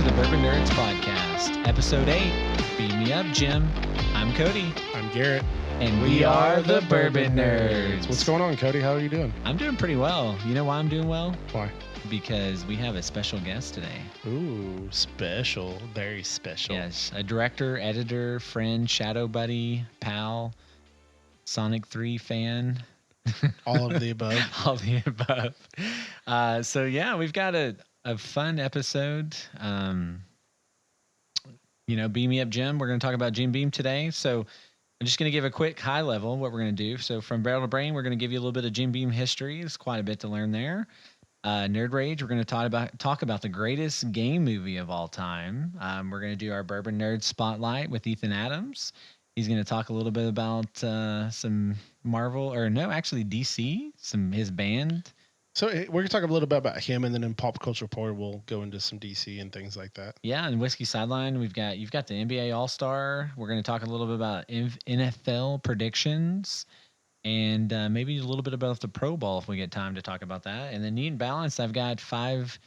to the Bourbon Nerds Podcast, Episode 8, Beam Me Up, Jim. I'm Cody. I'm Garrett. And we are the Bourbon Nerds. What's going on, Cody? How are you doing? I'm doing pretty well. You know why I'm doing well? Why? Because we have a special guest today. Ooh, special. Very special. Yes, a director, editor, friend, shadow buddy, pal, Sonic 3 fan. All of the above. All the above. So, yeah, we've got a fun episode. Beam Me Up, Jim. We're going to talk about Jim Beam today. So I'm just going to give a quick high level what we're going to do. So from barrel to brain, we're going to give you a little bit of Jim Beam history. There's quite a bit to learn there. Nerd Rage, we're going to talk about the greatest game movie of all time. We're going to do our Bourbon Nerd Spotlight with Ethan Adams. He's going to talk a little bit about some Marvel, or no, actually DC, his band. So we're going to talk a little bit about him, and then in Pop Culture Report, we'll go into some DC and things like that. Yeah, and Whiskey Sideline, you've got the NBA All-Star. We're going to talk a little bit about NFL predictions, and maybe a little bit about the Pro Bowl if we get time to talk about that. And then Neat and Balanced, I've got five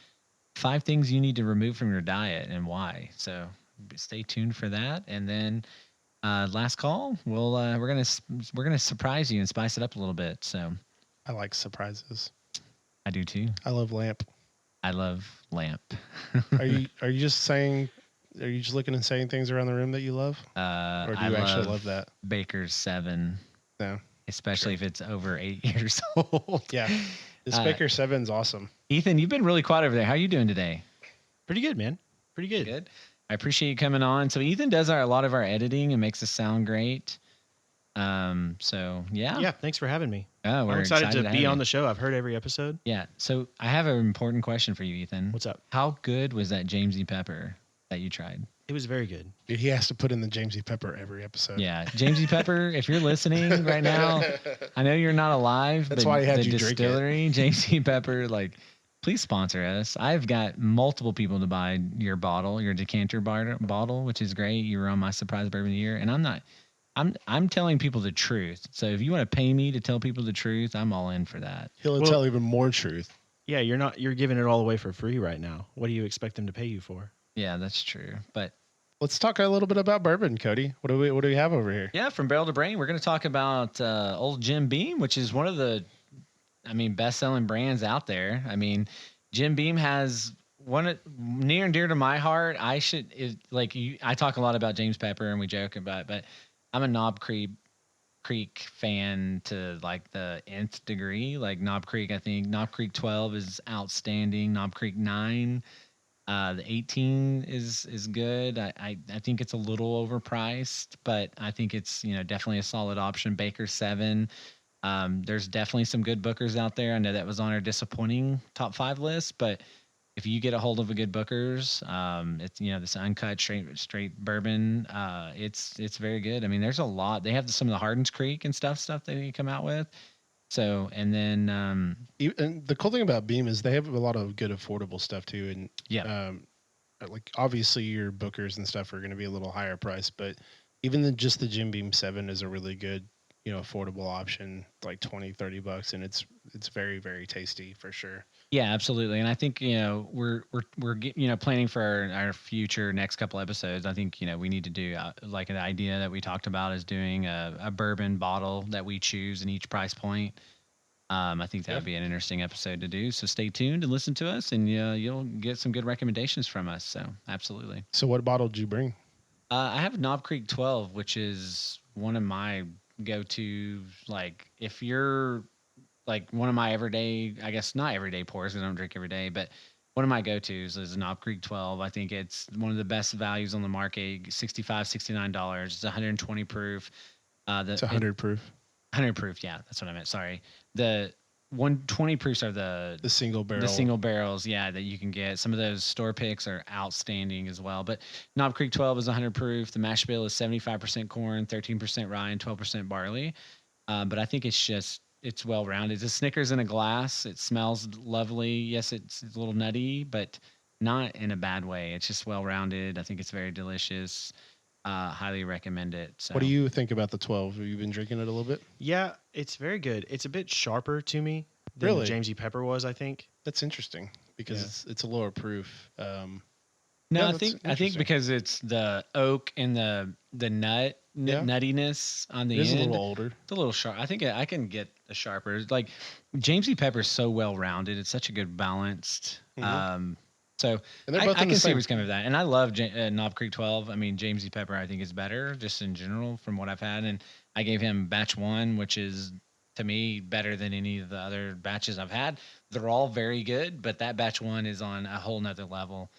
things you need to remove from your diet and why. So stay tuned for that. And then last call, we're gonna surprise you and spice it up a little bit. So I like surprises. I do too. I love lamp. I love lamp. Are you just looking and saying things around the room that you love? Or do you actually love that? Baker's 7. No. Especially if it's over 8 years old. Yeah. This Baker 7's awesome. Ethan, you've been really quiet over there. How are you doing today? Pretty good, man. Pretty good. Good. I appreciate you coming on. So Ethan does a lot of our editing and makes us sound great. So yeah. Yeah, thanks for having me. Oh, I'm excited to be on the show. I've heard every episode. Yeah. So I have an important question for you, Ethan. What's up? How good was that Jamesy Pepper that you tried? It was very good. He has to put in the Jamesy Pepper every episode. Yeah. Jamesy Pepper, if you're listening right now, I know you're not alive. That's but why he had the you distillery, Jamesy Pepper, please sponsor us. I've got multiple people to buy your decanter bottle, which is great. You were on my surprise bourbon of the year, and I'm telling people the truth. So if you want to pay me to tell people the truth, I'm all in for that. He'll tell even more truth. Yeah, you're giving it all away for free right now. What do you expect them to pay you for? Yeah, that's true. But let's talk a little bit about bourbon, Cody. What do we have over here? Yeah, from barrel to brain, we're going to talk about old Jim Beam, which is one of the best-selling brands out there. Jim Beam has one near and dear to my heart. I talk a lot about James Pepper and we joke about it, but I'm a Knob Creek fan to the nth degree. Knob Creek, I think Knob Creek 12 is outstanding. Knob Creek 9, the 18 is good. I think it's a little overpriced, but I think it's definitely a solid option. Baker 7. There's definitely some good bookers out there. I know that was on our disappointing top 5 list, but if you get a hold of a good bookers, it's this uncut straight bourbon. It's very good. There's a lot. They have some of the Hardin's Creek and stuff that they come out with. So and then and the cool thing about Beam is they have a lot of good affordable stuff too. And yeah, obviously your bookers and stuff are going to be a little higher price, but even just the Jim Beam 7 is a really good affordable option, like $20-$30, and it's very, very tasty for sure. Yeah, absolutely. And I think we're planning for our future next couple episodes. I think we need to do an idea that we talked about is doing a bourbon bottle that we choose in each price point. I think that would be an interesting episode to do. So stay tuned and listen to us, and you'll get some good recommendations from us. So absolutely. So what bottle did you bring? I have Knob Creek 12, which is one of my go-to, if you're one of my everyday, I guess not everyday pours, I don't drink every day, but one of my go-tos is Knob Creek 12. I think it's one of the best values on the market, $65, $69. It's 120 proof. It's 100 proof. 100 proof, yeah, that's what I meant, sorry. The 120 proofs are the single barrel. The single barrels, yeah, that you can get. Some of those store picks are outstanding as well. But Knob Creek 12 is 100 proof. The mash bill is 75% corn, 13% rye, and 12% barley. But I think it's well-rounded. It's a Snickers in a glass. It smells lovely. Yes, it's a little nutty, but not in a bad way. It's just well-rounded. I think it's very delicious. Highly recommend it. So. What do you think about the 12? Have you been drinking it a little bit? Yeah, it's very good. It's a bit sharper to me than the Jamesy Pepper was, I think. That's interesting because it's a lower proof. No, Yeah, I that's think interesting. because it's the oak and the Yeah. nuttiness on It the is a end. little older. It's a little sharp. I think I can get a sharper. Like James E. Pepper is so well rounded. It's such a good balanced. Hmm. So And they're both I in the can see where same. he's coming with that. And I love Knob Creek 12. I mean, James E. Pepper I think is better just in general from what I've had. And I gave him batch one, which is to me better than any of the other batches I've had. They're all very good, but that batch one is on a whole nother level.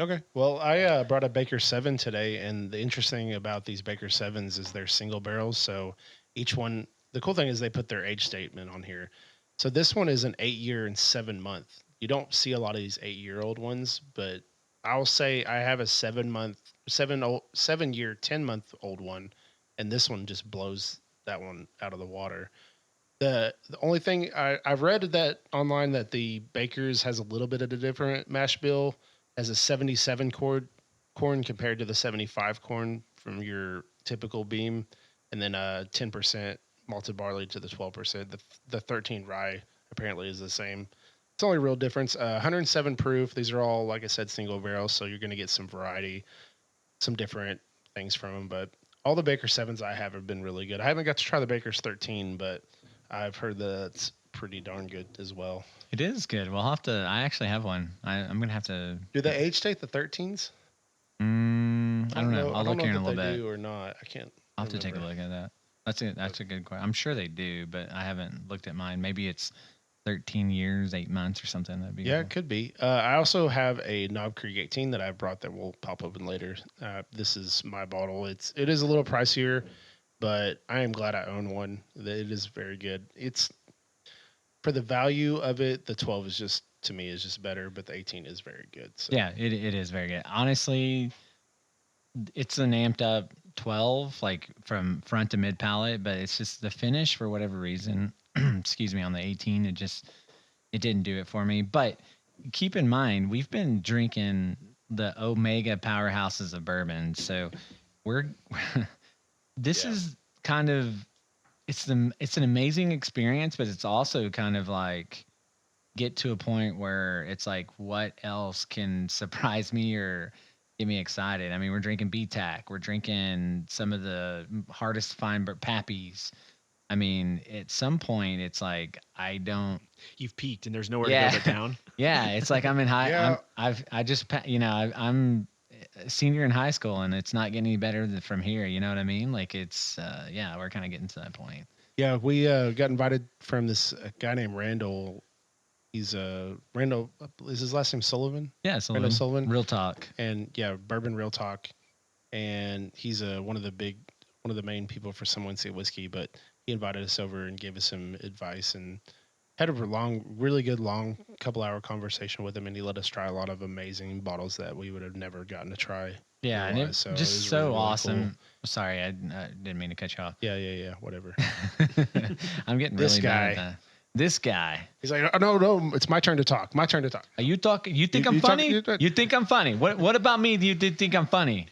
Okay. Well, I brought a Baker 7 today, and the interesting thing about these Baker 7s is they're single barrels. So each one, the cool thing is they put their age statement on here. So this one is an 8 year and 7 month. You don't see a lot of these 8 year old ones, but I'll say I have a 7 month, 7 year, 10 month old one, and this one just blows that one out of the water. The only thing I've read that online that the Baker's has a little bit of a different mash bill, as a 77 corn compared to the 75 corn from your typical beam, and then 10% malted barley to the 12%. The 13 rye apparently is the same. It's only real difference. 107 proof. These are all, like I said, single barrels, so you're going to get some variety, some different things from them. But all the Baker 7s I have been really good. I haven't got to try the Baker's 13, but I've heard that it's pretty darn good as well. It is good. We'll have to. I actually have one. I'm gonna have to. Do they age state the 13s? I don't know. I I'll don't look know here in a that little they bit. do or not. I can't I'll have to take a remember. look at that. That's a good question. I'm sure they do, but I haven't looked at mine. Maybe it's 13 years, 8 months, or something. That'd be Yeah, cool. it could be. I also have a Knob Creek 18 that I brought that will pop open later. This is my bottle. It is a little pricier, but I am glad I own one. It is very good. It's for the value of it. The 12 is just to me is just better, but the 18 is very good. So Yeah, it is very good. Honestly, it's an amped up 12, like from front to mid palate, but it's just the finish for whatever reason. Excuse me, on the 18, it didn't do it for me. But keep in mind, we've been drinking the Omega powerhouses of bourbon, so we're this yeah, is kind of it's an amazing experience, but it's also kind of like get to a point where it's like, what else can surprise me or get me excited? I mean, we're drinking BTAC, we're drinking some of the hardest to find pappies. I mean, at some point, it's like I don't. You've peaked and there's nowhere to go Yeah, but down. yeah. It's like I'm in high. yeah. I just I'm a senior in high school, and it's not getting any better from here. You know what I mean? Like it's yeah, we're kind of getting to that point. Yeah, we got invited from this guy named Randall. He's Randall. Is his last name Sullivan? Yeah, Randall Sullivan. Sullivan. Real talk. And yeah, Bourbon Real Talk. And he's one of the main people for Someone Say Whiskey. But he invited us over and gave us some advice and had a really good long couple-hour conversation with him. And he let us try a lot of amazing bottles that we would have never gotten to try. Yeah, and it otherwise. So it just was so really, really awesome. cool. Sorry, I didn't mean to cut you off. Yeah. Whatever. I'm getting This really mad at guy. that. This guy. He's like, oh, no, it's my turn to talk. My turn to talk. Are you talk? You think I'm you talk- funny? you talk- You think I'm funny? What about me? Do you think I'm funny?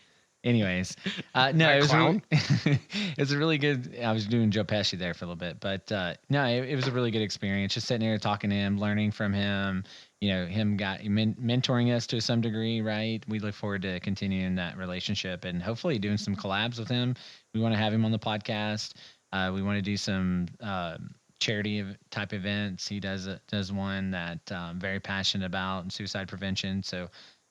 Anyways, no, That it was clown. it was a really good. I was doing Joe Pesci there for a little bit, but no, it was a really good experience. Just sitting there talking to him, learning from him. You know, him mentoring us to some degree, right? We look forward to continuing that relationship and hopefully doing some collabs with him. We want to have him on the podcast. We want to do some charity type events. He does one that I'm very passionate about, and suicide prevention. So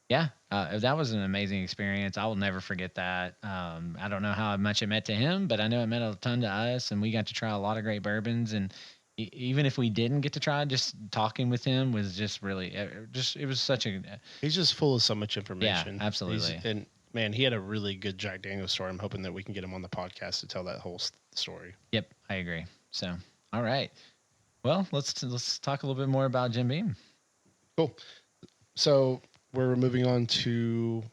yeah, that was an amazing experience. I will never forget that. I don't know how much it meant to him, but I know it meant a ton to us, and we got to try a lot of great bourbons. And even if we didn't get to try, just talking with him was just really, it was such a, He's just full of so much information. absolutely. And man, he had a really good Jack Daniel's story. I'm hoping that we can get him on the podcast to tell that whole story. Yep, I agree. So, all right. Well, let's talk a little bit more about Jim Beam. Cool. So we're moving on to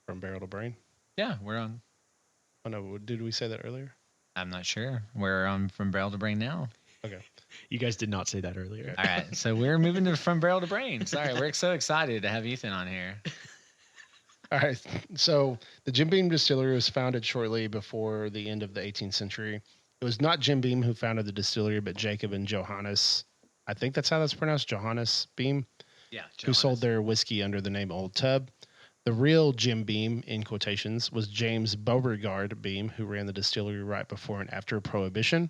From Barrel to Brain. Yeah, we're on. Oh no, did we say that earlier? I'm not sure. We're on From Barrel to Brain now. Okay. You guys did not say that earlier. All right, so we're moving to From Barrel to Brain. Sorry, we're so excited to have Ethan on here. All right. So the Jim Beam Distillery was founded shortly before the end of the 18th century. It was not Jim Beam who founded the distillery, but Jacob and Johannes. I think that's how that's pronounced, Johannes Beam, Yeah, who sold their whiskey under the name Old Tub. The real Jim Beam, in quotations, was James Beauregard Beam, who ran the distillery right before and after Prohibition.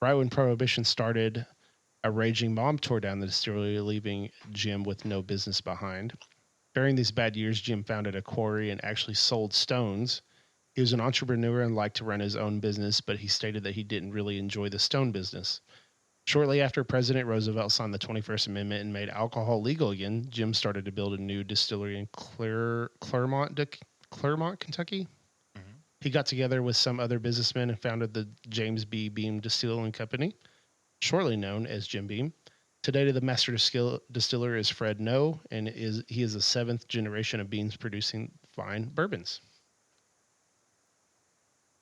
Right when Prohibition started, a raging mob tore down the distillery, leaving Jim with no business behind. During these bad years, Jim founded a quarry and actually sold stones. He was an entrepreneur and liked to run his own business, but he stated that he didn't really enjoy the stone business. Shortly after President Roosevelt signed the 21st Amendment and made alcohol legal again, Jim started to build a new distillery in Claremont, Kentucky. Mhm. He got together with some other businessmen and founded the James Beam Distilling Company, shortly known as Jim Beam. Today, the master distiller is Fred No, and he is the seventh generation of Beams producing fine bourbons.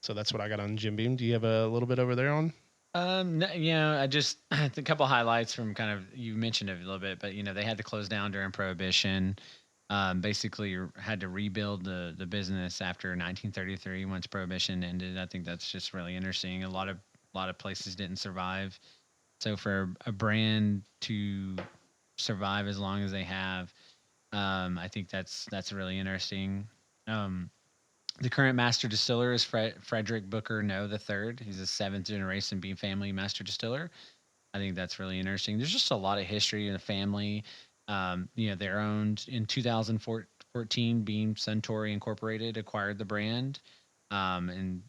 So that's what I got on Jim Beam. Do you have a little bit over there on? No, I just a couple highlights from kind of you mentioned it a little bit, but they had to close down during Prohibition. Basically, had to rebuild the business after 1933 once Prohibition ended. I think that's just really interesting. A lot of places didn't survive, so for a brand to survive as long as they have, I think that's really interesting. Um, the current master distiller is Frederick Booker No the third. He's a seventh generation Beam family master distiller. I think that's really interesting. There's just a lot of history in the family. They're owned in 2014. Beam Suntory Incorporated acquired the brand, and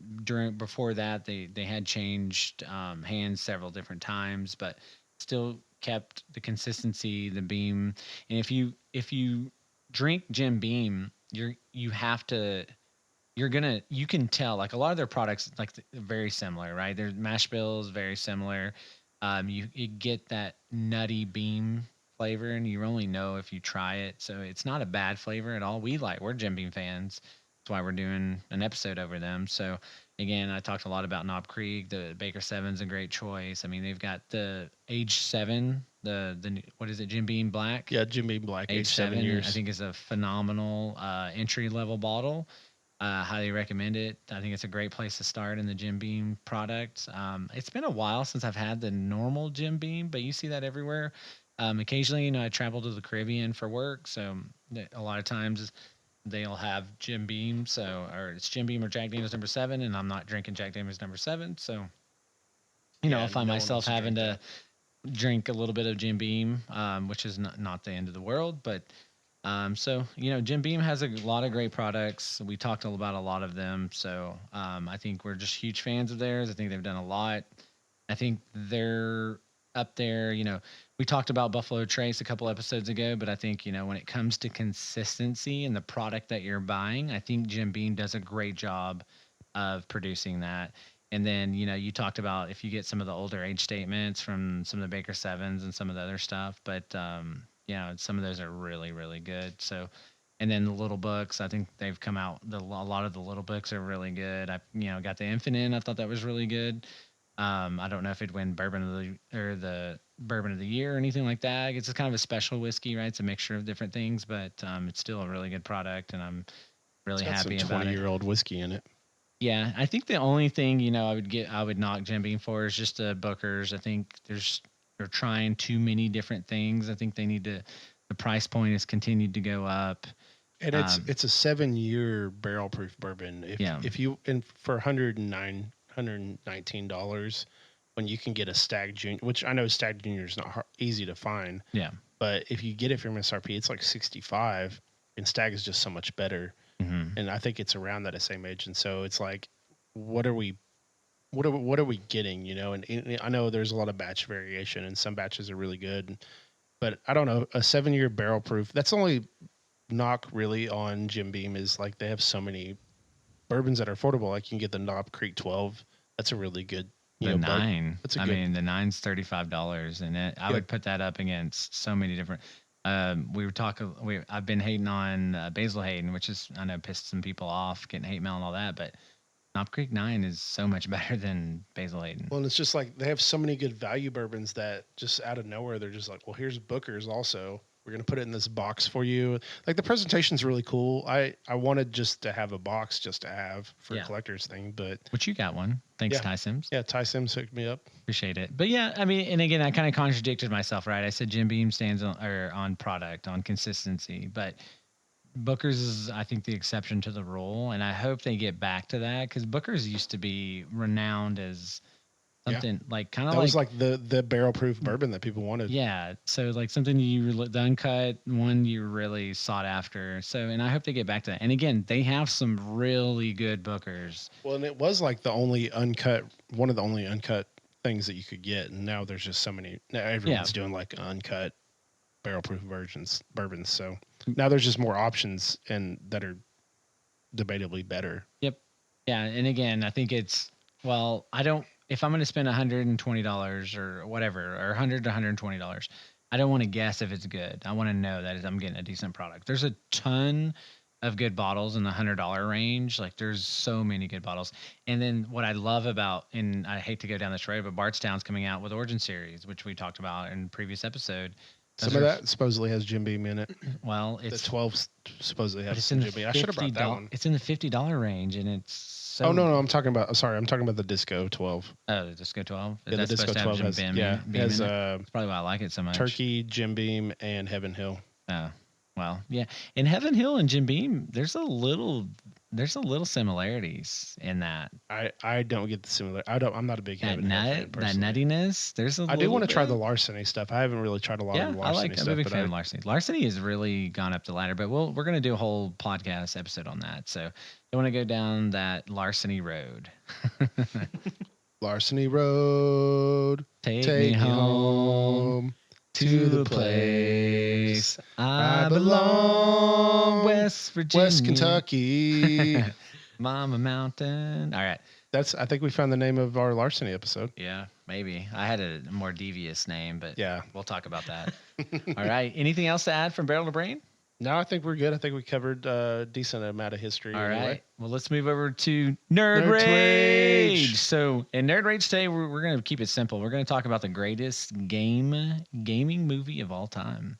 before that, they had changed hands several different times, but still kept the consistency. The Beam, and if you drink Jim Beam, you have to you can tell like a lot of their products like very similar, right? Their mash bills very similar. You get that nutty beam flavor, and you only know if you try it. So it's not a bad flavor at all. We're Jim Beam fans. That's why we're doing an episode over them. So again, I talked a lot about Knob Creek. The Baker Seven's a great choice. I mean, they've got the Age 7, the what is it, Jim Beam Black? Yeah, Jim Beam Black, Age age 7 years. I think is a phenomenal entry level bottle. Highly recommend it. I think it's a great place to start in the Jim Beam product. It's been a while since I've had the normal Jim Beam, but you see that everywhere. Occasionally, I travel to the Caribbean for work, so a lot of times they'll have Jim Beam. So, or it's Jim Beam or Jack Daniel's number 7, and I'm not drinking Jack Daniel's number 7. So, I'll find myself having to drink a little bit of Jim Beam, which is not the end of the world, but Jim Beam has a lot of great products. We talked about a lot of them. So I think we're just huge fans of theirs. I think they've done a lot. I think they're up there. We talked about Buffalo Trace a couple episodes ago, but I think, when it comes to consistency and the product that you're buying, I think Jim Beam does a great job of producing that. And then, you talked about if you get some of the older age statements from some of the Baker Sevens and some of the other stuff, but some of those are really, really good. So, and then the little books, I think they've come out. A lot of the little books are really good. I, got the Infinite. I thought that was really good. I don't know if it'd win the Bourbon of the Year or anything like that. It's just kind of a special whiskey, right? It's a mixture of different things, but it's still a really good product, and I'm really happy some about it. 20-year-old whiskey in it. Yeah, I think the only thing I would knock Jim Beam for is just the Bookers. I think they're trying too many different things. I think the price point has continued to go up. And it's a 7-year barrel proof bourbon. If you for $119, when you can get a Stag Junior, which I know Stag Junior is not easy to find. Yeah. But if you get it from MSRP, it's like 65, and Stag is just so much better. Mm-hmm. And I think it's around that same age. And so it's like, what are we getting? And I know there's a lot of batch variation, and some batches are really good, but I don't know, a 7-year barrel proof. That's the only knock really on Jim Beam is like they have so many bourbons that are affordable. Like you can get the Knob Creek 12. That's a really good. The 9. The 9's $35, and I would put that up against so many different. I've been hating on Basil Hayden, which is, I know, pissed some people off, getting hate mail and all that, but Knob Creek 9 is so much better than Basil Hayden. Well, and it's just like they have so many good value bourbons that just out of nowhere, they're just like, well, here's Booker's also. We're going to put it in this box for you. Like the presentation's really cool. I wanted just to have a box just to have for a collector's thing, but. Which you got one. Thanks, Ty Sims. Yeah, Ty Sims hooked me up. Appreciate it. But yeah, I mean, and again, I kind of contradicted myself, right? I said Jim Beam stands on product, on consistency, but Booker's is, I think, the exception to the rule, and I hope they get back to that because Booker's used to be renowned as Yeah. something like kind of That was like like the barrel proof bourbon that people wanted. yeah, so like something the uncut one you really sought after. So, and I hope they get back to that. And again, they have some really good Bookers. Well, and it was like the only uncut, one of the only uncut things that you could get, and now there's just so many. Now everyone's doing like uncut barrel proof bourbons. So now there's just more options and that are debatably better. Yep. Yeah, and again, I think it's well, I don't if I'm going to spend $120 or whatever, or $100 to $120, I don't want to guess if it's good. I want to know that I'm getting a decent product. There's a ton of good bottles in the $100 range. Like there's so many good bottles. And then what I love about, and I hate to go down this road, but Bardstown's coming out with Origin Series, which we talked about in previous episode. Some of that supposedly has Jim Beam in it. Well, The it's 12 supposedly has it's some in Jim the Beam. I should have brought that one. It's in the $50 range, and it's so. Oh no, I'm talking about. Sorry, I'm talking about the Disco 12. Oh, the Disco 12. Yeah, That's the Disco supposed to have 12 Jim has Beam, yeah, Beam has in it. That's probably why I like it so much. Turkey, Jim Beam, and Heaven Hill. Oh, well, yeah. In Heaven Hill and Jim Beam, there's a little similarities in that. I don't get the similar. I'm not a big Heaven Hill fan That personally. nuttiness. There's a. I do want to bit. try the larceny stuff. I haven't really tried a lot Yeah, of the I larceny like. stuff. I'm a big but fan of larceny. Larceny has really gone up the ladder, but we're gonna do a whole podcast episode on that. So I want to go down that larceny road. Larceny Road, Take me home to the place I belong, West Virginia, West Kentucky. Mama Mountain. All right. I think we found the name of our larceny episode. Yeah, maybe. I had a more devious name, but Yeah. we'll talk about that. All right. Anything else to add from Barrel to Brain? No, I think we're good. I think we covered a decent amount of history. All anyway. right. Well, let's move over to Nerd Nerd Rage. Rage. So, in Nerd Rage today, we're going to keep it simple. We're going to talk about the greatest gaming movie of all time.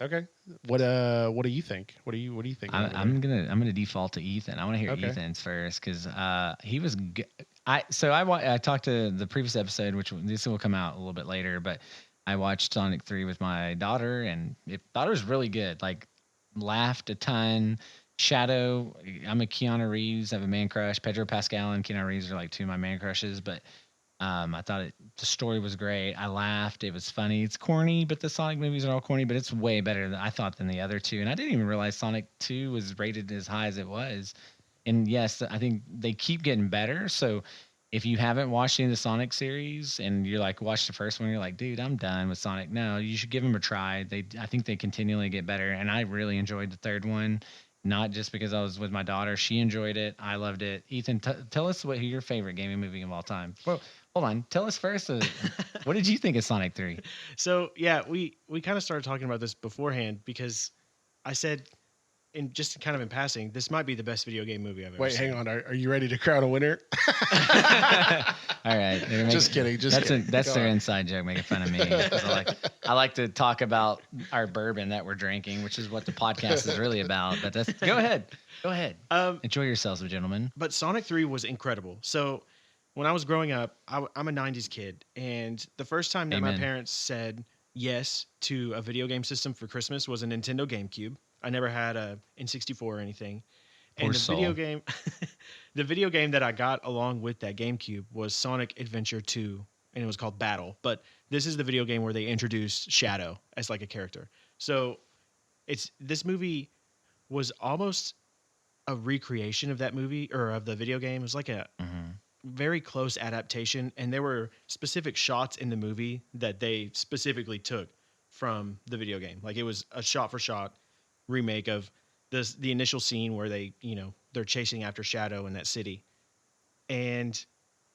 Okay. What do you think? What do you think? I'm gonna default to Ethan. I want to hear Okay. Ethan's first because he was. I talked to the previous episode, which this will come out a little bit later, but I watched Sonic 3 with my daughter, and thought it was really good. Like, laughed a ton. Shadow. I'm a Keanu Reeves. I have a man crush. Pedro Pascal and Keanu Reeves are like two of my man crushes, but. I thought the story was great. I laughed. It was funny. It's corny, but the Sonic movies are all corny, but it's way better than I thought than the other two. And I didn't even realize Sonic 2 was rated as high as it was. And yes, I think they keep getting better. So if you haven't watched any of the Sonic series and you're like, watch the first one, you're like, dude, I'm done with Sonic. No, you should give them a try. I think they continually get better. And I really enjoyed the third one. Not just because I was with my daughter. She enjoyed it. I loved it. Ethan, tell us who your favorite gaming movie of all time. Well, hold on. Tell us first. What did you think of Sonic 3? So yeah, we kind of started talking about this beforehand because I said, in just kind of in passing, this might be the best video game movie I've ever Wait, seen. hang on. Are you ready to crown a winner? All right. Just kidding. That's Go their on. inside joke making fun of me. 'Cause I like to talk about our bourbon that we're drinking, which is what the podcast is really about. But go ahead. Enjoy yourselves, gentlemen. But Sonic 3 was incredible. So when I was growing up, I'm a 90s kid. And the first time that my Amen. parents said yes to a video game system for Christmas was a Nintendo GameCube. I never had a N64 or anything. Poor And the soul. video game the video game that I got along with that GameCube was Sonic Adventure 2, and it was called Battle. But this is the video game where they introduced Shadow as like a character. So this movie was almost a recreation of that movie or of the video game. It was like a very close adaptation, and there were specific shots in the movie that they specifically took from the video game. Like it was a shot for shot remake of the initial scene where they're chasing after Shadow in that city. And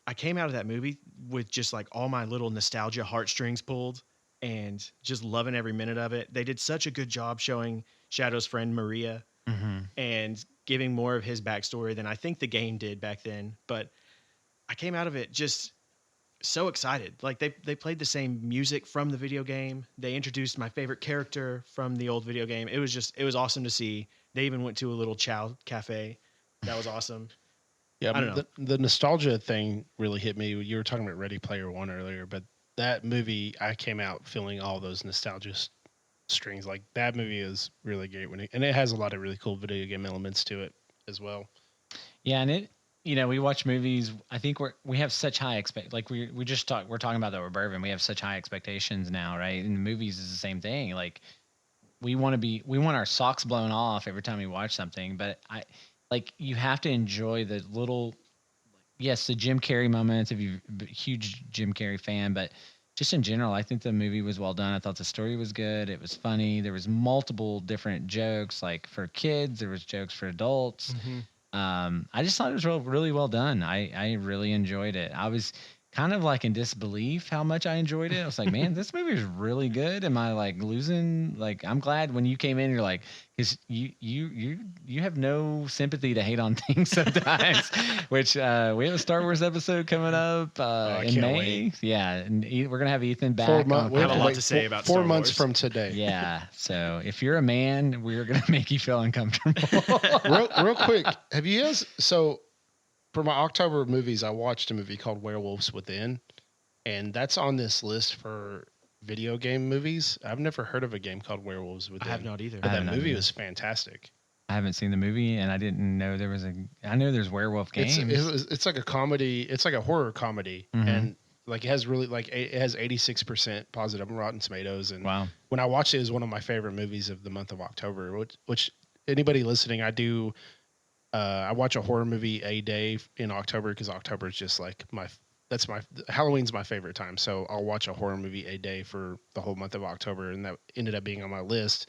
I came out of that movie with just like all my little nostalgia heartstrings pulled and just loving every minute of it. They did such a good job showing Shadow's friend Maria and giving more of his backstory than I think the game did back then. But I came out of it just so excited. Like they played the same music from the video game. They introduced my favorite character from the old video game. It was awesome to see. They even went to a little chow cafe. That was awesome. Yeah, I don't know. the nostalgia thing really hit me. You were talking about Ready Player One earlier, but that movie, I came out feeling all those nostalgia strings. Like that movie is really great and it has a lot of really cool video game elements to it as well. Yeah, and we watch movies. I think we have such high like we're talking about that with bourbon. We have such high expectations now, right? In the movies is the same thing. Like we want our socks blown off every time we watch something, but you have to enjoy the little, yes, the Jim Carrey moments if you're a huge Jim Carrey fan, but just in general, I think the movie was well done. I thought the story was good. It was funny. There was multiple different jokes, like for kids, there was jokes for adults. I just thought it was really well done. I really enjoyed it. I was kind of like in disbelief how much I enjoyed it. I was like, man, this movie is really good. Am I like losing? Like, I'm glad when you came in, you're like, because you have no sympathy to hate on things sometimes. Which we have a Star Wars episode coming up in May. Wait. Yeah, and we're gonna have Ethan back. We have a lot to say about 4 months Wars. from today. Yeah, so if you're a man, we're gonna make you feel uncomfortable. real quick, have you guys? So for my October movies, I watched a movie called Werewolves Within, and that's on this list for video game movies. I've never heard of a game called Werewolves Within. I have not either. But that movie was fantastic. I haven't seen the movie, and I didn't know there was I know there's werewolf games. It's like a comedy. It's like a horror comedy, and like it has really it has 86% positive on Rotten Tomatoes. And wow, when I watched it, it was one of my favorite movies of the month of October. Which anybody listening, I do. I watch a horror movie a day in October because October is just like Halloween's my favorite time. So I'll watch a horror movie a day for the whole month of October, and that ended up being on my list.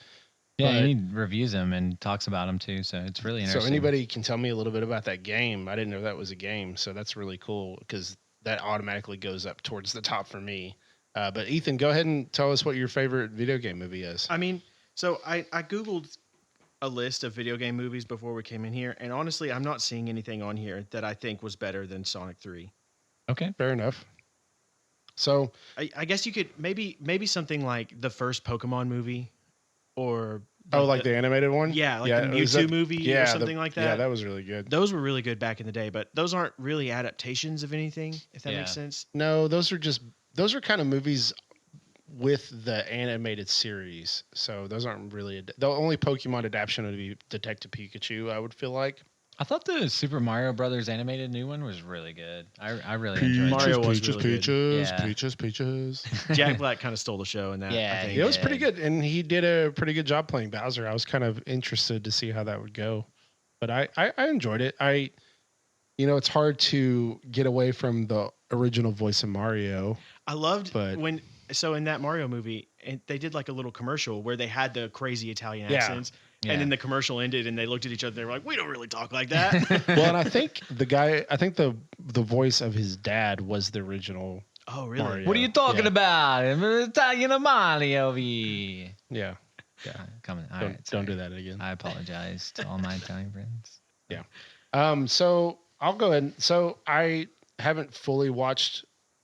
Yeah, and he reviews them and talks about them too, so it's really interesting. So anybody can tell me a little bit about that game. I didn't know that was a game, so that's really cool because that automatically goes up towards the top for me. But Ethan, go ahead and tell us what your favorite video game movie is. I mean, so I Googled a list of video game movies before we came in here, and honestly, I'm not seeing anything on here that I think was better than Sonic 3. Okay, fair enough. So I guess you could maybe something like the first Pokemon movie, or the animated one, the Mewtwo movie, or something like that. Yeah, that was really good. Those were really good back in the day, but those aren't really adaptations of anything, if that makes sense. No, those are kind of movies with the animated series, so those aren't really the only Pokemon adaptation would be Detective Pikachu. I would feel like. I thought the Super Mario Brothers animated new one was really good. I really enjoyed it. Mario was Peaches. Jack Black kind of stole the show in that. Yeah, I think. It was pretty good, and he did a pretty good job playing Bowser. I was kind of interested to see how that would go, but I enjoyed it. It's hard to get away from the original voice of Mario. I loved So in that Mario movie, and they did like a little commercial where they had the crazy Italian accents, and then the commercial ended, and they looked at each other. They were like, "We don't really talk like that." Well, and I think the voice of his dad was the original. Oh, really? Mario. What are you talking about? Italian Mario. Yeah. Coming. Don't do that again. I apologize to all my Italian friends. Yeah. So I'll go ahead. So I haven't fully watched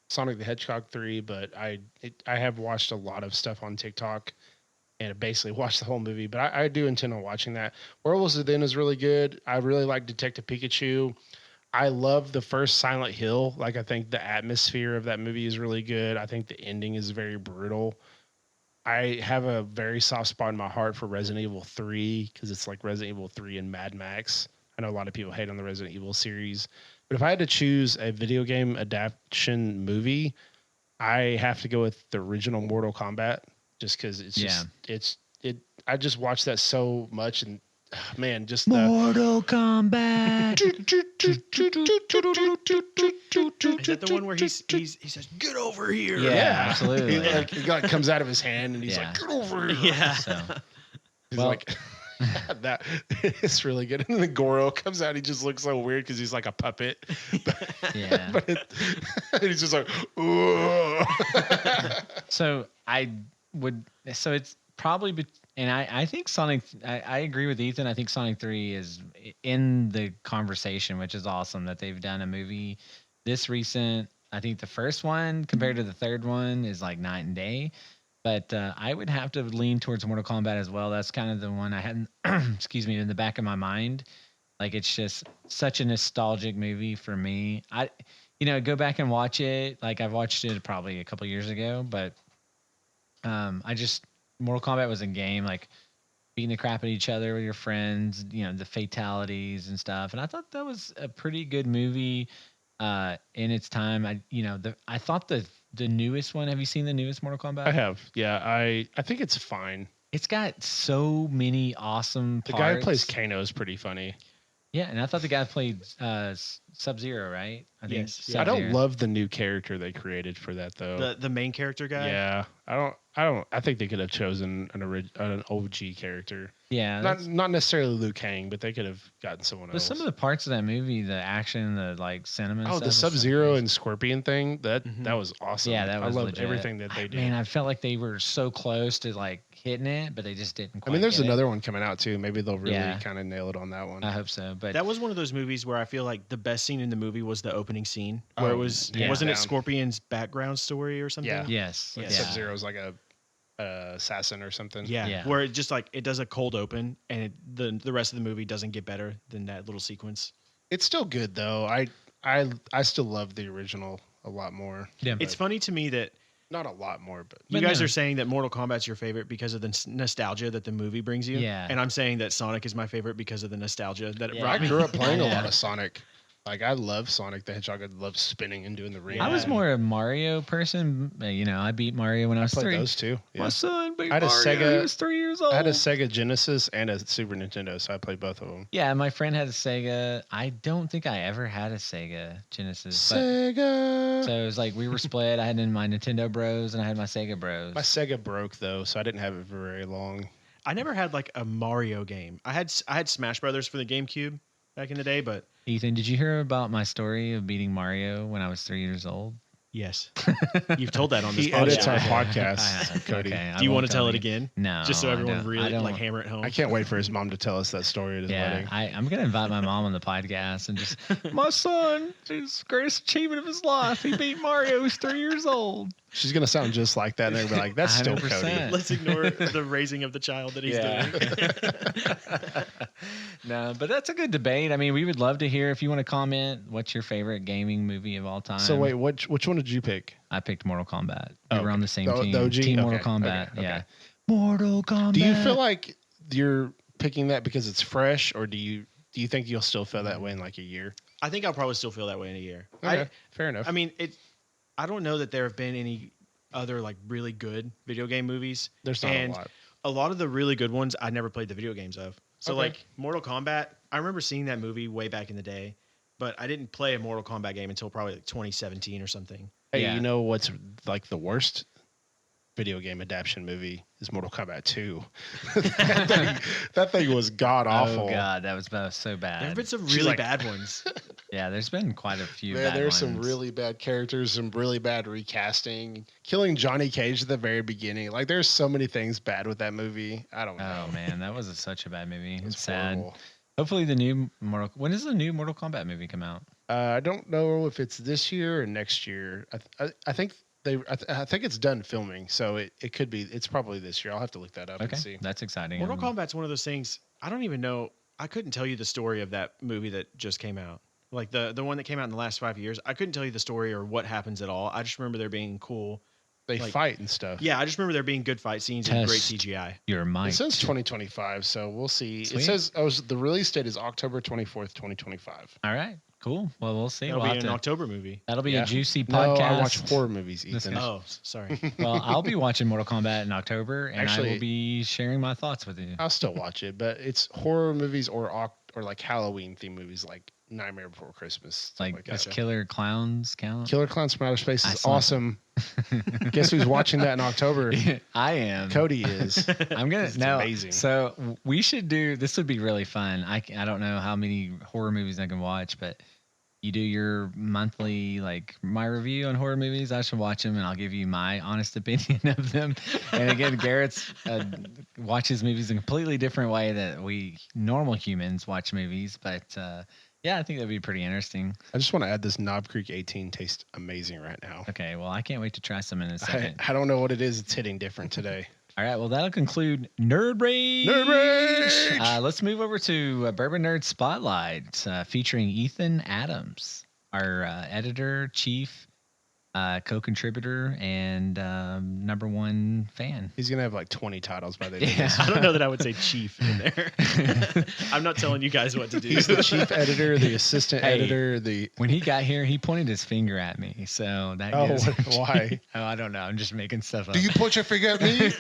Sonic the Hedgehog 3, but I have watched a lot of stuff on TikTok and basically watched the whole movie, but I do intend on watching that. Werewolves Within is really good. I really like Detective Pikachu. I love the first Silent Hill. Like, I think the atmosphere of that movie is really good. I think the ending is very brutal. I have a very soft spot in my heart for Resident Evil 3 because it's like Resident Evil 3 and Mad Max. I know a lot of people hate on the Resident Evil series, but if I had to choose a video game adaptation movie, I have to go with the original Mortal Kombat, just because I just watched that so much, and man, just Mortal Kombat. Is that the one where he says, "Get over here"? Yeah, absolutely. He like comes out of his hand, and he's like, "Get over here!" Yeah. So, he's like. That it's really good. And then Goro comes out. He just looks so weird because he's like a puppet. But he's just like, ooh. So it's probably, and I think Sonic. I agree with Ethan. I think Sonic 3 is in the conversation, which is awesome that they've done a movie this recent. I think the first one compared to the third one is like night and day. But I would have to lean towards Mortal Kombat as well. That's kind of the one I had, excuse me, in the back of my mind. Like, it's just such a nostalgic movie for me. Go back and watch it. Like, I've watched it probably a couple years ago, but Mortal Kombat was a game, like beating the crap at each other with your friends, the fatalities and stuff. And I thought that was a pretty good movie in its time. I thought the newest one. Have you seen the newest Mortal Kombat? I have. Yeah, I think it's fine. It's got so many awesome The parts. guy who plays Kano is pretty funny. Yeah, and I thought the guy played Sub-Zero, right? I think Yes. I Sub-Zero. don't love the new character they created for that though. The main character guy. Yeah, I don't. I think they could have chosen an OG character. Yeah, Not necessarily Liu Kang, but they could have gotten someone but else. some of the parts of that movie, the action, the like cinema. the Sub-Zero and Scorpion thing that was awesome. Yeah, that was I loved legit. everything that they did. Man, I felt like they were so close to like hitting it, but they just didn't. I Quite mean, there's get it. another one coming out too. Maybe they'll really Yeah. kind of nail it on that one. I hope so, but That was one of those movies where I feel like the best scene in the movie was the opening scene, where it was yeah. wasn't it Down. Scorpion's background story or something? Yeah. yes, Like yeah. Sub-Zero's like a assassin or something. Yeah, Yeah. where it just like it does a cold open, and the rest of the movie doesn't get better than that little sequence. It's still good though. I still love the original a lot more. Yeah. It's funny to me that Not a lot more, but you But guys no. are saying that Mortal Kombat's your favorite because of the nostalgia that the movie brings you. Yeah. And I'm saying that Sonic is my favorite because of the nostalgia that it Yeah. brought I me. grew up playing a Yeah. lot of Sonic. Like I love Sonic the Hedgehog. I love spinning and doing the ring. I was Yeah. more a Mario person. I beat Mario when I was played 3. those too. My Yeah. son beat I had a Mario. Sega- He was 3 years old. I had a Sega Genesis and a Super Nintendo, so I played both of them. Yeah, my friend had a Sega. I don't think I ever had a Sega Genesis. But, Sega. so it was like we were split. I had in my Nintendo Bros and I had my Sega Bros. My Sega broke though, so I didn't have it for very long. I never had like a Mario game. I had Smash Brothers for the GameCube back in the day, but Ethan, did you hear about my story of beating Mario when I was 3 years old? yes, you've told that on this He podcast. edits our I podcast, have. Cody. Okay, I Do you won't want to tell it you. again? No. Just so I everyone don't- I really don't- like hammer it home. I can't wait for his mom to tell us that story at his wedding. I'm gonna invite my mom on the podcast and just my son, his greatest achievement of his life. He beat Mario. He's 3 years old. She's gonna sound just like that, and they're gonna be like, "That's still 100%. Cody." Let's ignore the raising of the child that he's doing. No, but that's a good debate. I mean, we would love to hear if you want to comment. What's your favorite gaming movie of all time? So wait, which one did you pick? I picked Mortal Kombat. We Oh, were on the okay. same The team. OG? Team Mortal Okay, Kombat. okay, Yeah. okay. Mortal Kombat. Do you feel like you're picking that because it's fresh, or do you think you'll still feel that way in like a year? I think I'll probably still feel that way in a year. Okay, fair enough. I mean, I don't know that there have been any other like really good video game movies. There's not and a lot. A lot of the really good ones I never played the video games of. So Okay. like Mortal Kombat, I remember seeing that movie way back in the day, but I didn't play a Mortal Kombat game until probably like 2017 or something. Hey, Yeah. you know what's like the worst video game adaptation movie is Mortal Kombat 2. that thing was god awful. Oh god, that was so There bad. have been some She's really like- bad ones. Yeah, there's been quite a few. Man, bad there's some ones. really bad characters, some really bad recasting. Killing Johnny Cage at the very beginning. Like there's so many things bad with that movie. I don't know. Oh man, that was such a bad movie. It's It's sad. horrible. Hopefully, the new Mortal. When does the new Mortal Kombat movie come out? I don't know if it's this year or next year. I think I think it's done filming, so it could be. It's probably this year. I'll have to look that up Okay, and see. that's exciting. Mortal Kombat's one of those things. I don't even know. I couldn't tell you the story of that movie that just came out. Like the one that came out in the last 5 years. I couldn't tell you the story or what happens at all. I just remember there being cool. They like- fight and stuff. Yeah, I just remember there being good fight scenes and great Test. CGI. Your mic. It says 2025, so we'll see. Sweet. It says the release date is October 24th, 2025. All right, cool. Well, we'll see. That'll We'll be have an to- October movie. that'll be Yeah. a juicy No, podcast. I watch horror movies, This Ethan. guy- Oh, sorry. Well, I'll be watching Mortal Kombat in October, and I Actually- will be sharing my thoughts with you. I'll still watch it, but it's horror movies or like Halloween themed movies, like Nightmare Before Christmas, stuff Like, like does that. Killer Clowns count? Killer Clowns from Outer Space I is saw it. awesome. Guess who's watching that in October? I am. Cody is. I'm gonna It's no. amazing. So we should do. This would be really fun. I don't know how many horror movies I can watch, but you do your monthly like my review on horror movies. I should watch them, and I'll give you my honest opinion of them. And again, Garrett's watches movies in a completely different way that we normal humans watch movies. But yeah, I think that'd be pretty interesting. I just want to add this Knob Creek 18 tastes amazing right now. Okay, well, I can't wait to try some in a second. I don't know what it is. It's hitting different today. All right, well, that'll conclude Nerd Rage. Nerd Rage! Let's move over to Bourbon Nerd Spotlight featuring Ethan Adams, our editor, chief, co-contributor and number one fan. He's gonna have like 20 titles by the end of Yeah. this. I don't know that I would say chief in there. I'm not telling you guys what to do. He's the chief editor, the assistant Hey. editor, the. When he got here, he pointed his finger at me. So that Oh, gives- why? Oh, I don't know. I'm just making stuff up. Do you point your finger at me?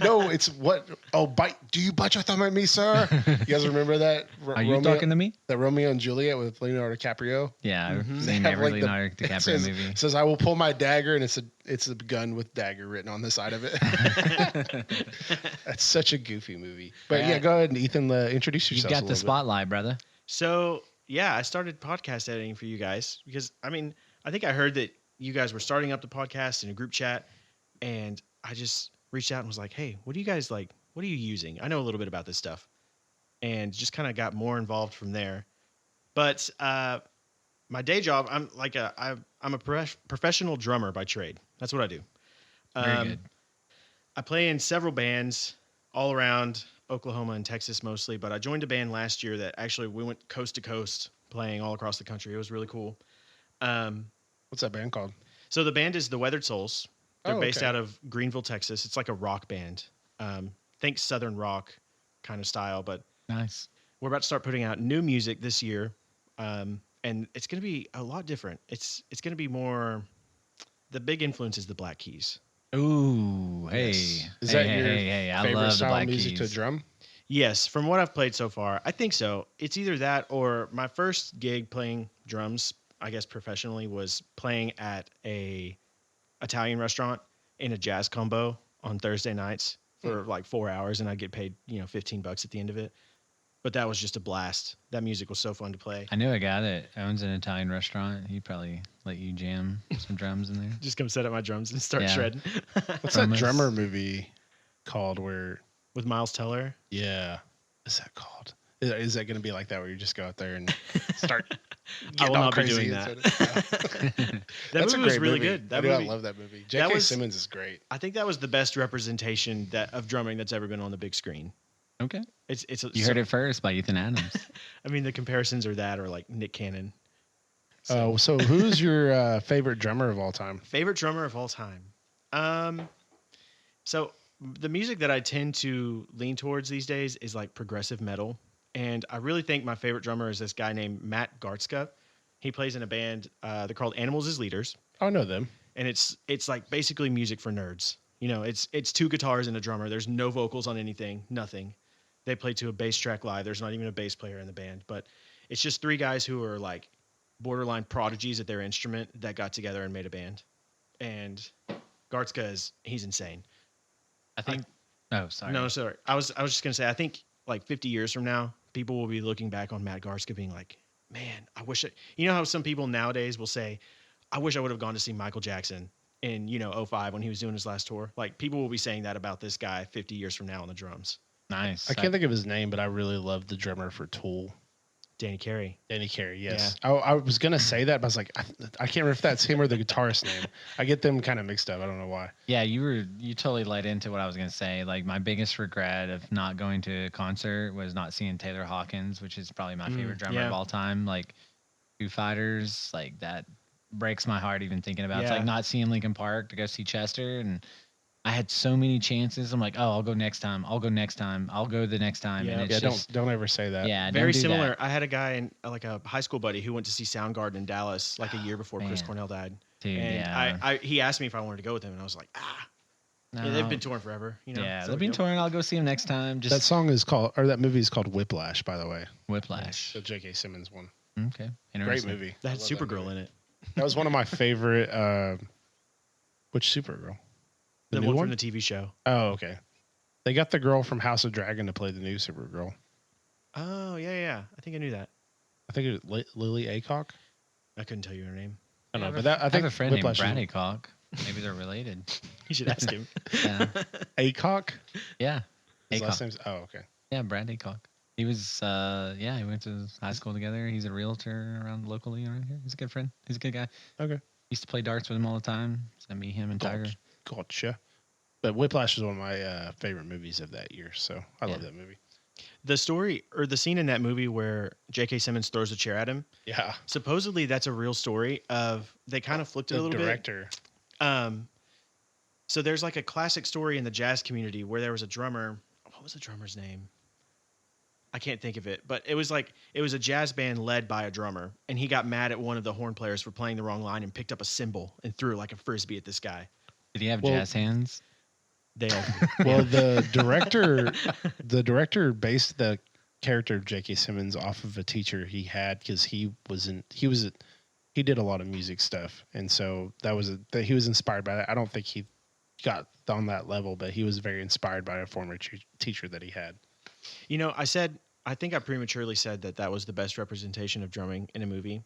No, it's what? Oh, bite. Do you bite your thumb at me, sir? You guys remember that? Are you talking to me? That Romeo and Juliet with Leonardo DiCaprio. Yeah, I've They seen have, every like, Leonardo it DiCaprio says, movie. says, "I will pull my dagger," and it's a gun with dagger written on the side of it. That's such a goofy movie. But yeah, go ahead and Ethan, introduce You yourself. got the spotlight, brother. So yeah, I started podcast editing for you guys because I think I heard that you guys were starting up the podcast in a group chat, and I just reached out and was like, "Hey, what do you guys like? What are you using? I know a little bit about this stuff," and just kind of got more involved from there. But my day job, I'm a professional drummer by trade. That's what I do. Very good. I play in several bands all around Oklahoma and Texas mostly, but I joined a band last year that actually we went coast to coast playing all across the country. It was really cool. What's that band called? So the band is the Weathered Souls. They're based okay. out of Greenville, Texas. It's like a rock band. Think Southern rock kind of style, but Nice. we're about to start putting out new music this year. And it's going to be a lot different. It's going to be more, the big influence is the Black Keys. Ooh, hey. Yes. Is Hey, that your hey, I favorite love the style Black of music Keys. to drum? Yes, from what I've played so far, I think so. It's either that or my first gig playing drums, I guess professionally, was playing at a Italian restaurant in a jazz combo on Thursday nights for like 4 hours, and I'd get paid, $15 at the end of it. But that was just a blast. That music was so fun to play. I knew a guy that owns an Italian restaurant. He'd probably let you jam some drums in there. Just come set up my drums and start Yeah. shredding. What's Promise. that drummer movie called where? With Miles Teller. Yeah, what's that called? Is that going to be like that where you just go out there and start I getting will all not be crazy doing and that. sort That That's movie a was great really movie. good. That I movie, love that movie. that J.K. was- Simmons is great. I think that was the best representation of drumming that's ever been on the big screen. Okay. You You heard it first by Ethan Adams. I mean, the comparisons are that or like Nick Cannon. So who's your favorite drummer of all time? Favorite drummer of all time. So the music that I tend to lean towards these days is like progressive metal, and I really think my favorite drummer is this guy named Matt Gartzka. He plays in a band. They're called Animals as Leaders, I know them. and it's like basically music for nerds. It's two guitars and a drummer. There's no vocals on anything, nothing. They play to a bass track live. There's not even a bass player in the band, but it's just three guys who are like borderline prodigies at their instrument that got together and made a band. And Gartzka he's insane. I think. Oh, sorry. No, sorry. I was just gonna say I think like 50 years from now, people will be looking back on Matt Gartzka being like, man, I wish you know how some people nowadays will say, I wish I would have gone to see Michael Jackson in 05 when he was doing his last tour. Like people will be saying that about this guy 50 years from now on the drums. Nice. I can't think of his name, but I really love the drummer for Tool. Danny Carey. Danny Carey, yes. I was gonna say that, but I was like, I can't remember if that's him or the guitarist name. I get them kind of mixed up. I don't know why. Yeah, you totally led into what I was gonna say. Like my biggest regret of not going to a concert was not seeing Taylor Hawkins, which is probably my favorite drummer yeah. of all time. Like Foo Fighters, like that breaks my heart even thinking about. It's Yeah. like not seeing Linkin Park to go see Chester, and I had so many chances. I'm like, oh, I'll go next time. I'll go next time. I'll go the next time. Yeah. And it's Yeah, just, don't ever say that. yeah, Very don't do similar. that. I had a guy in like a high school buddy who went to see Soundgarden in Dallas like a year before Chris Man. Cornell died. Dude, And yeah. he asked me if I wanted to go with him, and I was like, yeah, they've been touring forever. Yeah, so they've been we go. touring. I'll go see them next time. Just That song is called, or that movie is called Whiplash, by the way. Whiplash. The J.K. Simmons one. Okay, Great interesting. movie. That I had love Supergirl movie. in it. That was one of my favorite. Which Supergirl? The new one one? from the TV show. Oh, okay. They got the girl from House of Dragon to play the new Supergirl. Oh yeah. I think I knew that. I think it was Lily Aycock. I couldn't tell you her name. I don't know, have but a- that I think have a friend named Whiplash is- Brad Aycock. Maybe they're related. You should ask him. Yeah, Aycock. yeah. His last Aycock. name's okay. Yeah, Brad Aycock. He was, he went to high school together. He's a realtor around locally around here. He's a good friend. He's a good guy. Okay. Used to play darts with him all the time. So me, him, and Tiger. Gotcha. But Whiplash is one of my favorite movies of that year, so I love Yeah. that movie. The story or the scene in that movie where J.K. Simmons throws a chair at him, Yeah. supposedly that's a real story of they kind of flipped it a The little director. bit. So there's like a classic story in the jazz community where there was a drummer. What was the drummer's name? I can't think of it, but it was a jazz band led by a drummer, and he got mad at one of the horn players for playing the wrong line and picked up a cymbal and threw it like a frisbee at this guy. Did he have Well- jazz hands? They all Well, the director based the character of J.K. Simmons off of a teacher he had because he did a lot of music stuff, and so that he was inspired by that. I don't think he got on that level, but he was very inspired by a former teacher that he had. I think I prematurely said that was the best representation of drumming in a movie.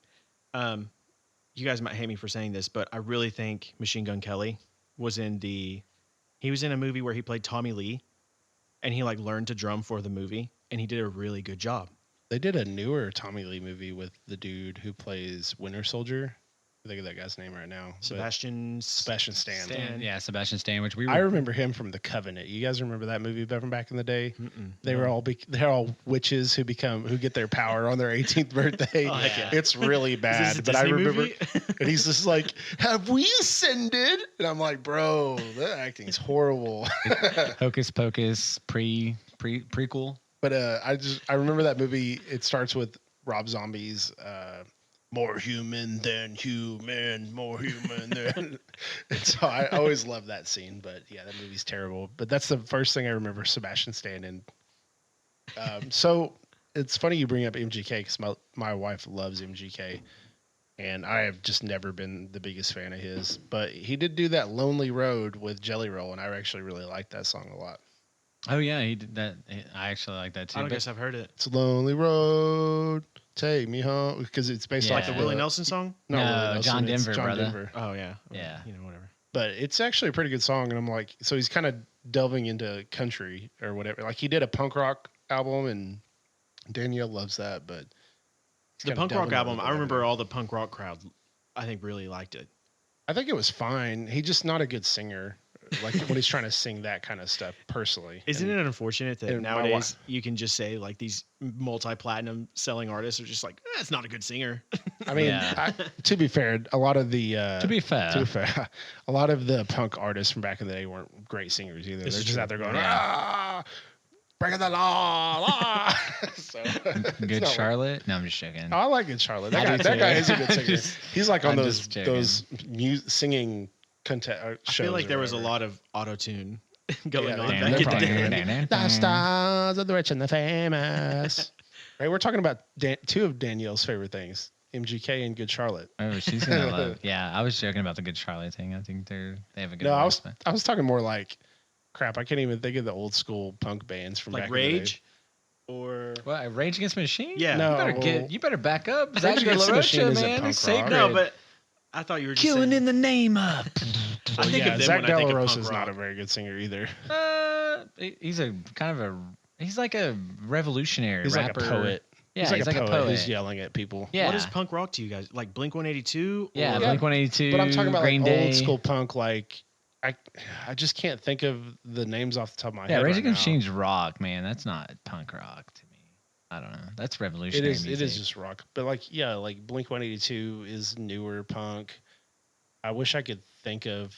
You guys might hate me for saying this, but I really think Machine Gun Kelly was he was in a movie where he played Tommy Lee, and he like learned to drum for the movie, and he did a really good job. They did a newer Tommy Lee movie with the dude who plays Winter Soldier. I think of that guy's name right now. but Sebastian Stan. Yeah, Sebastian Stan, which we I were. remember him from The Covenant. You guys remember that movie from back in the day? Mm-mm, They no. were they're all witches who get their power on their 18th birthday. Oh, heck yeah. It's really Is bad, this a but I Disney remember, movie? and he's just like, "Have we ascended?" And I'm like, "Bro, that acting's horrible." Hocus Pocus prequel. But I remember that movie. It starts with Rob Zombie's more human than human, more human than. And so I always love that scene. But yeah, that movie's terrible. But that's the first thing I remember Sebastian Stan in. So it's funny you bring up MGK because my wife loves MGK, and I have just never been the biggest fan of his. But he did do that Lonely Road with Jelly Roll, and I actually really liked that song a lot. Oh yeah, he did that. I actually like that too. I don't but- guess I've heard it. It's a lonely road, take me home, because it's based Yeah. off Like the of Willie Nelson song? not No, Willie Nelson, John it's Denver, John brother. Denver. Oh yeah. Yeah. Whatever. But it's actually a pretty good song, and I'm like, so he's kind of delving into country or whatever. Like he did a punk rock album, and Danielle loves that. But he's The kinda punk rock delving album, into I remember whatever. all the punk rock crowd, I think, really liked it. I think it was fine. He's just not a good singer. Like when he's trying to sing that kind of stuff personally. Isn't And it unfortunate that and my nowadays you can just say like these multi-platinum selling artists are just like, it's not a good singer. I mean, Yeah. to be fair, a lot of the To be fair, a lot of the punk artists from back in the day weren't great singers either. This They're is just true. out there going, Yeah. ah, breaking the law, law. So, it's Good not Charlotte. No, I'm just joking. I like Good Charlotte. I do That guy too. is a good singer. Just- He's like on I'm those just joking. singing shows. I feel like or there was a whatever. lot of auto-tune going on Yeah, back in the they're day. The stars of the rich and the famous. Right, we're talking about two of Danielle's favorite things: MGK and Good Charlotte. Oh, she's gonna love. Yeah, I was joking about the Good Charlotte thing. I think they have a good. No, voice, but- I was talking more like, crap. I can't even think of the old school punk bands from Like back in the day. Rage or What? Rage Against the Machine? Yeah. No, You better back up. Rage Zach De La Against the Machine Rocha, isn't man. punk It's sacred. rock. no, but I thought you were just Killing saying, in the name of. I think of them Zach when I think De La of Rosa punk is not rock. a very good singer either. He's a kind of a. He's like a revolutionary He's rapper. like a poet. Yeah, he's like a poet who's yelling at people. Yeah. What is punk rock to you guys? Like Blink 182? Yeah, Or- Blink 182. But I'm talking about Green like Day. old school punk. Like I just can't think of the names off the top of my Yeah, head. Rage right Against the now. Machine's rock, man. That's not punk rock to me. I don't know. That's It revolutionary. is. It music. is just rock. But like, yeah, like Blink 182 is newer punk. I wish I could think of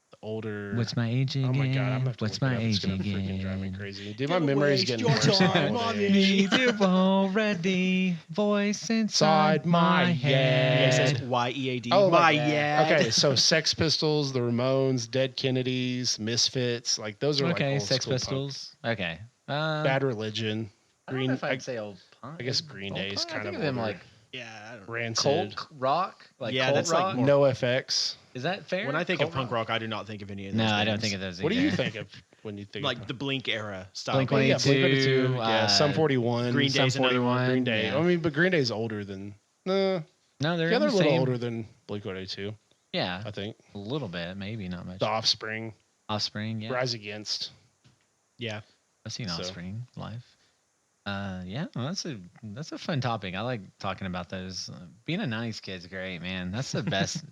the older. What's my age again? Oh my god! I'm gonna have to What's look it my up. It's age gonna freaking drive me again? crazy. Dude, my memory's getting your worse. time all on day. me. Need you already. Voice inside Inside my my You head. guys head. says YEAD. Oh, my like yeah. Okay, so Sex Pistols, the Ramones, Dead Kennedys, Misfits, like those are like Okay, old Sex school punk. Pistols. Okay. Bad Religion, I don't know Green. if I'd say old punk. I guess Green Old Day is punk? I kind think of them older. like Yeah, I don't know. Rancid. cult rock. Like Yeah, cult that's like rock. more- No FX. Is that fair? When I think Cult of punk rock, I do not think of any of those. no, I don't bands. think of those. What do you either. think of when you think Like of the Blink era style. Blink bands. Yeah, Blink 182, 182, yeah, Sum 41, Green Sum Day's another one. 41, Green Day. Yeah. I mean, but Green Day's older than. No, No, they're yeah, the they're a little same. older than Blink 182. Yeah, I think. a little bit, maybe not much. The Offspring, Offspring, yeah. Rise Against. Yeah. I've seen So. Offspring live. Yeah, well, that's a fun topic. I like talking about those. Being a '90s kid's great, man. That's the best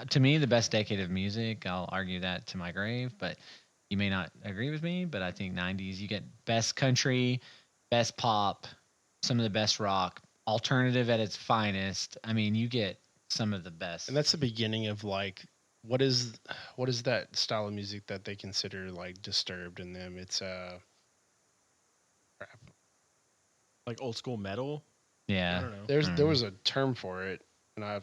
to me. The best decade of music. I'll argue that to my grave, but you may not agree with me. But I think '90s, you get best country, best pop, some of the best rock, alternative at its finest. I mean, you get some of the best. And that's the beginning of like what is that style of music that they consider like disturbed in them? It's crap. Like old school metal. Yeah. I don't know. There was a term for it, and I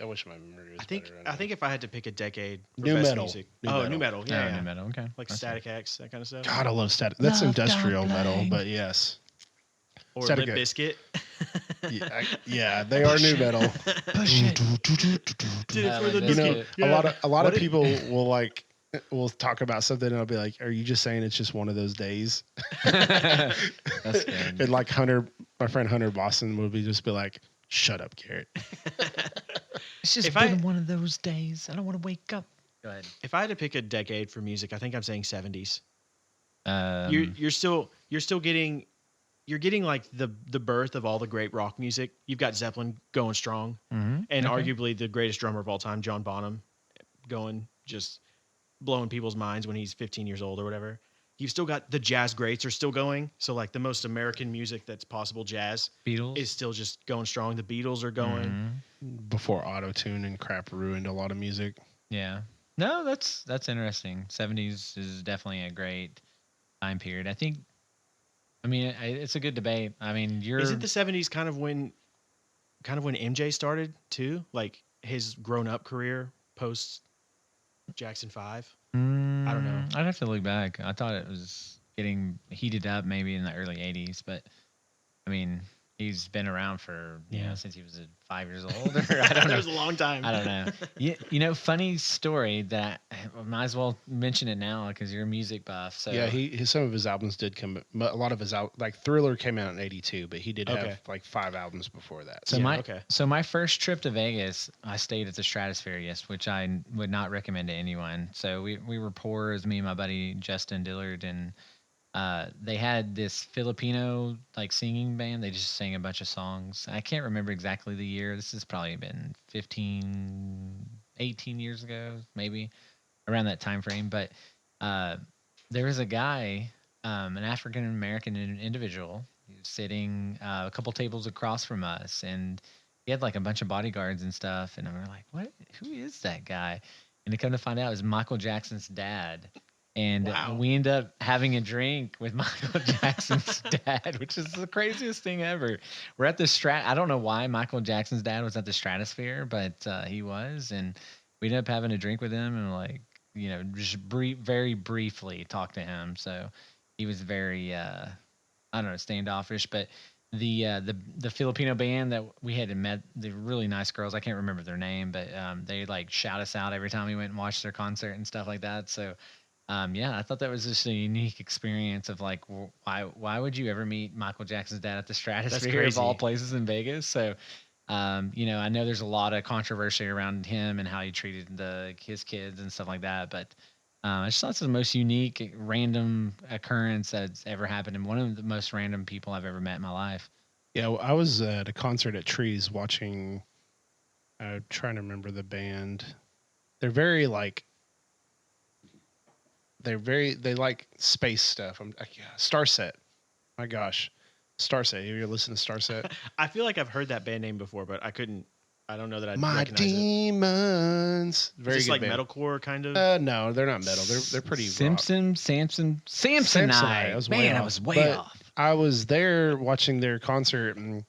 wish my memory was better. I think if I had to pick a decade for New best metal. music, New new metal. metal, Yeah, yeah, new metal. Okay. like That's Static X, that kind of stuff. God, I love static. That's Love industrial Don't metal, Blame. but yes. Or Static Limp X. Bizkit. Yeah, they are new metal. Push it. Did it for the You know, Bizkit. a lot What of it- people will talk about something and I'll be like, "Are you just saying it's just one of those days?" That's good. And like my friend Hunter Boston would just be like, "Shut up, Garrett." It's just If been I- one of those days. I don't want to wake up. Go ahead. If I had to pick a decade for music, I think I'm saying 70s. Um, You're still getting like the birth of all the great rock music. You've got Zeppelin going strong, mhm, and okay. arguably the greatest drummer of all time, John Bonham, going just blowing people's minds when he's 15 years old or whatever. You've still got the jazz greats are still going. So like the most American music that's possible, jazz Beatles is still just going strong. The Beatles are going. Mhm. Before auto-tune and crap ruined a lot of music. Yeah. No, that's interesting. 70s is definitely a great time period. I think. I mean, it's a good debate. I mean, Isn't the 70s kind of when MJ started too? Like his grown up career post Jackson 5? I don't know. I'd have to look back. I thought it was getting heated up maybe in the early 80s, but I mean, he's been around for, Yeah. since he was 5 years old. Or I don't That know. was a long time. I don't know. Funny story that I might as well mention it now because you're a music buff. So Yeah, some of his albums did come. A lot of his like Thriller came out in '82, but he did Okay. have like 5 albums before that. So Yeah, okay. my first trip to Vegas, I stayed at the Stratosphere, yes, which I would not recommend to anyone. So we were poor as me and my buddy Justin Dillard, and they had this Filipino like singing band. They just sang a bunch of songs. I can't remember exactly the year. This has probably been 18 years ago, maybe around that time frame. But there was a guy, an African American individual, he was sitting a couple tables across from us, and he had like a bunch of bodyguards and stuff. And we were like, "What? Who is that guy?" And to come to find out, it was Michael Jackson's dad. And Wow. we end up having a drink with Michael Jackson's dad, which is the craziest thing ever. We're at the I don't know why Michael Jackson's dad was at the Stratosphere, but he was, and we ended up having a drink with him and like just very briefly talk to him. So he was very I don't know, standoffish, but the Filipino band that we had met, the really nice girls, I can't remember their name, but they like shout us out every time we went and watched their concert and stuff like that. So yeah, I thought that was just a unique experience of like, why would you ever meet Michael Jackson's dad at the Stratosphere of all crazy. places in Vegas? So, I know there's a lot of controversy around him and how he treated his kids and stuff like that. But I just thought it's the most unique, random occurrence that's ever happened, and one of the most random people I've ever met in my life. Yeah, well, I was at a concert at Trees watching. I'm trying to remember the band. They're very like. They like space stuff. Starset. My gosh, Starset. You ever listen to Starset? I feel like I've heard that band name before, but I don't know that I My recognize it. demons. Very Is this good like band. metalcore kind of? No, they're not metal. They're pretty rock. Samsonite. Samsonite. Man, I was way off. I was there watching their concert, and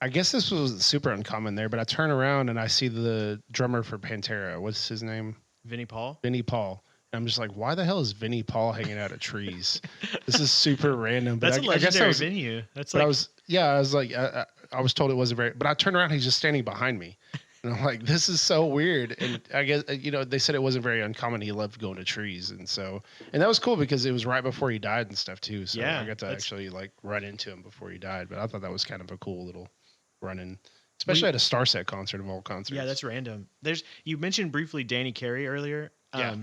I guess this was super uncommon there. But I turn around and I see the drummer for Pantera. What's his name? Vinnie Paul? Vinnie Paul. And I'm just like, why the hell is Vinnie Paul hanging out at Trees? This is super random. But That's a I guess legendary venue. That's but like I was like, I was told it wasn't very. But I turned around, he's just standing behind me, and I'm like, this is so weird. And I guess they said it wasn't very uncommon. He loved going to Trees, and that was cool because it was right before he died and stuff too. So Yeah, I got to that's- actually like run into him before he died. But I thought that was kind of a cool little run-in, especially at a Starset concert of all concerts. yeah, that's random. You mentioned briefly Danny Carey earlier. Yeah.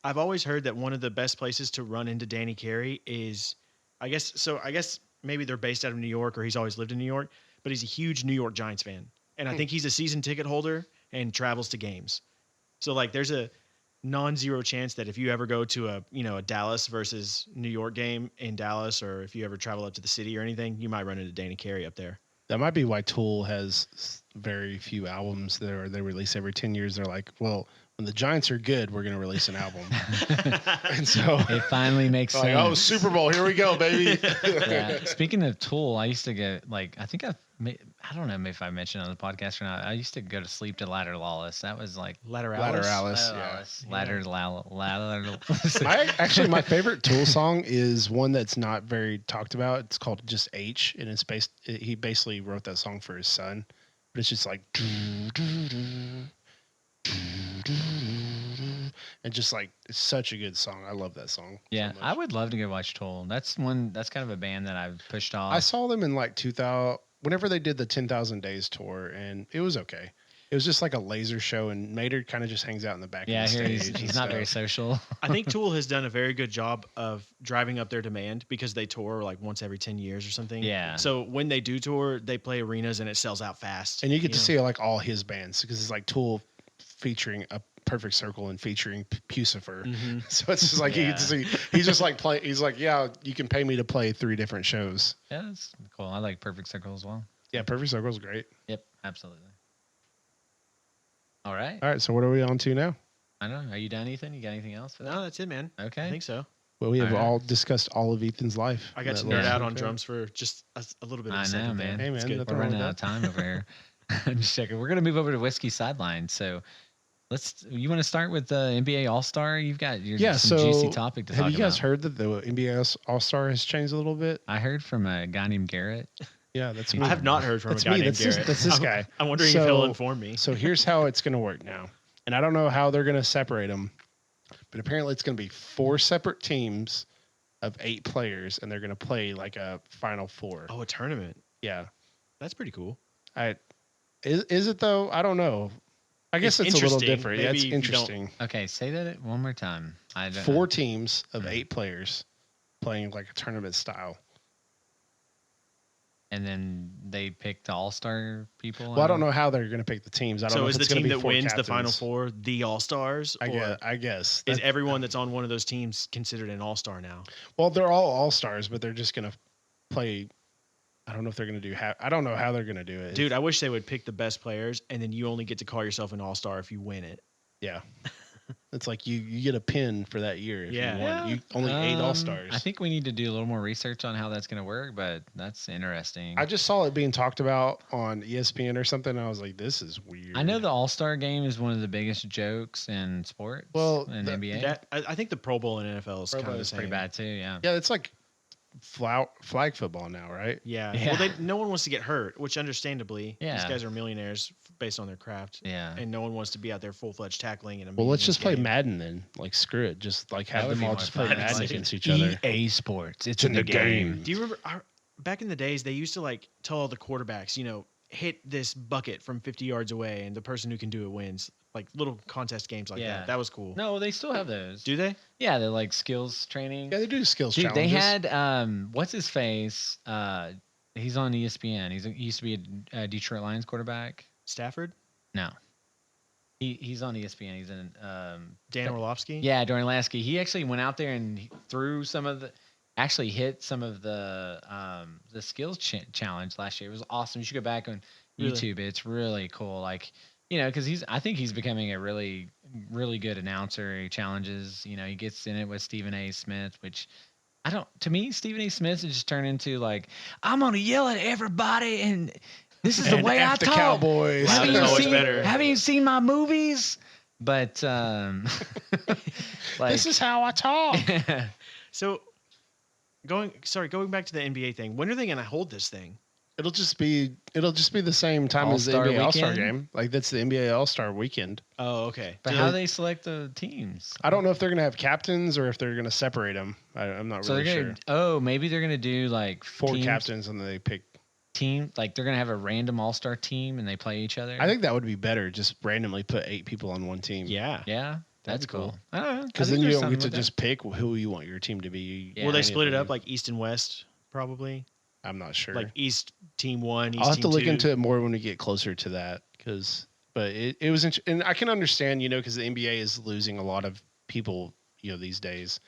I've always heard that one of the best places to run into Danny Carey is, I guess maybe they're based out of New York or he's always lived in New York, but he's a huge New York Giants fan. And I think he's a season ticket holder and travels to games. So like there's a non-zero chance that if you ever go to a Dallas versus New York game in Dallas, or if you ever travel up to the city or anything, you might run into Danny Carey up there. That might be why Tool has very few albums that they release every 10 years. They're like, well, when the Giants are good, we're going to release an album. And so It finally makes like, sense. oh, Super Bowl, here we go, baby. Yeah. Speaking of Tool, I used to get I don't know if I mentioned on the podcast or not. I used to go to sleep to Ladder Lawless. That was like Lateralis, Ladder. My favorite Tool song is one that's not very talked about. It's called just H, and it's he basically wrote that song for his son, but it's just like and just like it's such a good song. I love that song. Yeah, so much. I would love to go watch Tool. That's kind of a band that I've pushed off. I saw them in like 2000 whenever they did the 10,000 Days tour, and it was okay. It was just like a laser show, and Maynard kind of just hangs out in the back. Yeah, of the here stage he's not very social. I think Tool has done a very good job of driving up their demand because they tour like once every 10 years or something. Yeah. So when they do tour, they play arenas and it sells out fast. And you get to see like all his bands because it's like Tool featuring a Perfect Circle and featuring Pucifer. Mm-hmm. So it's just like you get to see. He's just like play. He's like, yeah, you can pay me to play 3 different shows. Yeah, that's cool. I like Perfect Circle as well. Yeah, Perfect Circle is great. Yep, absolutely. All right. All right, so what are we on to now? I don't know. Are you done, Ethan? You got anything else for that? No, that's it, man. Okay. I think so. Well, we have All right. all discussed all of Ethan's life. I got to That nerd little out on bit. drums for just a little bit of I a second know, there. man. Hey, man, It's good. nothing We're wrong running with out of time over here. I'm just checking. We're gonna move over to Whiskey Sideline. So you want to start with the NBA All Star? You've got some juicy topic to talk have you guys about. heard that the NBA All Star has changed a little bit? I heard from a guy named Garrett. Yeah, that's I me. I have not heard from That's a guy me. named That's Garrett. this guy. I'm wondering if he'll inform me. So here's how it's going to work now. And I don't know how they're going to separate them, but apparently it's going to be 4 separate teams of 8 players, and they're going to play like a Final Four. Oh, a tournament. Yeah. That's pretty cool. Is it though? I don't know. I guess it's a little interesting. different. Maybe Yeah, it's if you don't- interesting. Okay, say that one more time. I don't 4 know. teams of 8 players playing like a tournament style. And then they picked All Star people. Well, I don't know how they're going to pick the teams. I don't So know is if the it's going team to be that 4 wins the captains. Final Four the All Stars? I guess. Is That- everyone that's on one of those teams considered an All Star now? Well, they're all stars, but they're just going to play. I don't know if they're going to do. I don't know how they're going to do it. Dude, I wish they would pick the best players, and then you only get to call yourself an All Star if you win it. Yeah. It's like you get a pin for that year. If Yeah. You won. You only 8 All Stars. I think we need to do a little more research on how that's going to work, but that's interesting. I just saw it being talked about on ESPN or something. And I was like, this is weird. I know the All Star game is one of the biggest jokes in sports. Well, in the- NBA. I think the Pro Bowl in NFL is Pro kind Bowl of the is same. Pretty bad too. Yeah. Yeah, it's like flag football now, right? Yeah. Yeah. Well, no one wants to get hurt, which understandably, these Yeah. guys are millionaires based on their craft. Yeah. And no one wants to be out there full-fledged tackling in a Well, let's meaningless just play game. Madden then. Like, screw it. Just like That have would them be all more just play fun. Madden Like against each other. EA Sports. It's in the game. Do you remember back in the days, they used to like tell all the quarterbacks, hit this bucket from 50 yards away and the person who can do it wins. Like little contest games like Yeah. that. That was cool. No, they still have those. Do they? Yeah, they're like skills training. Yeah, they do skills Dude, they challenges. had what's his face? He's on ESPN. He used to be a Detroit Lions quarterback. Stafford? No, he's on ESPN. He's in Dan Orlovsky? yeah, during Lasky. He actually went out there and he threw some of the actually hit some of the skills challenge last year. It was awesome. You should go back on Really? YouTube. It's really cool. Like because I think he's becoming a really really good announcer. He challenges. He gets in it with Stephen A. Smith, which. To me, Stephen A. Smith has just turned into like, I'm going to yell at everybody and this is the And way I F the talk. Cowboys. Loud is always better. Haven't you seen my movies? But, like, This is how I talk. So going back to the NBA thing, when are they going to hold this thing? It'll just be the same time as the All-Star NBA All-Star weekend? game. Like that's the NBA All-Star weekend. Oh, okay. but how do they select the teams? I don't know if they're gonna have captains or if they're gonna separate them. I'm not So really they're sure. gonna. Oh, maybe they're gonna do like 4 teams, captains and then they pick. Like they're gonna have a random all-star team and they play each other. I think that would be better. Just randomly put 8 people on one team. Yeah. Yeah, that's be cool. cool. I don't know. Because I then think you there's don't get to something with just pick who you want your team to be. Yeah. Will they Any split of it up them. like East and West? Probably. I'm not sure. Like East Team 1, East I'll have Team to look 2. into it more when we get closer to that. Because But it was and I can understand, because the NBA is losing a lot of people, these days.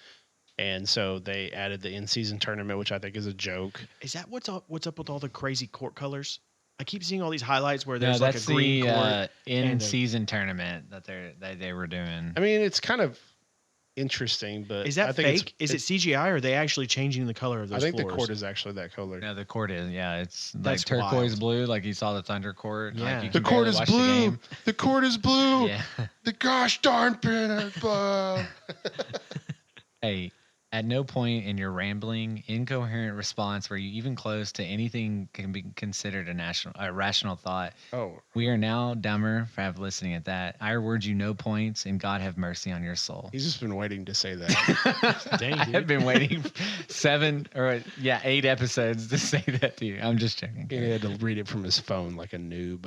And so they added the in-season tournament, which I think is a joke. Is that what's up with all the crazy court colors? I keep seeing all these highlights where No, there's like a that's green the court. in-season tournament that they were doing. I mean, it's kind of interesting, but Is that I think fake? Is it CGI or are they actually changing the color of those I think floors? the court is actually that color. No, the court is. Yeah, it's like That's turquoise wild. blue, like you saw the Thunder court. Yeah. Like you The can court barely is watch the blue. game. The court is blue. Yeah. The gosh darn pin is blue. Hey, at no point in your rambling, incoherent response were you even close to anything can be considered a rational thought. Oh, We are now dumber for listening at that. I award you no points, and God have mercy on your soul. he's just been waiting to say that. Dang, I dude. have been waiting 8 episodes to say that to you. I'm just joking. He had to read it from his phone like a noob.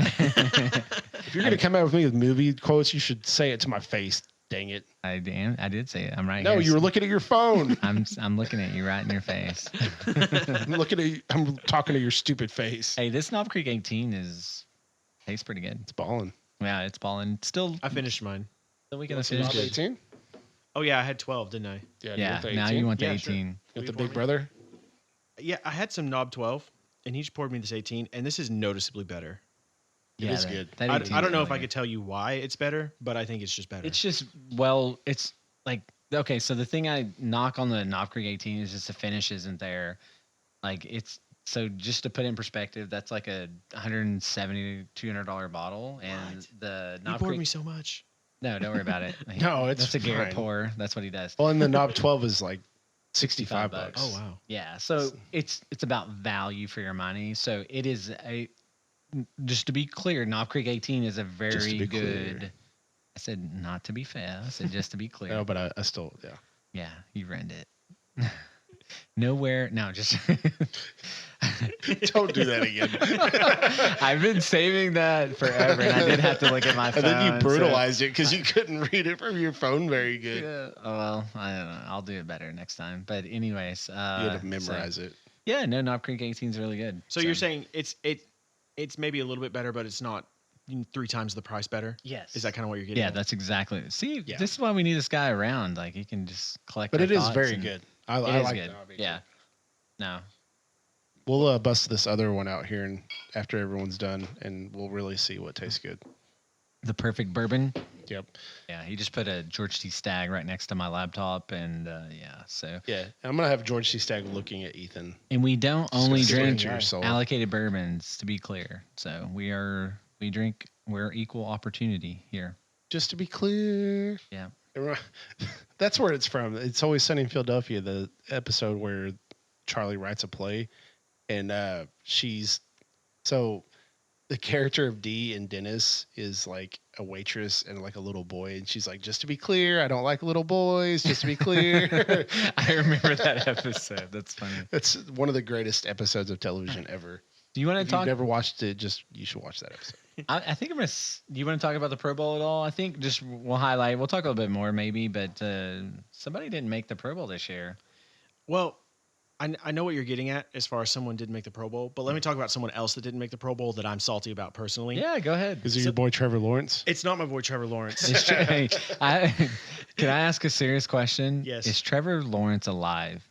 If you're gonna come out with me with movie quotes, you should say it to my face. Dang it! I did say it. I'm right No, here. you were looking at your phone. I'm looking at you right in your face. I'm talking to your stupid face. Hey, this Knob Creek 18 tastes pretty good. It's balling. Yeah, it's balling. Still, I finished mine. the weekend So is Knob good. 18? Oh yeah, I had 12, didn't I? Yeah, the now 18? you want the Yeah, 18. sure. with the Will you big pour me? brother. Yeah, I had some Knob 12, and he just poured me this 18, and this is noticeably better. Yeah, is good. That I 18 don't know is if I really could tell you why it's better, but I think it's just better. It's just it's like okay. So the thing I knock on the Knob Creek 18 is just the finish isn't there. Like it's so just to put in perspective, that's like a $170 to $200 bottle, and What? the you Knob poured Creek. me so much. No, don't worry about it. No, it's that's a Garrett fine. pour. That's what he does. Well, and the Knob 12 is like 65 bucks. Oh wow. Yeah, so it's about value for your money. So it is just to be clear, Knob Creek 18 is a very be good. clear. I said not to be fair. I said just to be clear. No, but I still, yeah. Yeah, you read it. Nowhere. No, just. Don't do that again. I've been saving that forever, and I did have to look at my phone. And then you so- brutalized it because you couldn't read it from your phone very good. Yeah. Oh well, I don't know. I'll do it better next time. But anyways, You had to memorize it. Yeah, no, Knob Creek 18 is really good. So you're saying it's maybe a little bit better, but it's not 3 times the price better? yes? Is that kind of what you're getting Yeah, at? that's exactly. See, Yeah. this is why we need this guy around. Like he can just collect. But our it is thoughts very and- good. It I is like good. it. Yeah. No. We'll bust this other one out here and after everyone's done, and we'll really see what tastes good. The perfect bourbon. Yep. Yeah, he just put a George T. Stagg right next to my laptop, and yeah, so. Yeah. I'm going to have George C. Stagg looking at Ethan. And we don't only Just drink to your soul. allocated bourbons, to be clear. So we're equal opportunity here. Just to be clear. Yeah. That's where it's from. It's Always Sunny in Philadelphia, the episode where Charlie writes a play, and so the character of Dee in Dennis is like a waitress and like a little boy, and she's like, just to be clear, I don't like little boys, just to be clear. I remember that episode. That's funny. It's one of the greatest episodes of television ever. Do you want If to talk? you've never watched it, you should watch that episode. I think I'm gonna. Do you want to talk about the Pro Bowl at all? I think just we'll highlight. We'll talk a little bit more maybe, but somebody didn't make the Pro Bowl this year. Well, I know what you're getting at as far as someone didn't make the Pro Bowl, but let me talk about someone else that didn't make the Pro Bowl that I'm salty about personally. Yeah, go ahead. Is it your boy Trevor Lawrence? It's not my boy Trevor Lawrence. Is hey, can I ask a serious question? Yes. Is Trevor Lawrence alive?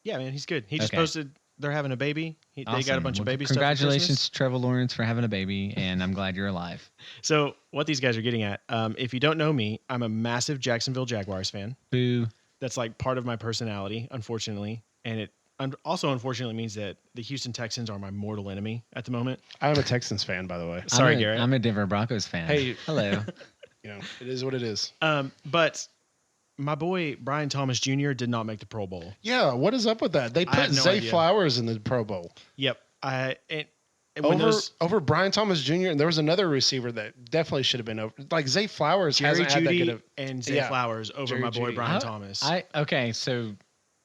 Yeah, man, he's good. He just Okay. posted they're having a baby. They got a Awesome. bunch of Well, baby stuff. for Congratulations, Christmas. Trevor Lawrence, for having a baby, and I'm glad you're alive. So what these guys are getting at, if you don't know me, I'm a massive Jacksonville Jaguars fan. Boo. That's like part of my personality, unfortunately, and it also unfortunately means that the Houston Texans are my mortal enemy at the moment. I'm a Texans fan, by the way. Sorry, I'm a, Garrett. I'm a Denver Broncos fan. Hey. Hello. You know, it is what it is. But my boy Brian Thomas Jr. did not make the Pro Bowl. Yeah, what is up with that? They I had put no Zay idea. Flowers in the Pro Bowl. Yep. When Over Brian Thomas Jr. and there was another receiver that definitely should have been over. Like Zay Flowers Jerry hasn't had that good Judy of. and Zay Yeah. Flowers over Jerry my boy Jeudy. Brian Thomas. Okay, so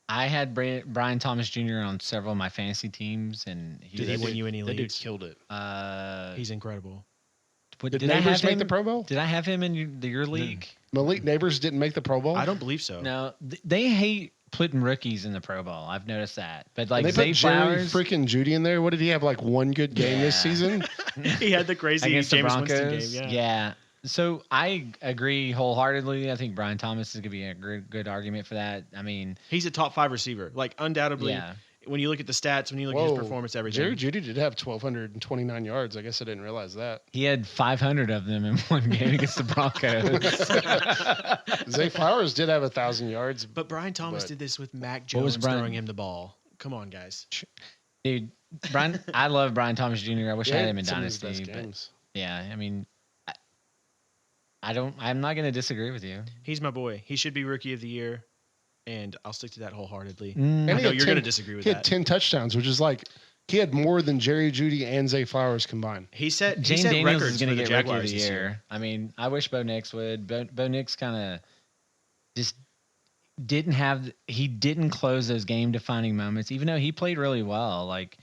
I had Brian Thomas Jr. on several of my fantasy teams, and Did he win you any That dude leagues? killed it. He's incredible. Did I Neighbors have make him? the Pro Bowl? Did I have him in your league? Malik Neighbors didn't make the Pro Bowl? I don't believe so. No, they hate putting rookies in the Pro Bowl. I've noticed that. But And like they Zay put Jerry Flowers freaking Judy in there. What did he have? Like one good game this Yeah. season? He had the crazy against the Jameis Winston Broncos. game. Yeah. So I agree wholeheartedly. I think Brian Thomas is going to be a good argument for that. I mean, He's a top 5 receiver. Like undoubtedly, yeah. when you look at the stats, when you look at his performance, everything. Jerry Judy did have 1,229 yards. I guess I didn't realize that. He had 500 of them in one game against the Broncos. Zay Flowers did have 1,000 yards. But Brian Thomas But- did this with Mac What was Jones Brian- throwing him the ball. Come on, guys. Dude, Brian, I love Brian Thomas Jr. I wish I had him in some of his Dynasty. best But games. yeah, I mean, I'm not going to disagree with you. He's my boy. He should be rookie of the year, and I'll stick to that wholeheartedly. And I he know had you're going to 10 disagree with He had that. 10 touchdowns, which is like he had more than Jerry Judy and Zay Flowers combined. He set Jane set Daniels records is going for to the get rookie of Jaguars the this year. I mean, I wish Bo Nix would. Bo Nix kind of just he didn't close those game defining moments, even though he played really well. Like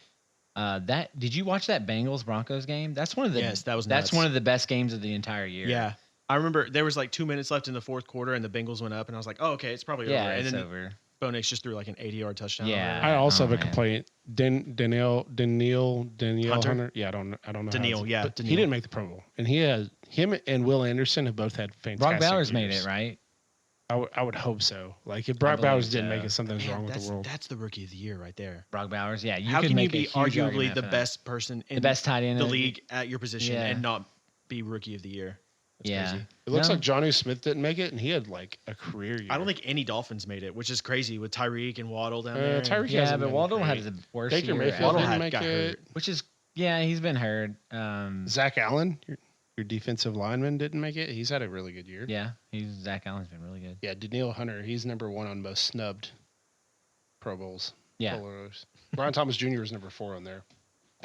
that. Did you watch that Bengals Broncos game? That's one of the Yes, that was that's nuts. one of the best games of the entire year. Yeah. I remember there was like 2 minutes left in the fourth quarter, and the Bengals went up, and I was like, "Oh, okay, it's probably Yeah, over." And it's then over. Bo Nix just threw like an 80-yard touchdown. Yeah. I also Oh, have a man. complaint. Danielle Hunter? Hunter. Yeah, I don't know. how Danielle, it's- yeah, but Danielle. he didn't make the Pro Bowl, and him and Will Anderson have both had fantastic. Brock Bowers made years. it, right? I would hope so. Like if Brock believe Bowers didn't so. make it, something's Man, wrong with the world. That's the rookie of the year right there. Brock Bowers. Yeah. How could can you make a be huge arguably argument the for that. best person in the best tight end the in league at your position Yeah. and not be rookie of the year? That's Yeah. crazy. It looks No. like Jonnu Smith didn't make it, and he had like a career year. I don't think any Dolphins made it, which is crazy with Tyreek and Waddle down Uh, there. Tyreek Yeah, hasn't but been Waddle great. had the worst Baker year Mayfield ever. Waddle didn't had- make got it. hurt. Which is he's been hurt. Zach Allen, your defensive lineman, didn't make it. He's had a really good year. Yeah, Zach Allen's been really good. Yeah, Danielle Hunter, he's number 1 on most snubbed Pro Bowls. Yeah, Bowlers. Brian Thomas Jr. is number 4 on there.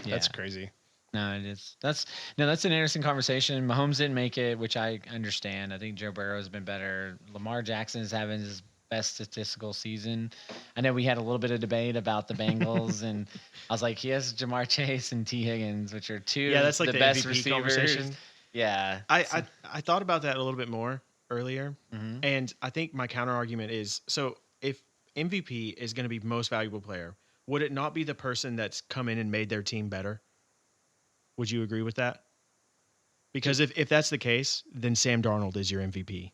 yeah. That's crazy. No, it is. That's an interesting conversation. Mahomes didn't make it, which I understand. I think Joe Burrow's been better. Lamar Jackson is having his best statistical season. I know we had a little bit of debate about the Bengals, and I was like, he has Jamar Chase and T. Higgins, which are two Yeah, that's like the the best MVP receivers. conversation. Yeah, I thought about that a little bit more earlier, Mhm. and I think my counter argument is: so if MVP is going to be most valuable player, would it not be the person that's come in and made their team better? Would you agree with that? Because if that's the case, then Sam Darnold is your MVP.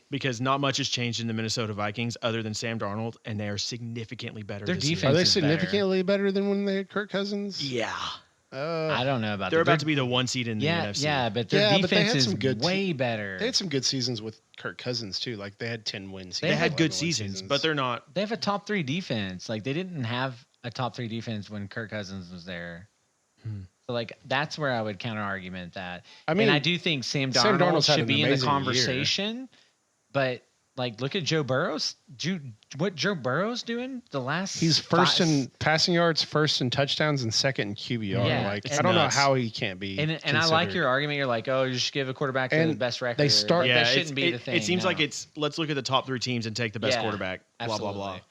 Because not much has changed in the Minnesota Vikings other than Sam Darnold, and they are significantly better. Their this year. defense Are they is better. significantly better than when they had Kirk Cousins? Yeah, I don't know about they're that. about to be the 1 seed in the NFC. Yeah, but their Yeah, but they defense had is some good way better. They had some good seasons with Kirk Cousins too. Like they had 10 wins. They They had 11 good win seasons, but they're not. They have a top 3 defense. Like they didn't have a top 3 defense when Kirk Cousins was there. So like that's where I would counter argument that. I mean, and I do think Sam Sam Darnold Darnold's had should an be in the amazing year. conversation, but like look at Joe Burrow's. What Joe Burrow's doing the last. he's first 5 in passing yards, first in touchdowns, and second in QBR. Yeah, like it's I don't nuts. know how he can't be. And I like considered. your argument. You're like, oh, you should give a quarterback the And best record. they start- But Yeah, that shouldn't be the thing. It seems no. like it's let's look at the top 3 teams and take the best Yeah, quarterback. Blah blah blah, absolutely.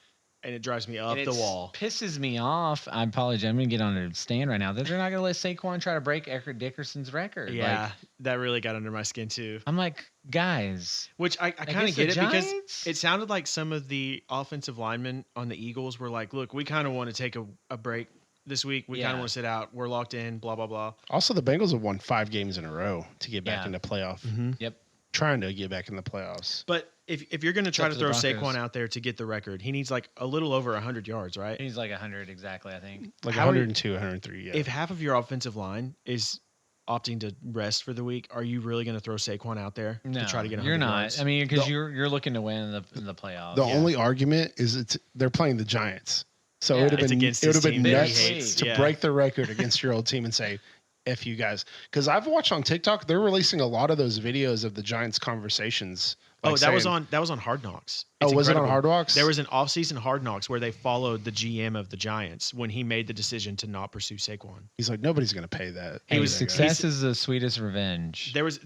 and it drives me up And the it's wall. pisses me off. I apologize. I'm gonna get on a stand right now that they're not gonna let Saquon try to break Eric Dickerson's record. Yeah, Like, that really got under my skin too. I'm like, guys, Which I kind of against the get it because Giants? it sounded like some of the offensive linemen on the Eagles were like, "Look, we kind of want to take a break this week. We kind Yeah. of want to sit out. We're locked in. Blah blah blah." Also, the Bengals have won 5 games in a row to get back Yeah. into playoff. Yep. Trying to get back in the playoffs. But if you're going to try up to to the throw Broncos. Saquon out there to get the record, he needs like a little over 100 yards, right? He's like 100 exactly, I think. Like How are you- 102, 103. Yeah. If half of your offensive line is opting to rest for the week, are you really going to throw Saquon out there No, to try to get 100 you're not. yards? I mean, because The- you're looking to win in the playoffs. the yeah. only argument is they're playing the Giants, so Yeah, it would have it's been against it would his have been team that he nuts hates, to yeah. break the record against your old team and say, "F you guys." Because I've watched on TikTok, they're releasing a lot of those videos of the Giants conversations. like that was saying- on Hard Knocks. Oh, It's was it on incredible. Hard Knocks? There was an off-season Hard Knocks where they followed the GM of the Giants when he made the decision to not pursue Saquon. He's like, nobody's going to pay that. He Hey, was- success is the sweetest revenge. There's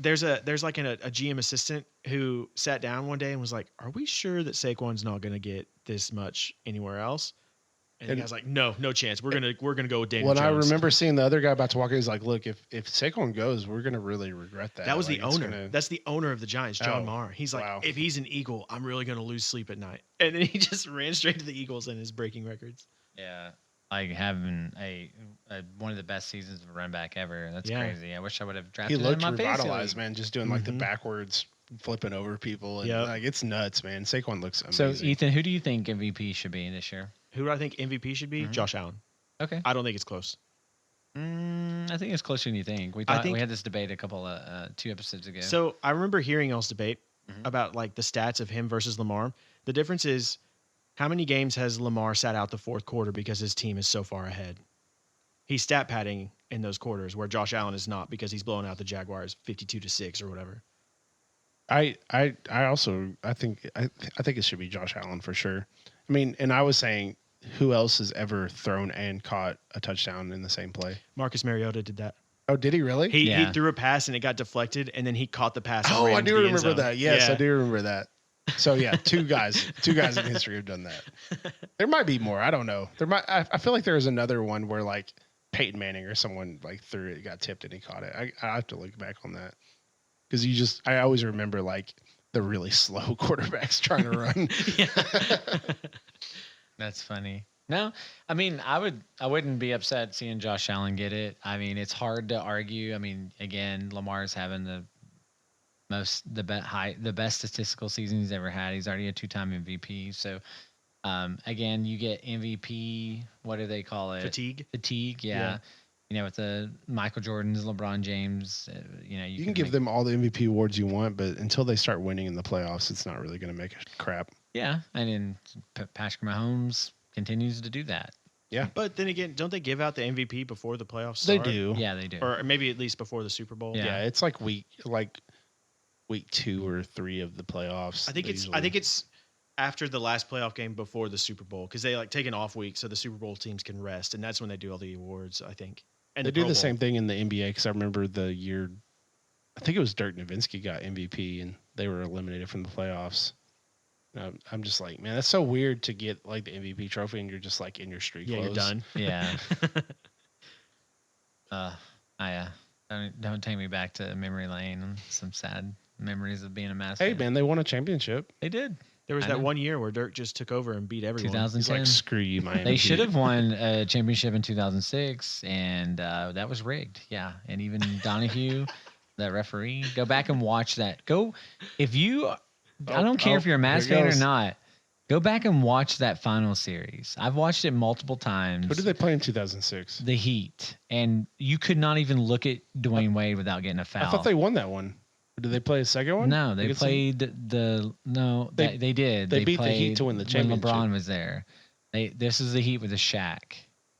like a GM assistant who sat down one day and was like, "Are we sure that Saquon's not going to get this much anywhere else?" And the guy's like, no chance. We're gonna go with Daniel When I Jones. remember seeing the other guy about to walk in, he's like, look, if Saquon goes, we're gonna really regret that. That was Like, the it's owner. That's the owner of the Giants, John Oh, Maher. He's like, wow. if he's an Eagle, I'm really gonna lose sleep at night. And then he just ran straight to the Eagles and is breaking records. Yeah. Like having a one of the best seasons of a run back ever. That's Yeah. crazy. I wish I would have He drafted him looked in my fantasy revitalized, league. man, just doing like the Mhm. backwards flipping over people. And Yep. like, it's nuts, man. Saquon looks So amazing. Ethan, who do you think MVP should be this year? Who do I think MVP should be? Mhm. Josh Allen. Okay. I don't think it's close. I think it's closer than you think. We we had this debate a couple of 2 episodes ago. So I remember hearing y'all's debate Mhm. about like the stats of him versus Lamar. The difference is how many games has Lamar sat out the fourth quarter because his team is so far ahead? He's stat padding in those quarters where Josh Allen is not because he's blowing out the Jaguars 52-6 or whatever. I think it should be Josh Allen for sure. I mean, and I was saying, who else has ever thrown and caught a touchdown in the same play? Marcus Mariota did that. Oh, did he really? He Yeah. threw a pass and it got deflected, and then he caught the pass. And Oh, ran I to do the end remember zone. that. Yes, Yeah. I do remember that. So yeah, two guys in history have done that. There might be more. I don't know. I feel like there was another one where like Peyton Manning or someone like threw it, got tipped, and he caught it. I have to look back on that because I always remember like the really slow quarterbacks trying to run. That's funny. No, I mean, I wouldn't be upset seeing Josh Allen get it. I mean, it's hard to argue. I mean, again, Lamar's having the best statistical season he's ever had. He's already a 2-time MVP. So, again, you get MVP. What do they call it? Fatigue. Yeah. You know, with the Michael Jordans, LeBron James. You can give them all the MVP awards you want, but until they start winning in the playoffs, it's not really going to make a crap. Yeah, and then Patrick Mahomes continues to do that. Yeah, But then again, don't they give out the MVP before the playoffs they start? do. Yeah, they do. Or maybe at least before the Super Bowl. Yeah. Yeah, it's like week 2 or 3 of the playoffs. I think it's after the last playoff game before the Super Bowl because they like take an off week so the Super Bowl teams can rest, and that's when they do all the awards. I think. And they do Pro the Bowl. same thing in the NBA because I remember the year. I think it was Dirk Nowitzki got MVP and they were eliminated from the playoffs. I'm just like, man, that's so weird to get like the MVP trophy and you're just like in your street Yeah, clothes. you're done. Yeah. Don't take me back to memory lane and some sad memories of being a master. Hey, man, they won a championship. They did. There was I that know. one year where Dirk just took over and beat everyone. 2010. He's like, screw you, Miami. They Heat." should have won a championship in 2006, and that was rigged. Yeah, and even Donahue, the referee, go back and watch that. I don't care if you're a Mavs here fan or goes. not. Go back and watch that final series. I've watched it multiple times. Who did they play in 2006? The Heat, and you could not even look at Dwayne Wade without getting a foul. I thought they won that one. Did they play a second one? No, they Against them? played they did. they beat the Heat played to win the when championship. LeBron was there. This is the Heat with the Shaq.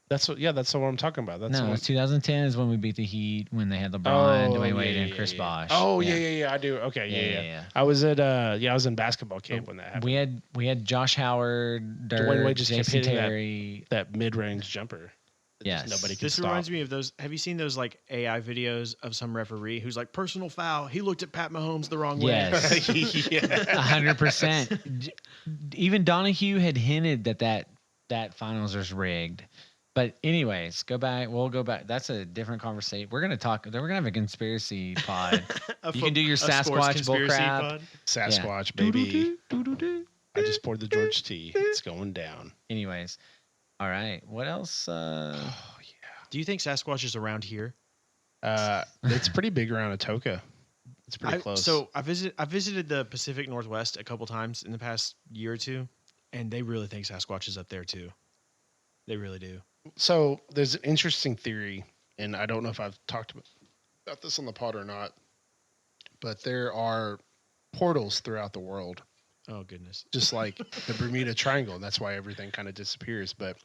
That's what I'm talking about. That's No, what, it's 2010 is when we beat the Heat when they had LeBron, Dwayne Wade, and Chris yeah. Bosh. Oh yeah, I do. Okay, yeah. I was at I was in basketball camp when that happened. We had Josh Howard, Dirk, Dwayne Wade just kept Jason hitting Terry. that mid-range jumper. that Yes. nobody could This stop. reminds me of those. Have you seen those like AI videos of some referee who's like personal foul? He looked at Pat Mahomes the wrong way. Yes. Yeah. 100%. Even Donahue had hinted that finals was rigged. But anyways, we'll go back. That's a different conversation. We're gonna have a conspiracy pod. You can do your A sports Sasquatch conspiracy bullcrap. pod. Sasquatch, baby. I just poured the George tea. It's going down. Anyways, all right. What else? Oh Do you think Sasquatch is around here? yeah. It's pretty big around Atoka. It's pretty close. So I visited the Pacific Northwest a couple times in the past year or two, and they really think Sasquatch is up there too. They really do. So there's an interesting theory, and I don't know if I've talked about this on the pod or not, but there are portals throughout the world, Oh goodness. just like the Bermuda Triangle. That's why everything kind of disappears. But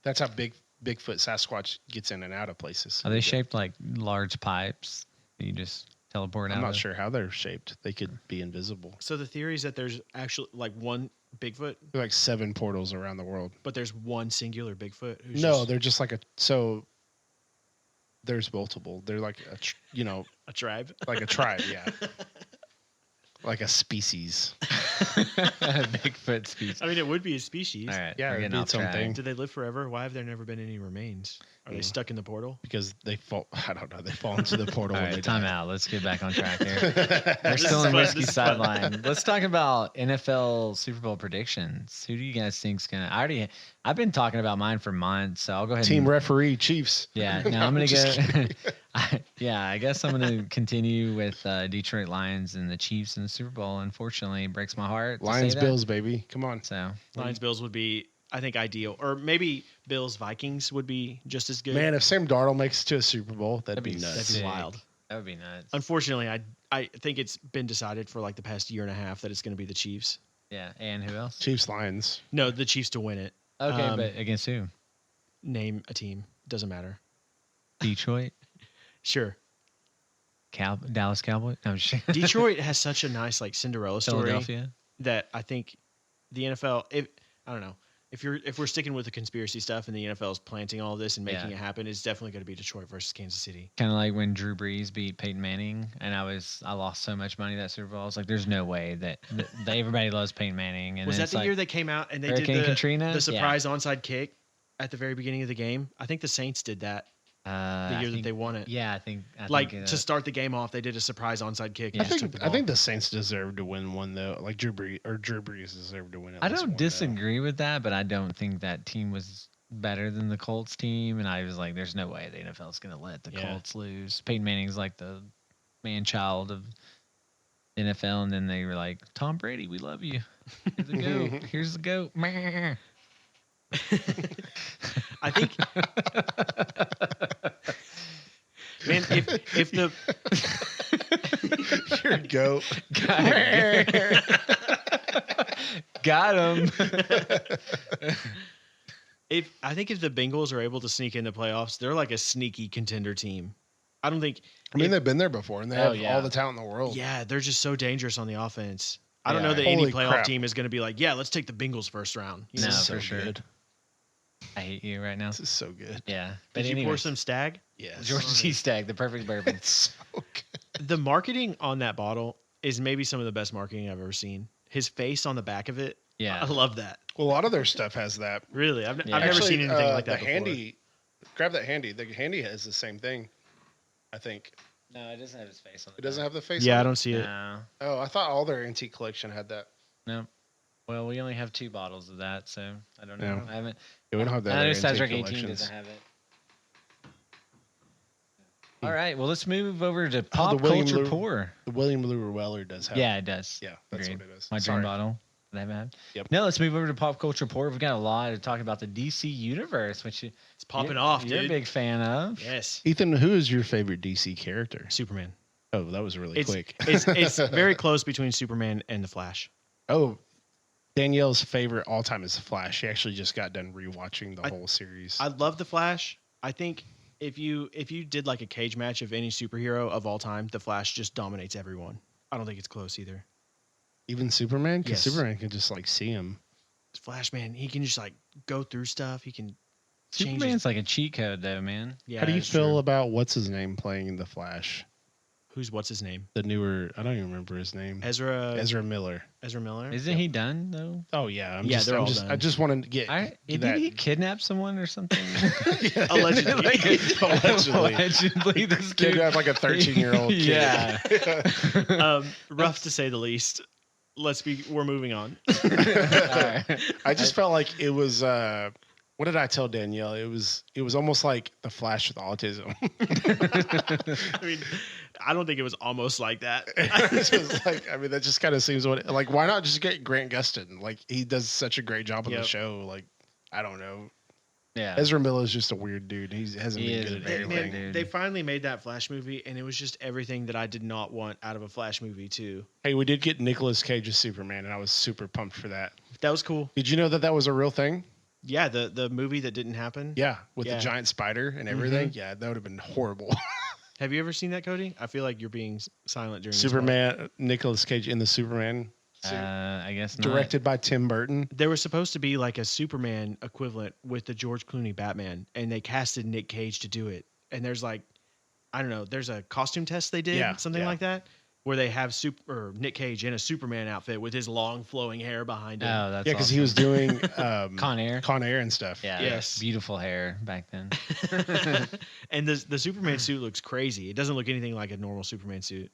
that's how Bigfoot Sasquatch gets in and out of places. Are they shaped like large pipes? that You just teleport out. I'm not of? sure how they're shaped. They could be invisible. So the theory is that there's actually like one Bigfoot, There are like 7 portals around the world. but there's one singular Bigfoot. Who's No, just they're just like there's multiple. They're like a tribe. like a tribe, yeah. Like a species. Bigfoot species. I mean, it would be a species. All right. Yeah, we're it'd getting be off its own track. thing. Do they live forever? Why have there never been any remains? Are they stuck in the portal? Because they fall. I don't know. They fall into the portal All when right, they time die. out. Let's get back on track here. We're This still is in fun. Whiskey This is fun. Sideline. Let's talk about NFL Super Bowl predictions. Who do you guys think's gonna? I've been talking about mine for months, so I'll go ahead. Team and, referee, Chiefs. Yeah, No, no, I'm gonna just go. kidding. I guess I'm gonna continue with Detroit Lions and the Chiefs in the Super Bowl. Unfortunately, it breaks my heart. to say Lions, that. Bills, baby. Come on. So Lions Bills would be, I think, ideal, or maybe Bills Vikings would be just as good. Man, if Sam Darnold makes it to a Super Bowl, that'd be That'd be nuts. That'd be sick. wild. that would be nuts. Unfortunately, I think it's been decided for like the past year and a half that it's going to be the Chiefs. Yeah, and who else? Chiefs, Lions. No, the Chiefs to win it. Okay, but against who? Name a team. Doesn't matter. Detroit, Sure. Dallas Cowboys. No, I'm just kidding. Detroit has such a nice like Cinderella story Philadelphia. that I think the NFL. I don't know. If we're sticking with the conspiracy stuff and the NFL is planting all of this and making Yeah. it happen, it's definitely going to be Detroit versus Kansas City. Kind of like when Drew Brees beat Peyton Manning, and I lost so much money that Super Bowl. I was like, "There's no way that everybody loves Peyton Manning." And Was then that it's the like, year they came out and they Hurricane did Katrina? the surprise onside kick at the very beginning of the game? I think the Saints did that the I year that think- they won it. Yeah, I think To start the game off, they did a surprise onside kick. Yeah. And just took the I think ball. the Saints deserve to win one though. Like Drew Brees deserved to win. At I least don't one, though. disagree with that, but I don't think that team was better than the Colts team. And I was like, "There's no way the NFL is going to let the Yeah. Colts lose." Peyton Manning's like the man child of NFL, and then they were like, "Tom Brady, we love you. Here's the goat. Here's the goat." Meh. I think, man, if the Here you go. Got him. if the Bengals are able to sneak in the playoffs, they're like a sneaky contender team. I don't think. I mean, they've been there before, and they Oh, have yeah. all the talent in the world. Yeah, they're just so dangerous on the offense. I don't Yeah. know that any Holy playoff crap. team is going to be like, yeah, let's take the Bengals first round. You No, know? This is for so sure. good. I hate you right now. This is so good. Yeah, but Did you pour anyways, some Stag? Yes. Georgia cheese stag, the perfect bourbon. So good. The marketing on that bottle is maybe some of the best marketing I've ever seen. His face on the back of it. Yeah. I love that. Well, a lot of their stuff has that. Really, I've Yeah. never Actually, seen anything like that the before. handy. Grab that handy. The handy has the same thing. I think No, it doesn't have his face on it doesn't have the face. Yeah, I on it? don't see it. No, Oh, I thought all their antique collection had that. no. Well, we only have 2 bottles of that, so I don't know. Yeah. I haven't. Yeah, we don't have that. I know other Size antique Rec 18 collections. doesn't have it. All right, well, let's move over to Oh, pop the William culture Lou- pour. The William Lou Weller does have. Yeah, it does. Yeah, that's Agreed. what it is. My dream Sorry. bottle that I haven't had. Yep. Now let's move over to pop culture pour. We've got a lot to talk about the DC universe, which It's popping you're, off, you're dude. a big fan of. Yes. Ethan, who is your favorite DC character? Superman. Oh, that was really quick. It's very close between Superman and the Flash. Oh, Danielle's favorite all time is the Flash. She actually just got done rewatching the I- whole series. I love the Flash. I think if you did like a cage match of any superhero of all time, the Flash just dominates everyone. I don't think it's close either. Even Superman, because Yes. Superman can just like see him. Flash, man, he can just like go through stuff. He can change. Superman's like a cheat code, though, man. Yeah. How do you that's feel true. about what's his name playing the Flash? What's his name? The newer, I don't even remember his name. Ezra Miller. Miller. Isn't he done though? Oh yeah, Yeah, they're all I done. just wanted to get Did that. he kidnap someone or something? Allegedly. Allegedly, this Kid dude. had like a 13-year-old kid. Yeah. Rough to say the least. We're moving on. All right. I just felt like it was. What did I tell Danielle? It was almost like the Flash with autism. I mean, I don't think it was almost like that. It's just like, I mean, that just kind of seems like, why not just get Grant Gustin? Like, he does such a great job on the Yep. show. Like, I don't know. Yeah. Ezra Miller is just a weird dude. He hasn't He been is good at very anything. weird. Man, dude. they finally made that Flash movie, and it was just everything that I did not want out of a Flash movie too. Hey, we did get Nicolas Cage as Superman, and I was super pumped for that. That was cool. Did you know that was a real thing? Yeah, the movie that didn't happen. Yeah, with Yeah. the giant spider and everything. Yeah, that would have been horrible. Have you ever seen that, Cody? I feel like you're being silent during this part. Superman, Nicolas Cage in the Superman, I guess not. directed by Tim Burton. There was supposed to be like a Superman equivalent with the George Clooney Batman, and they casted Nick Cage to do it. And there's like, I don't know, there's a costume test they did, Yeah, something yeah. like that. where they have Nick Cage in a Superman outfit with his long flowing hair behind him. Oh, that's Yeah, because awesome. he was doing Con Air. Con Air and stuff. Yeah, Yes. beautiful hair back then. And the Superman suit looks crazy. It doesn't look anything like a normal Superman suit.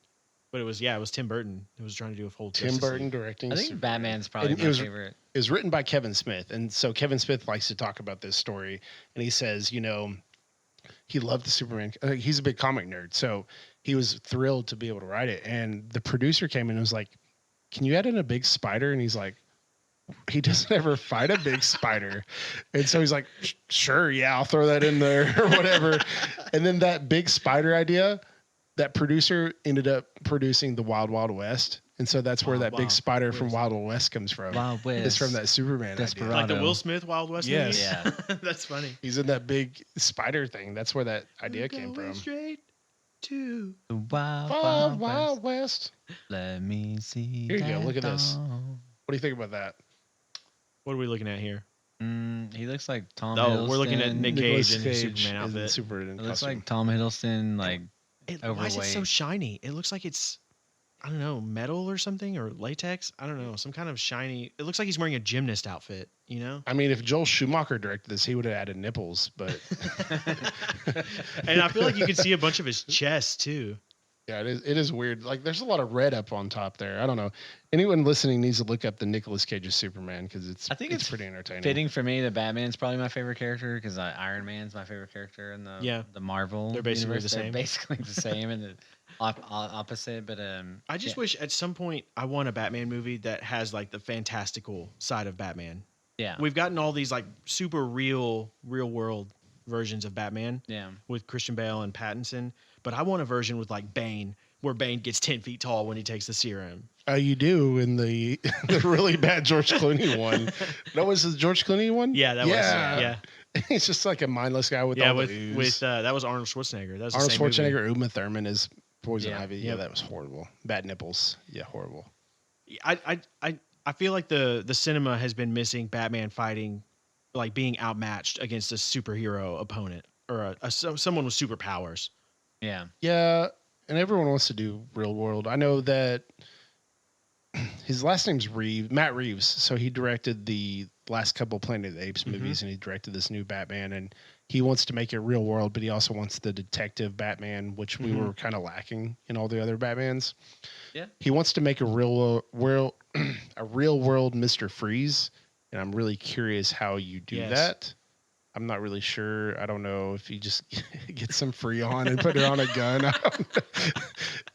But it was Tim Burton who was trying to do a whole Tim Justice Burton League. directing. I think Superman. Batman's probably And my favorite. It was written by Kevin Smith, and so Kevin Smith likes to talk about this story, and he says, he loved the Superman. He's a big comic nerd, so he was thrilled to be able to write it. And the producer came in and was like, "Can you add in a big spider?" And he's like, he doesn't ever fight a big spider. And so he's like, "Sure, yeah, I'll throw that in there," or whatever. And then that big spider idea, that producer ended up producing the Wild Wild West. And so that's where that big spider from Wild Wild West comes from. Wild West. It's from that Superman Desperado. idea. Like the Will Smith Wild West Yes. movie? Yeah. That's funny. He's in that big spider thing. That's where that idea We're came going from. straight to The Wild, Wild Wild Wild West. West. Let me see. Here you go, that look at this. dawn. What do you think about that? What are we looking at here? He looks like Tom. Oh, we're looking at Hiddleston. Nick Nicolas Cage in his Cage Superman is in outfit. Superman It looks costume. like Tom Hiddleston. Like Why is it so overweight. shiny? It looks like it's, I don't know, metal or something, or latex. I don't know, some kind of shiny. It looks like he's wearing a gymnast outfit. You know. I mean, if Joel Schumacher directed this, he would have added nipples, but And I feel like you can see a bunch of his chest too. yeah, it is weird. Like, there's a lot of red up on top there. I don't know. Anyone listening needs to look up the Nicolas Cage's Superman because I think it's pretty entertaining. fitting for me that Batman's probably my favorite character because Iron Man's my favorite character in the Marvel. They're basically universe. the same. They're basically the same and the opposite. But I just wish at some point I want a Batman movie that has like the fantastical side of Batman. yeah, We've gotten all these like super real world versions of Batman yeah. with Christian Bale and Pattinson, but I want a version with like Bane, where Bane gets 10 feet tall when he takes the serum. You do in the the really bad George Clooney one. That was the George Clooney one. Yeah, that was yeah. He's just like a mindless guy with all the ooze. That was Arnold Schwarzenegger. That was the Arnold same movie. Schwarzenegger, Uma Thurman is Poison Yeah. Ivy. Yeah, that was horrible. Bad nipples. Yeah, horrible. I feel like the cinema has been missing Batman fighting, like being outmatched against a superhero opponent or someone with superpowers. Yeah. Yeah, and everyone wants to do real world. I know that his last name's Matt Reeves. So he directed the last couple Planet of the Apes movies, and he directed this new Batman. And he wants to make it real world, but he also wants the detective Batman, which we were kind of lacking in all the other Batmans. Yeah. He wants to make a real world Mr. Freeze, and I'm really curious how you do that. I'm not really sure. I don't know if you just get some Freon and put it on a gun. I don't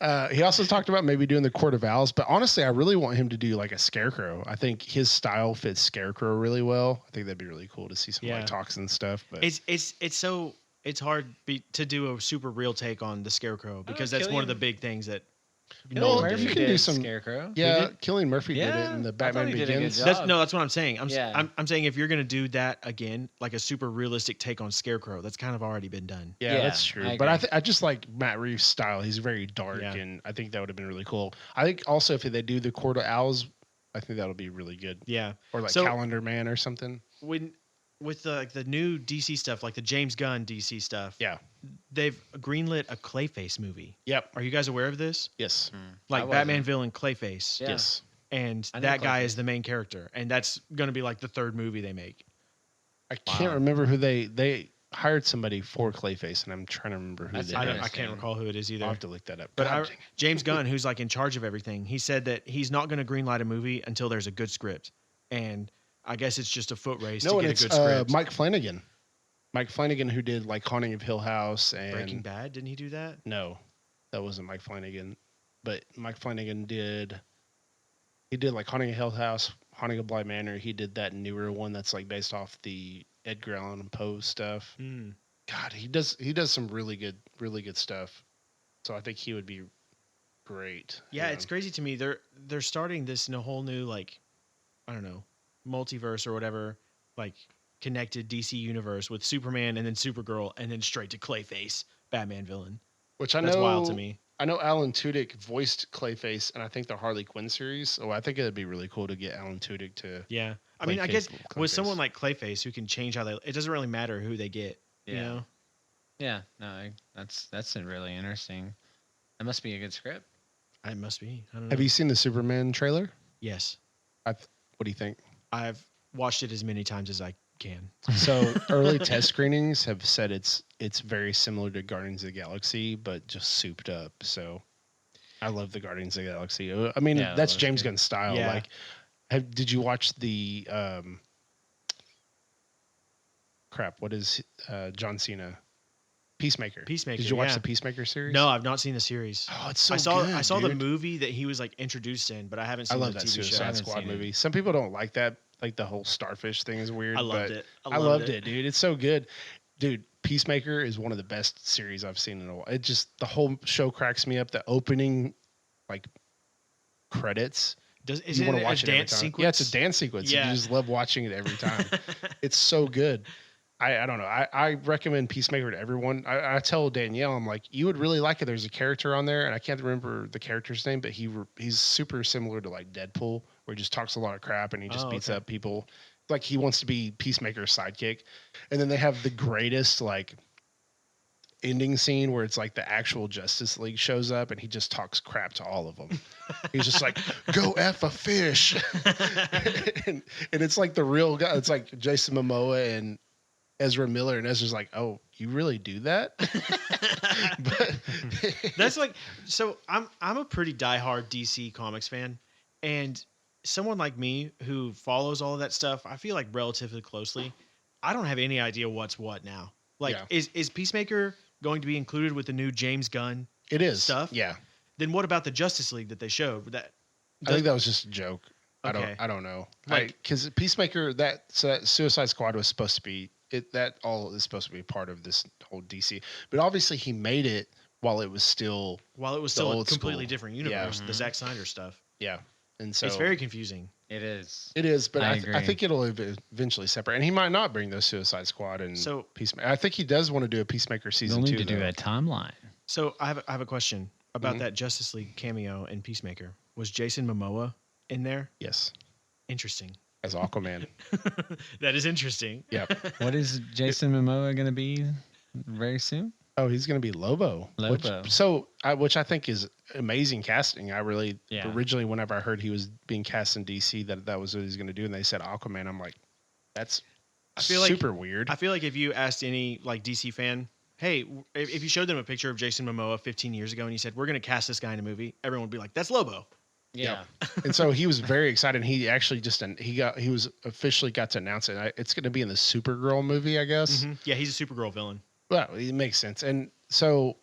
know. He also talked about maybe doing the Court of Owls, but honestly, I really want him to do like a Scarecrow. I think his style fits Scarecrow really well. I think that'd be really cool to see some like toxin stuff. But it's hard to do a super real take on the Scarecrow because that's one of the big things that Well, Murphy you can did do some Scarecrow. Yeah, Cillian Murphy did it Yeah, in the I thought Batman he did a good Begins. job. That's what I'm saying. Yeah. I'm saying if you're gonna do that again, like a super realistic take on Scarecrow, that's kind of already been done. Yeah, Yeah, that's true. I But agree. I just like Matt Reeves' style. He's very dark, Yeah. and I think that would have been really cool. I think also if they do the Court of Owls, I think that'll be really good. Yeah. Or like So- Calendar Man or something. With the new DC stuff, like the James Gunn DC stuff, Yeah. they've greenlit a Clayface movie. Yep. Are you guys aware of this? Yes. Like I Batman wasn't. villain Clayface. Yeah. Yes. And I know that guy Clayface. is the main character, and that's going to be like the third movie they make. I can't remember who they hired somebody for Clayface, and I'm trying to remember who That's they I interesting. can't recall who it is either. I'll have to look that up. But God dang it. James Gunn, who's like in charge of everything, he said that he's not going to greenlight a movie until there's a good script, and I guess it's just a foot race to and get a it's good script. Mike Flanagan. Mike Flanagan, who did like Haunting of Hill House and Breaking Bad, didn't he do that? No, that wasn't Mike Flanagan. But Mike Flanagan did like Haunting of Hill House, Haunting of Bly Manor. He did that newer one that's like based off the Edgar Allan Poe stuff. Mm. God, he does some really good stuff. So I think he would be great. Yeah, it's crazy to me. They're starting this in a whole new like, I don't know, multiverse or whatever, like connected DC universe with Superman and then Supergirl and then straight to Clayface, Batman villain. Which I know That's wild to me. I know Alan Tudyk voiced Clayface, and I think the Harley Quinn series. So I think it'd be really cool to get Alan Tudyk to. Yeah, I mean, I Clayface- guess with Clayface. someone like Clayface who can change how it doesn't really matter who they get. You Yeah. know, Yeah. No, that's really interesting. That must be a good script. It must be. I don't know. Have you seen the Superman trailer? Yes. What do you think? I've watched it as many times as I can. So early test screenings have said it's very similar to Guardians of the Galaxy, but just souped up. So I love the Guardians of the Galaxy. I mean, Yeah, that's that was James good. Gunn's style. Yeah. Like, did you watch the crap? What is John Cena? Peacemaker. Peacemaker, Did you watch yeah. the Peacemaker series? No, I've not seen the series. Oh, it's so I saw good, I saw the dude. movie that he was like introduced in, but I haven't I seen love the that TV show. Suicide haven't Squad seen it. movie. Some people don't like that. Like the whole starfish thing is weird. I loved but it. I loved it, dude. It's so good. Dude, Peacemaker is one of the best series I've seen in a while. It just, the whole show cracks me up. The opening, like, credits. Is You it want to a watch it every dance time. sequence? Yeah, it's a dance sequence. Yeah. You just love watching it every time. It's so good. I don't know. I recommend Peacemaker to everyone. I tell Danielle, I'm like, you would really like it. There's a character on there, and I can't remember the character's name, but he's super similar to like Deadpool, where he just talks a lot of crap and he just beats up people. Like he wants to be Peacemaker's sidekick. And then they have the greatest like ending scene where it's like the actual Justice League shows up and he just talks crap to all of them. He's just like, go F a fish. and it's like the real guy. It's like Jason Momoa and Ezra Miller, and Ezra's like, oh, you really do that? But That's like, so I'm a pretty diehard DC Comics fan, and someone like me who follows all of that stuff, I feel like relatively closely, I don't have any idea what's what now. Like, Yeah. is Peacemaker going to be included with the new James Gunn it is stuff? Yeah. Then what about the Justice League that they showed? That I think that was just a joke. Okay. I don't know. Like- Because Peacemaker, that Suicide Squad was supposed to be that all is supposed to be a part of this whole DC. But obviously he made it while it was still while it was the still a old completely school. different Yeah. universe, the Zack Snyder stuff. yeah. And so It's very confusing. It is. it is, but I I agree. think it'll eventually separate. And he might not bring those Suicide Squad and So- Peacemaker. I think he does want to do a Peacemaker They'll season need 2. to do though. a timeline. So I have a question about Mhm. that Justice League cameo in Peacemaker. Was Jason Momoa in there? Yes. Interesting. As Aquaman. That is interesting. Yep. What is Jason Momoa going to be very soon? Oh, he's going to be Lobo. Lobo. Which I think is amazing casting. I really Yeah. originally, whenever I heard he was being cast in DC, that was what he's going to do, and they said Aquaman. I'm like, that's I feel like- super weird. I feel like if you asked any like DC fan, hey, if you showed them a picture of Jason Momoa 15 years ago and you said we're going to cast this guy in a movie, everyone would be like, "That's Lobo." Yeah. And so he was very excited. He actually he was officially got to announce it. It's going to be in the Supergirl movie, I guess. Yeah, he's a Supergirl villain. Well, it makes sense. And so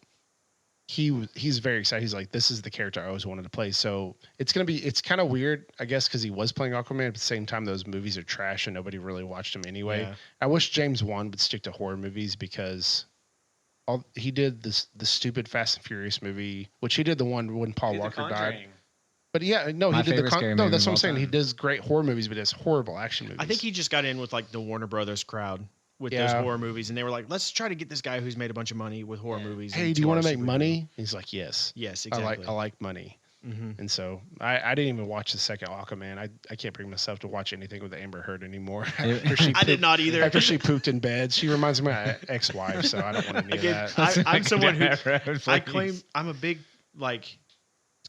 he's very excited. He's like, this is the character I always wanted to play. So it's kind of weird, I guess, because he was playing Aquaman. At the same time, those movies are trash and nobody really watched them anyway. Yeah. I wish James Wan would stick to horror movies because he did the stupid Fast and Furious movie, which he did the one when Paul Walker died. But yeah, no, My he did favorite scary no. movie That's of what I'm all saying. He time. does great horror movies, but he does horrible action movies. I think he just got in with like the Warner Brothers crowd with those Yeah. horror movies, and they were like, "Let's try to get this guy who's made a bunch of money with horror movies." Hey, do into you want our to make superhero." money? He's like, yes. Yes, I exactly. like money. Mhm. And so I didn't even watch the second Aquaman. I can't bring myself to watch anything with Amber Heard anymore. After she I did pooped- not either. After she pooped in bed, she reminds me of my ex-wife, so I don't want any Again, of that. I'm someone who I Please. claim I'm a big like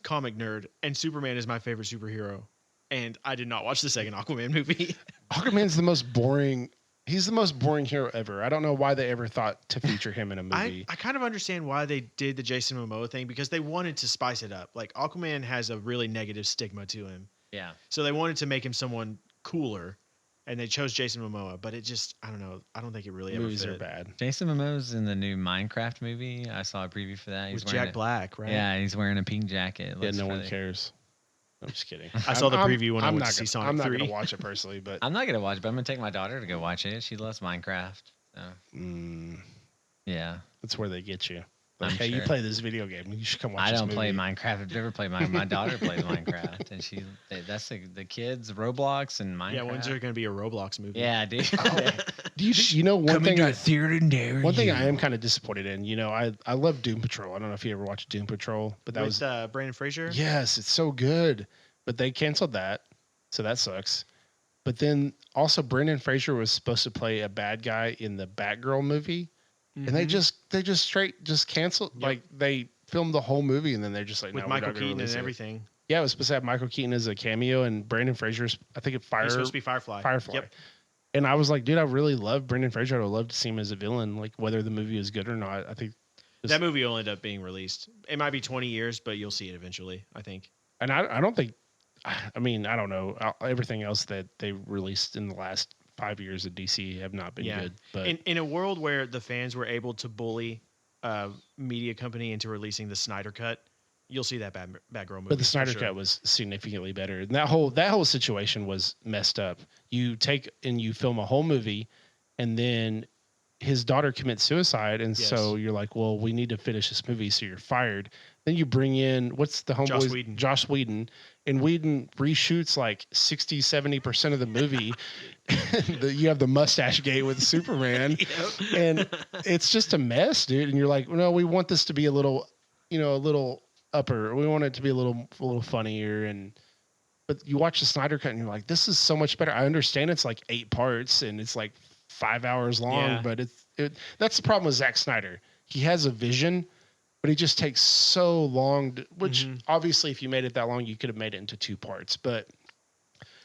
comic nerd, and Superman is my favorite superhero. And I did not watch the second Aquaman movie. Aquaman's the most boring. He's the most boring hero ever. I don't know why they ever thought to feature him in a movie. I kind of understand why they did the Jason Momoa thing because they wanted to spice it up. Like Aquaman has a really negative stigma to him, Yeah. so they wanted to make him someone cooler, and they chose Jason Momoa. But it just, I don't know. I don't think it really ever Movies fit. are bad. Jason Momoa's in the new Minecraft movie. I saw a preview for that. He's With wearing Jack Black, right? Yeah, he's wearing a pink jacket. It Yeah, looks no one really- cares. I'm just kidding. I saw the I'm- preview when I I'm went not to see gonna- Sonic I'm not 3. going to watch it personally, but I'm not gonna watch, it, but I'm gonna take my daughter to go watch it. She loves Minecraft. So yeah, that's where they get you. Like, I'm hey, you sure. play this video game. You should come watch I this don't play movie. Minecraft. I've never played my daughter plays Minecraft, and that's the kids Roblox and Minecraft. Yeah, when's there going to be a Roblox movie? Yeah, dude. Do you know one thing? theater near One thing I am kind of disappointed in. You know, I love Doom Patrol. I don't know if you ever watched Doom Patrol, but that With was Brandon Fraser. yes, it's so good. But they canceled that, so that sucks. But then also Brendan Fraser was supposed to play a bad guy in the Batgirl movie, and they Mhm. just straight canceled. Yep. Like they film the whole movie, and then they're just like, with no, Michael we're not gonna Keaton and release it. everything. Yeah, it was supposed to have Michael Keaton as a cameo and Brandon Fraser's, I think, He's supposed to be Firefly. Yep. And I was like, dude, I really love Brendan Fraser. I would love to see him as a villain, like whether the movie is good or not. I think That movie will end up being released. It might be 20 years, but you'll see it eventually, I think. and I don't think, I mean, I don't know. Everything else that they released in the last 5 years at DC have not been good. But In a world where the fans were able to bully a media company into releasing the Snyder Cut, you'll see that Batgirl movie. But the Snyder for sure. Cut was significantly better. And that whole situation was messed up. You take and you film a whole movie, and then his daughter commits suicide, and so you're like, well, we need to finish this movie, so you're fired. Then you bring in what's the homeboy Josh Whedon, and Whedon reshoots like 60-70% of the movie. You have the mustache gate with Superman, and it's just a mess, dude. And you're like, no, we want this to be a little upper. We want it to be a little funnier, but you watch the Snyder Cut and you're like, this is so much better. I understand it's like 8 parts and it's like 5 hours long, but that's the problem with Zack Snyder. He has a vision, but he just takes so long. Which obviously, if you made it that long, you could have made it into 2 parts. But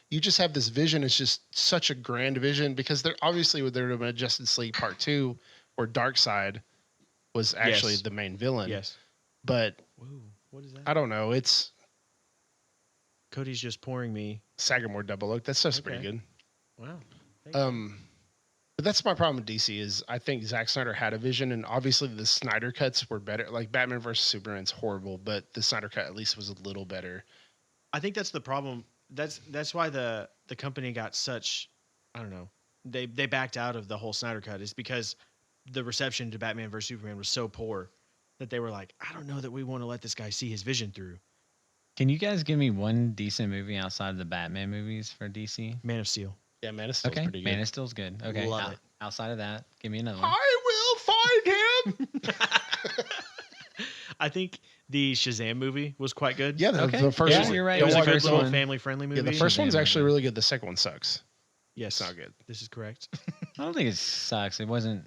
you just have this vision. It's just such a grand vision because there obviously there would have been Justice League Part 2, where Darkseid was actually the main villain. Yes, but. Whoa, what is that? I don't know. It's Cody's just pouring me Sagamore Double Oak. That stuff's pretty good. Wow. But that's my problem with DC is I think Zack Snyder had a vision, and obviously the Snyder cuts were better. Like Batman vs Superman's horrible, but the Snyder cut at least was a little better. I think that's the problem. That's why the company got such, I don't know, they backed out of the whole Snyder cut is because the reception to Batman vs Superman was so poor that they were like, I don't know that we want to let this guy see his vision through. Can you guys give me one decent movie outside of the Batman movies for DC? Man of Steel. Yeah, Man of Steel's Okay, pretty good. Man of Steel's good. Okay, Love it. Outside of that, give me another one. I will find him. I think the Shazam movie was quite good. Yeah, Okay. the first Yeah, one. you're right. It was a The good first little one. family-friendly movie. Yeah, the first Shazam one's was actually good. really good. The second one sucks. Yes, It's not good. this is correct. I don't think it sucks. It wasn't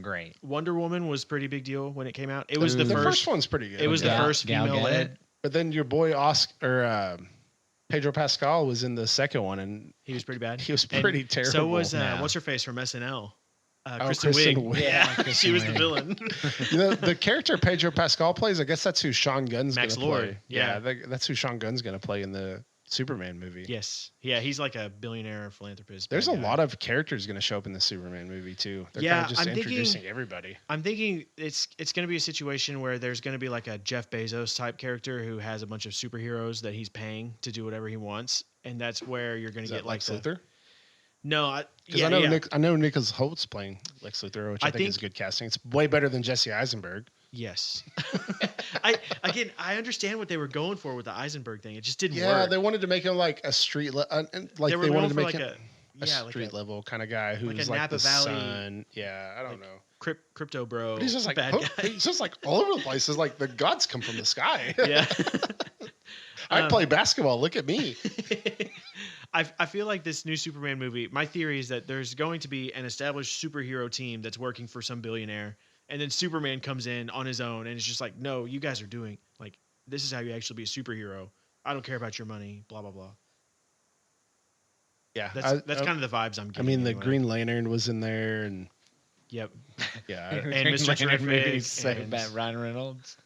great. Wonder Woman was a pretty big deal when it came out. It was the The first. first one's pretty good. It was the first Gal female Gadot. led. But then your boy Pedro Pascal was in the second one, and He was pretty bad. he was And pretty terrible. So was Yeah. what's her face from SNL? Kristen Wiig. Yeah, Kristen she was the Wiig. villain. The character Pedro Pascal plays, I guess that's who Sean Gunn's going Max to Lord, play. yeah. That's who Sean Gunn's going to play in the Superman movie. Yes, yeah, he's like a billionaire philanthropist. There's bad a guy. lot of characters going to show up in the Superman movie too. They're Yeah, kind of just I'm thinking- introducing everybody. I'm thinking it's going to be a situation where there's going to be like a Jeff Bezos type character who has a bunch of superheroes that he's paying to do whatever he wants, and that's where you're going Is to that get like Lex Luthor? No, Because yeah, I know yeah. I know Nicholas Holt's playing Lex Luthor, which I think is think- good casting. It's way better than Jesse Eisenberg. Yes. I understand what they were going for with the Eisenberg thing. It just didn't Yeah, work. they wanted to make him like a street, like They were they going wanted to for make like him a street level kind of guy who's like a like Napa the Valley, son. Yeah, I don't know. crypto bro. But he's just like bad guy. he's just like all over the place. It's like the gods come from the sky. Yeah. I play basketball. Look at me. I feel like this new Superman movie, my theory is that there's going to be an established superhero team that's working for some billionaire, and then Superman comes in on his own and it's just like, no, you guys are doing, like, this is how you actually be a superhero. I don't care about your money, blah, blah, blah. Yeah, That's kind of the vibes I'm I getting. mean, the anyway. Green Lantern was in there, and Yep. yeah. And Mr. Terrific Movies, so and- bad. Ryan Reynolds.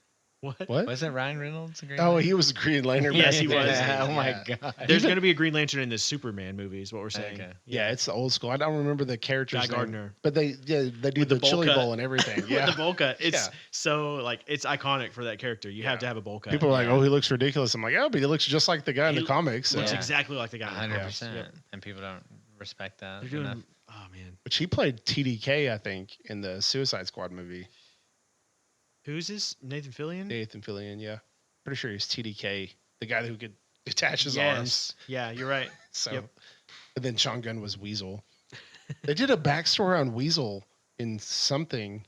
What? What? Wasn't Ryan Reynolds a Green Oh, Lantern? he was Green Lantern. Yes, back he in the was. day. Yeah, oh my Yeah. god. There's going to be a Green Lantern in the Superman movie, is what we're saying. Okay. Yeah, it's the old school. I don't remember the character's Guy name, Gardner. but they do With the the bowl chili cut. bowl and everything. Yeah, With the bowl cut. It's Yeah. so, like, it's iconic for that character. You have Yeah. to have a bowl cut. people are like, "Oh, he looks ridiculous." I'm like, "Oh, but he looks just like the guy in He the comics." looks Yeah. exactly like the guy. in the 100%. comics. Yep. And people don't respect that. They're doing, enough. oh, man. Which he played TDK, I think, in the Suicide Squad movie. Who's this? Nathan Fillion? Nathan Fillion, yeah, pretty sure he's TDK, the guy who could detach his yes. arms. Yeah, you're right. So, Yep. and then Sean Gunn was Weasel. They did a backstory on Weasel in something,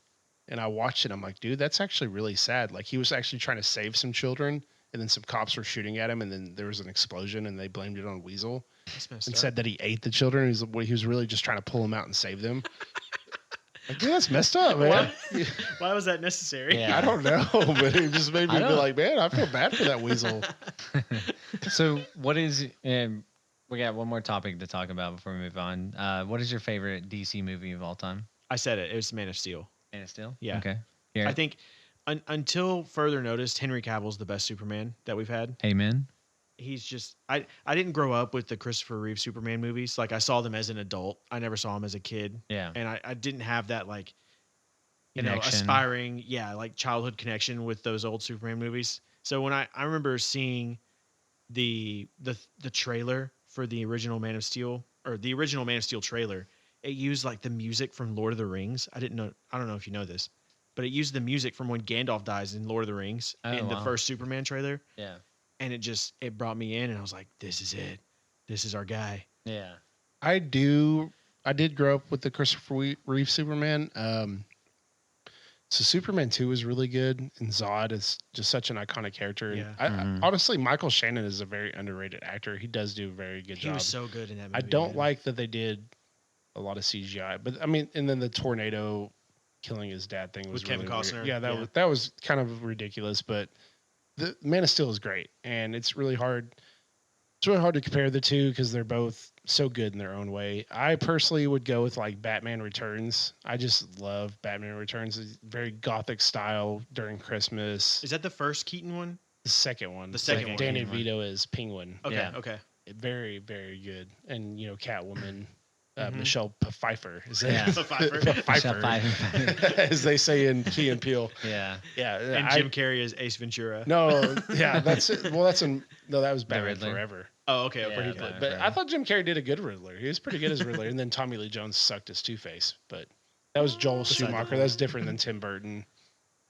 and I watched it. I'm like, dude, that's actually really sad. Like, he was actually trying to save some children, and then some cops were shooting at him, and then there was an explosion, and they blamed it on Weasel That's messed and up. said that he ate the children. He was really just trying to pull them out and save them. Like, dude, that's messed up, man. Why was that necessary? Yeah. I don't know, but it just made me I be don't- like, man, I feel bad for that weasel. So, what is? We got one more topic to talk about before we move on. What is your favorite DC movie of all time? I said it. It was Man of Steel. Man of Steel. Yeah. Okay. Here. I think until further notice, Henry Cavill's the best Superman that we've had. Amen. He's just I didn't grow up with the Christopher Reeve Superman movies. Like I saw them as an adult. I never saw them as a kid. Yeah. And I didn't have that like Connection. aspiring, like childhood connection with those old Superman movies. So when I remember seeing the trailer for the original Man of Steel or the original Man of Steel trailer, it used like the music from Lord of the Rings. I don't know if you know this, but it used the music from when Gandalf dies in Lord of the Rings in the first Superman trailer. Yeah. And it brought me in and I was like, this is it. This is our guy. Yeah. I did grow up with the Christopher Reeve Superman. So Superman 2 is really good, and Zod is just such an iconic character. And Yeah. honestly, Michael Shannon is a very underrated actor. He does do a very good job. He was so good in that movie. I don't man. like that they did a lot of CGI, but I mean, and then the tornado killing his dad thing was With Kevin really Costner, weird. Yeah, yeah. that was kind of ridiculous, but the Man of Steel is great, and it's really hard. It's really hard to compare the two because they're both so good in their own way. I personally would go with like Batman Returns. I just love Batman Returns. It's very gothic style during Christmas. Is that the first Keaton one? The second one. The second one. Danny DeVito is Penguin. Okay. Yeah. Okay. Very, very good. And, Catwoman, Mhm. Michelle Pfeiffer. Is that Yeah. Pfeiffer. Michelle Pfeiffer, Pfeiffer. as they say in Key and Peele. Yeah. Yeah. And Jim Carrey is Ace Ventura. No, yeah, that's it. Well, that was Batman Riddler. Forever. Oh, okay. Yeah, Okay. Where he okay. played. Batman But Forever. I thought Jim Carrey did a good Riddler. He was pretty good as Riddler. And then Tommy Lee Jones sucked as Two-Face. But that was Joel Beside the Schumacher. point. That's different than Tim Burton.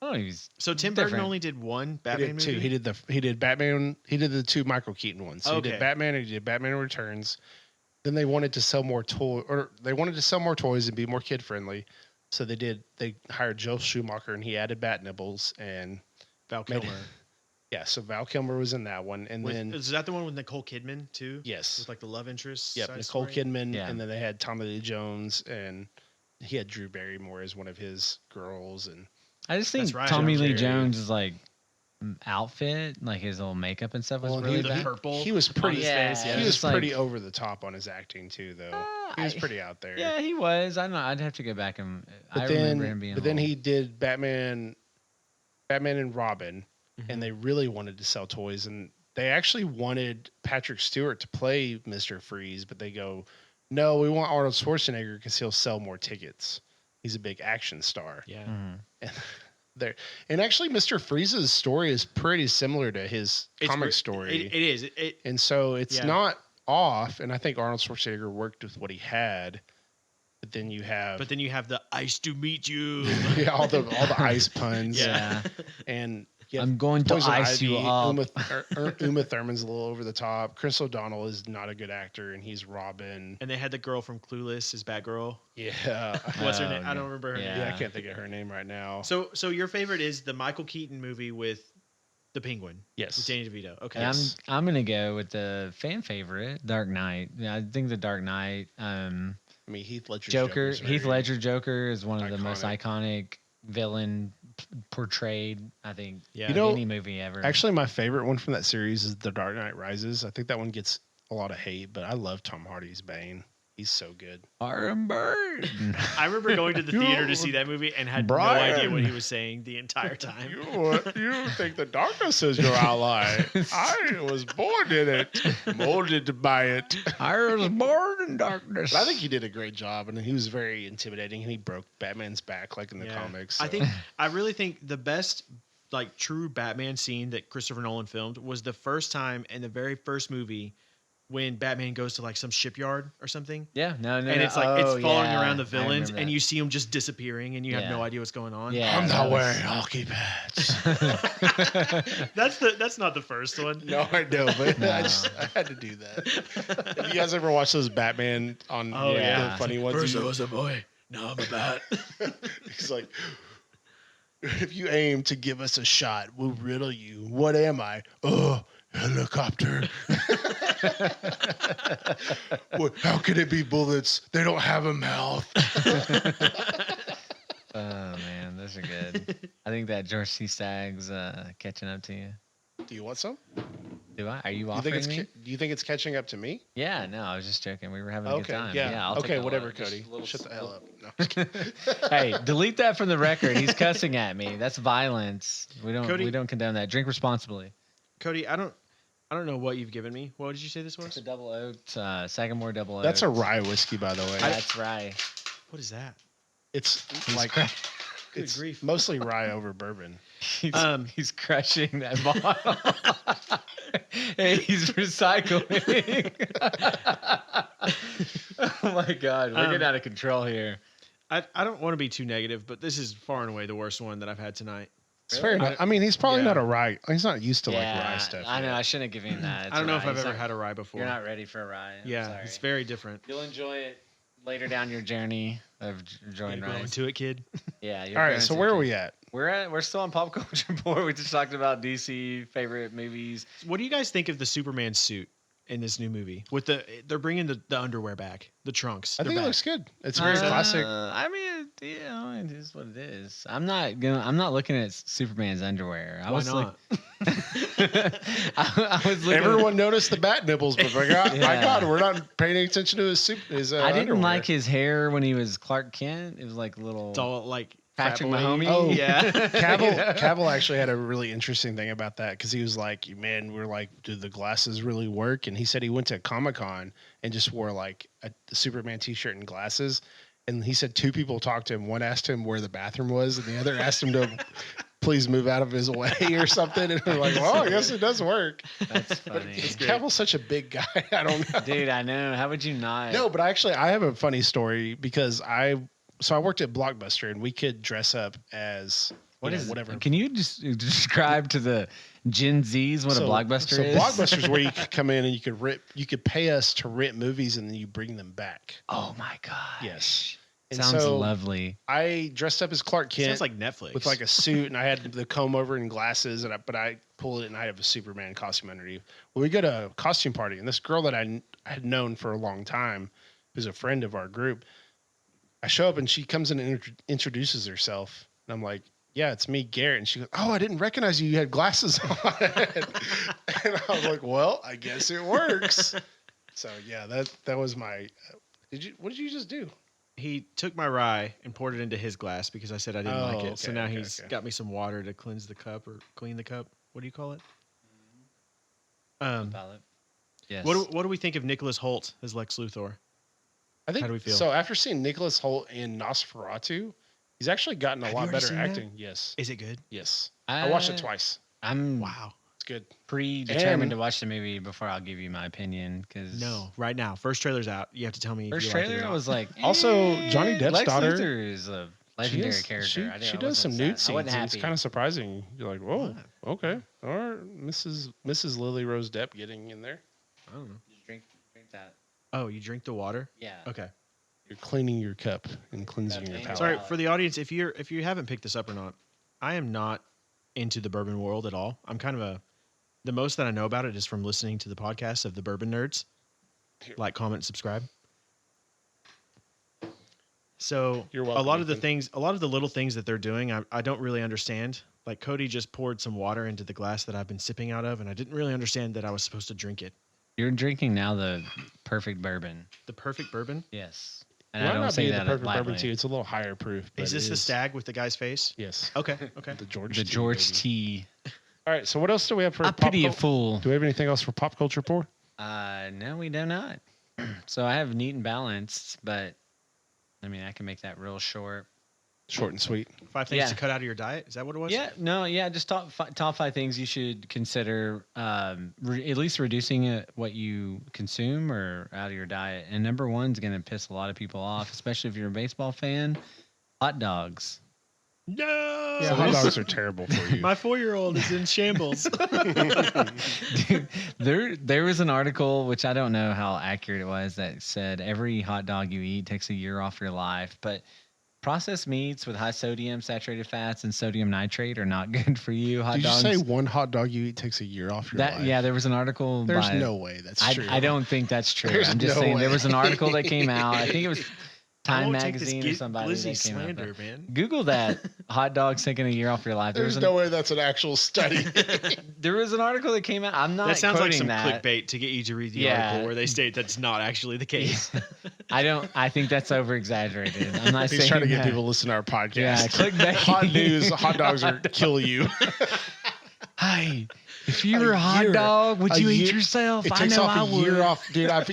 Oh, he's So Tim Burton Different. only did one He Batman did movie. two. He did Batman. He did the two Michael Keaton ones. So he Okay. did Batman and he did Batman Returns. Then they wanted to sell more toys and be more kid friendly. So they hired Joel Schumacher and he added bat nibbles and Val made- Kilmer. yeah. So Val Kilmer was in that one, and then Is that the one with Nicole Kidman too? yes, With like the love interest. yep, side Nicole story? Kidman, Yeah. and then they had Tommy Lee Jones and he had Drew Barrymore as one of his girls, and I just think That's right. Tommy Jim Lee Carrey. Jones' like outfit, like his little makeup and stuff was Well, really The bad. purple. he was pretty. on his Yeah, face, yeah. He was Just like- pretty over the top on his acting too, though. He was pretty out there. Yeah, he was. I don't know. I'd have to go back and. But I then, remember him being. but then he did Batman and Robin, Mhm. and they really wanted to sell toys, and they actually wanted Patrick Stewart to play Mr. Freeze, but they go, no, we want Arnold Schwarzenegger because he'll sell more tickets. He's a big action star. Yeah. Mhm. There, and actually, Mr. Freeze's story is pretty similar to his It's comic ver- story, It is. It and so it's Yeah. not off. And I think Arnold Schwarzenegger worked with what he had, but then you have But then you have the ice to meet you. yeah, all the ice puns, Yeah. and yeah, I'm going to Poison ice you Ivy, up. Uma Thurman's a little over the top. Chris O'Donnell is not a good actor, and he's Robin. And they had the girl from Clueless as Batgirl. Yeah, What's her Oh, name? I yeah. don't remember her Yeah. name. yeah, I can't think of her name right now. So your favorite is the Michael Keaton movie with the Penguin, with Yes, Danny DeVito. Okay. And Yes. I'm gonna go with the fan favorite, Dark Knight. Yeah, I think the Dark Knight. I mean Heath Ledger's Joker, Joker's Heath very- Ledger Joker is one of the most iconic. iconic villain portrayed. I think Yeah. You know, any movie ever. Actually, my favorite one from that series is The Dark Knight Rises. I think that one gets a lot of hate, but I love Tom Hardy's Bane. He's so good. Iron Bird. I remember going to the theater to see that movie and had no idea what he was saying the entire time. You think the darkness is your ally? I was born in it, molded by it. I was born in darkness. But I think he did a great job, and he was very intimidating, and he broke Batman's back like in the Yeah. comics. I so- think I really think the best like true Batman scene that Christopher Nolan filmed was the first time in the very first movie when Batman goes to like some shipyard or something. Yeah, no. And no. it's like Oh, it's following yeah, around the I villains remember and that. you see them just disappearing and you have Yeah. no idea what's going on. Yeah, I'm that not was- wearing hockey pads. That's not the first one. No, I know, but No. I had to do that. Have you guys ever watched those Batman on Oh, yeah. the funny ones? First I was a boy, now I'm a bat. He's like, if you aim to give us a shot, we'll riddle you. What am I? Oh, helicopter. How could it be bullets? They don't have a mouth. those are good. I think that George C. Stagg's catching up to you. Do you want some? Do I? Are you Do you offering think me? do you think it's catching up to me? Yeah, no, I was just joking. We were having a good Okay, time. yeah. I'll take Okay, a whatever, little- just Cody. a little- Shut the hell up. No, I'm just kidding. Hey, delete that from the record. He's cussing at me. That's violence. We Cody- don't condone that. Drink responsibly. Cody, I don't know what you've given me. What did you say this It's was? a double oaked, Sagamore double oaked. That's a rye whiskey, by the way. That's right. What is that? It's He's like cra- it's grief. mostly rye over bourbon. he's crushing that bottle. Hey, he's recycling. Oh my God, we're getting out of control here. I don't want to be too negative, but this is far and away the worst one that I've had tonight. It's Really? fair enough. I mean, he's probably Yeah. not a rye. He's not used to like Yeah, rye stuff. I know. yet. I shouldn't have given him that. It's I don't know a if rye. I've He's ever not- had a rye before. You're not ready for a rye. I'm Yeah, sorry. it's very different. You'll enjoy it later down your journey of enjoying Grow rice. into it, kid. Yeah. All right, so where are we at? We're still on pop culture board. We just talked about DC favorite movies. What do you guys think of the Superman suit in this new movie? They're bringing the underwear back, the trunks. I They're think it back. looks good. It's very classic. I mean, it is what it is. I'm not looking at Superman's underwear. Why not? I was looking. Everyone noticed the bat nipples, but my Yeah. God, we're not paying attention to his I didn't underwear. like his hair when he was Clark Kent. It was like a little It's all like Patrick crap away. Mahomes. Oh, yeah. Cavill actually had a really interesting thing about that because he was like, "Man, we're like, do the glasses really work?" And he said he went to Comic-Con and just wore like a Superman T-shirt and glasses. And he said two people talked to him. One asked him where the bathroom was, and the other asked him to please move out of his way or something. And they're like, "Well, I guess it does work." That's funny. Cavill's such a big guy. I don't know. Dude, I know. How would you not? No, but I have a funny story because I worked at Blockbuster and we could dress up as What you know, is whatever. Can you just describe to the Gen Zs what a blockbuster is? So Blockbuster's where you could come in and you could pay us to rent movies and then you bring them back. Oh my god. Yes. And Sounds so lovely. I dressed up as Clark Kent Sounds like Netflix. with like a suit and I had the comb over and glasses but I pulled it and I have a Superman costume underneath. Well, we go to a costume party and this girl that I had known for a long time, who's a friend of our group, I show up and she comes in and introduces herself and I'm like, "Yeah, it's me, Garrett." And she goes, "Oh, I didn't recognize you. You had glasses on." And I was like, "Well, I guess it works." So yeah, that was my. What did you just do? he took my rye and poured it into his glass because I said I didn't like it. So now he's got me some water to cleanse the cup or clean the cup. What do you call it? Ballot. Yes. What do we think of Nicholas Hoult as Lex Luthor? I think How do we feel? so. After seeing Nicholas Hoult in Nosferatu, he's actually gotten a Have you lot already better seen that? acting. Yes, Is it good? yes. I watched it Uh, twice. I'm Wow. It's good. predetermined And- to watch the movie before I'll give you my opinion. Because No, right now. First trailer's out. You have to tell me. first if you like it trailer or I not. was like, Also, Johnny Depp's Lex daughter- Luthor is a legendary She is- character. She does some nude scenes. And it's kind of of surprising. You're like, whoa, okay, all right, Mrs. Lily Rose Depp getting in there. I don't know. drink that. Oh, you drink the water? Yeah. Okay. You're cleaning your cup and cleansing your Cup and palate. Sorry Wow. for the audience. If you haven't picked this up or not, I am not into the bourbon world at all. I'm kind of the most that I know about it is from listening to the podcast of the Bourbon Nerds. Like, comment, subscribe. So You're a welcome, lot of the Ethan. things, a lot of the little things that they're doing, I don't really understand. Like Cody just poured some water into the glass that I've been sipping out of, and I didn't really understand that I was supposed to drink it. You're drinking now the perfect bourbon. The perfect bourbon. Yes. It And might I don't not say be that the perfect bourbon lightly. tea. It's a little higher proof. But Is this it the stag with the guy's face? Yes. Okay. Okay. The George. The T, George baby. T. All right. So what else do we have for I pop pity a cul- fool. Do we have anything else for pop culture pour? No, we do not. So I have neat and balanced, but I mean, I can make that real short. Short and sweet. 5 things Yeah. to cut out of your diet. Is that what it was? Yeah, just top 5 things you should consider, at least reducing what you consume or out of your diet. And number one's going to piss a lot of people off, especially if you're a baseball fan. Hot dogs. No. Yeah, hot dogs are terrible for you. My 4-year-old is in shambles. Dude, there was an article, which I don't know how accurate it was, that said every hot dog you eat takes a year off your life. But processed meats with high sodium, saturated fats, and sodium nitrate are not good for you. Hot Did you dogs. say one hot dog you eat takes a year off your life? Yeah, there was an article. There's by, no way that's true. I don't think that's true. There's I'm just no saying way. there was an article that came out. I think it was Time won't take this magazine or somebody glizzy that came out slander, with that. man. Google that. Hot dogs taking a year off your life. There's no way that's an actual study. There was an article that came out. I'm not That sounds like quoting some that. clickbait to get you to read the Yeah. article where they state that's not actually the case. I think that's over exaggerated. I'm not He's saying trying to get that. people to listen to our podcast. Yeah, clickbait. Hot news. Hot dogs are kill you. Hey, if you were a A hot year. dog, would A you eat year- yourself? It I takes know off I a would. year off, dude. I've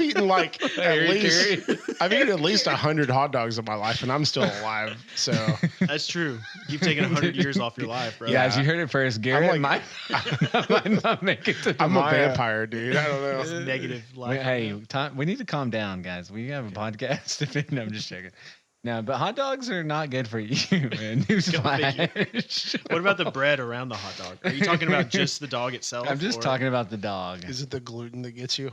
eaten like at least I've eaten at least 100 hot dogs in my life, and I'm still alive. So That's true. You've taken 100 years off your life, bro. Guys, you heard it first. Garrett like- might not make it to I'm a tomorrow. vampire, dude. I don't know. It's negative life. Hey, we need to calm down, guys. We have a podcast. No, I'm just joking. No, but hot dogs are not good for you, man. Newsflash. What about the bread around the hot dog? Are you talking about just the dog itself? I'm just or- talking about the dog. Is it the gluten that gets you?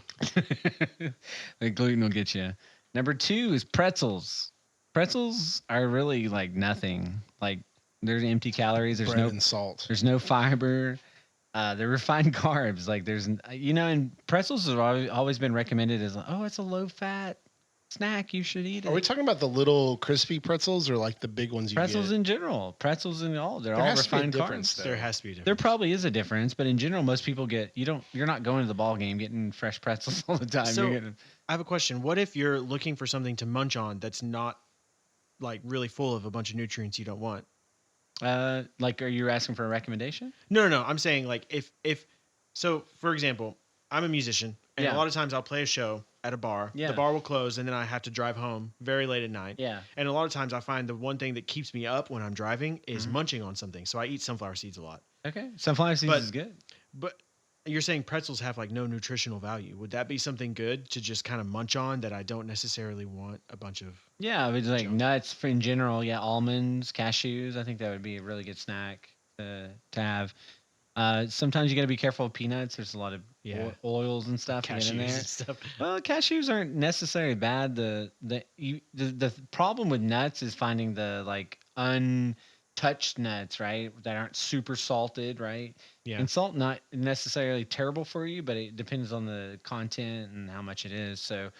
The gluten will get you. Number 2 is pretzels. Pretzels are really like nothing. Like there's empty calories. Bread and salt. There's no fiber. They're refined carbs. Like there's, and pretzels have always been recommended as, oh, it's a low fat snack. You should eat it. Are we talking about the little crispy pretzels or like the big ones you Pretzels get? in general. Pretzels in all. They're There all has to be a refined difference, carbs. though. There has to be a difference. There probably is a difference, but in general, most people you're not going to the ball game getting fresh pretzels all the time. So- You're getting, I have a question. What if you're looking for something to munch on that's not like really full of a bunch of nutrients you don't want? like, are you asking for a recommendation? No. I'm saying like if so, for example, I'm a musician, and Yeah. a lot of times I'll play a show at a bar. Yeah. The bar will close, and then I have to drive home very late at night. Yeah. And a lot of times I find the one thing that keeps me up when I'm driving is Mhm. munching on something. So I eat sunflower seeds a lot. Okay. Sunflower seeds But- is good. But you're saying pretzels have like no nutritional value. Would that be something good to just kind of munch on that I don't necessarily want a bunch of? Yeah, it's like Junk. nuts in general. Yeah, almonds, cashews. I think that would be a really good snack to have. Sometimes you got to be careful with peanuts. There's a lot of Yeah. oils and stuff to get Cashews in there. and stuff. Well, cashews aren't necessarily bad. The problem with nuts is finding the like untouched nuts, right? That aren't super salted, right? Yeah. And salt not necessarily terrible for you, but it depends on the content and how much it is. So,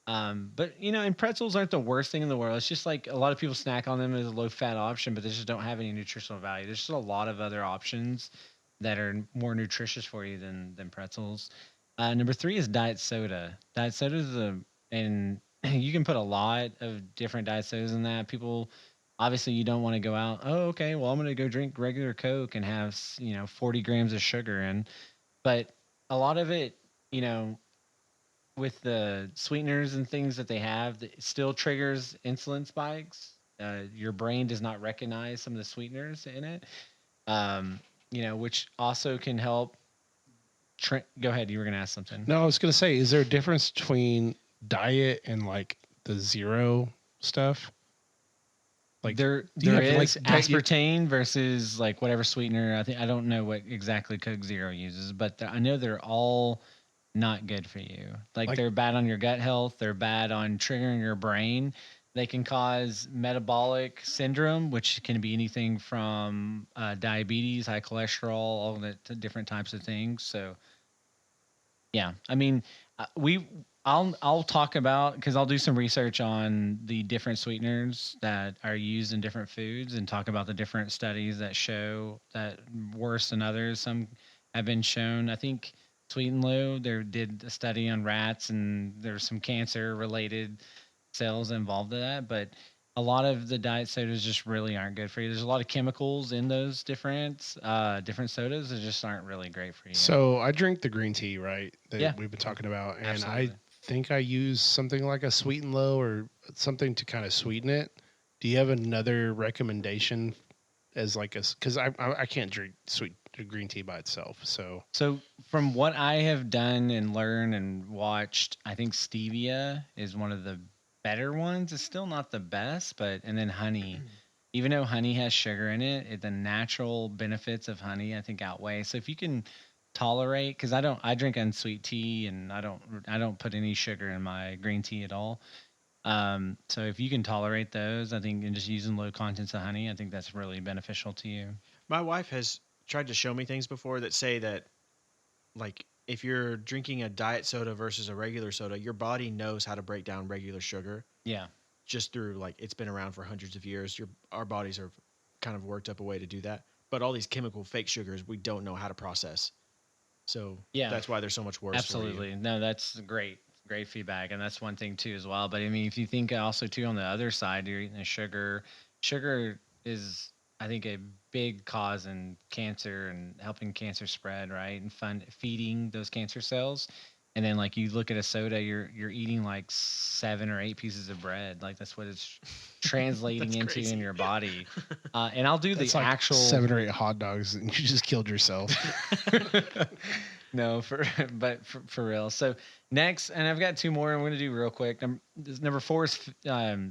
but and pretzels aren't the worst thing in the world. It's just like a lot of people snack on them as a low fat option, but they just don't have any nutritional value. There's just a lot of other options that are more nutritious for you than pretzels. Number 3 is diet soda. Diet soda is and you can put a lot of different diet sodas in that. People, obviously, you don't want to go out. Oh, okay. Well, I'm going to go drink regular Coke and have 40 grams of sugar in. But a lot of it, with the sweeteners and things that they have, it still triggers insulin spikes. Your brain does not recognize some of the sweeteners in it. Which also can help. Go ahead. You were going to ask something. No, I was gonna say, is there a difference between diet and like the zero stuff? Like there do you have, like, is aspartame versus like whatever sweetener. I don't know what exactly Coke Zero uses, but I know they're all not good for you. Like they're bad on your gut health. They're bad on triggering your brain. They can cause metabolic syndrome, which can be anything from diabetes, high cholesterol, all the different types of things. So, yeah, I mean, I'll talk about, because I'll do some research on the different sweeteners that are used in different foods and talk about the different studies that show that worse than others. Some have been shown. I think Sweet and Low, they did a study on rats, and there's some cancer related cells involved in that, but a lot of the diet sodas just really aren't good for you. There's a lot of chemicals in those different sodas that just aren't really great for you. So I drink the green tea, right? That Yeah. we've been talking about, and Absolutely. I think I use something like a Sweet and Low or something to kind of sweeten it. Do you have another recommendation as like because I can't drink sweet green tea by itself. So from what I have done and learned and watched, I think stevia is one of the better ones. It's still not the best, and then honey. Even though honey has sugar in it, the natural benefits of honey I think outweigh. So if you can tolerate, because I drink unsweet tea and I don't put any sugar in my green tea at all. So if you can tolerate those, I think, and just using low contents of honey, I think that's really beneficial to you. My wife has tried to show me things before that say that, like, if you're drinking a diet soda versus a regular soda, your body knows how to break down regular sugar Yeah. just through like it's been around for hundreds of years. Our bodies are kind of worked up a way to do that. But all these chemical fake sugars we don't know how to process. So Yeah. that's why they're so much worse for you. Absolutely. No, that's great. Great feedback. And that's one thing too as well. But I mean, if you think also too on the other side, you're eating the sugar. Sugar is I think a big cause in cancer and helping cancer spread, right? And feeding those cancer cells. And then like you look at a soda, you're eating like 7 or 8 pieces of bread. Like that's what it's translating That's into crazy. in your body. And I'll do That's the like actual 7 or 8 hot dogs, and you just killed yourself. No, but for real. So next, and I've got 2 more I'm going to do real quick. Number 4 is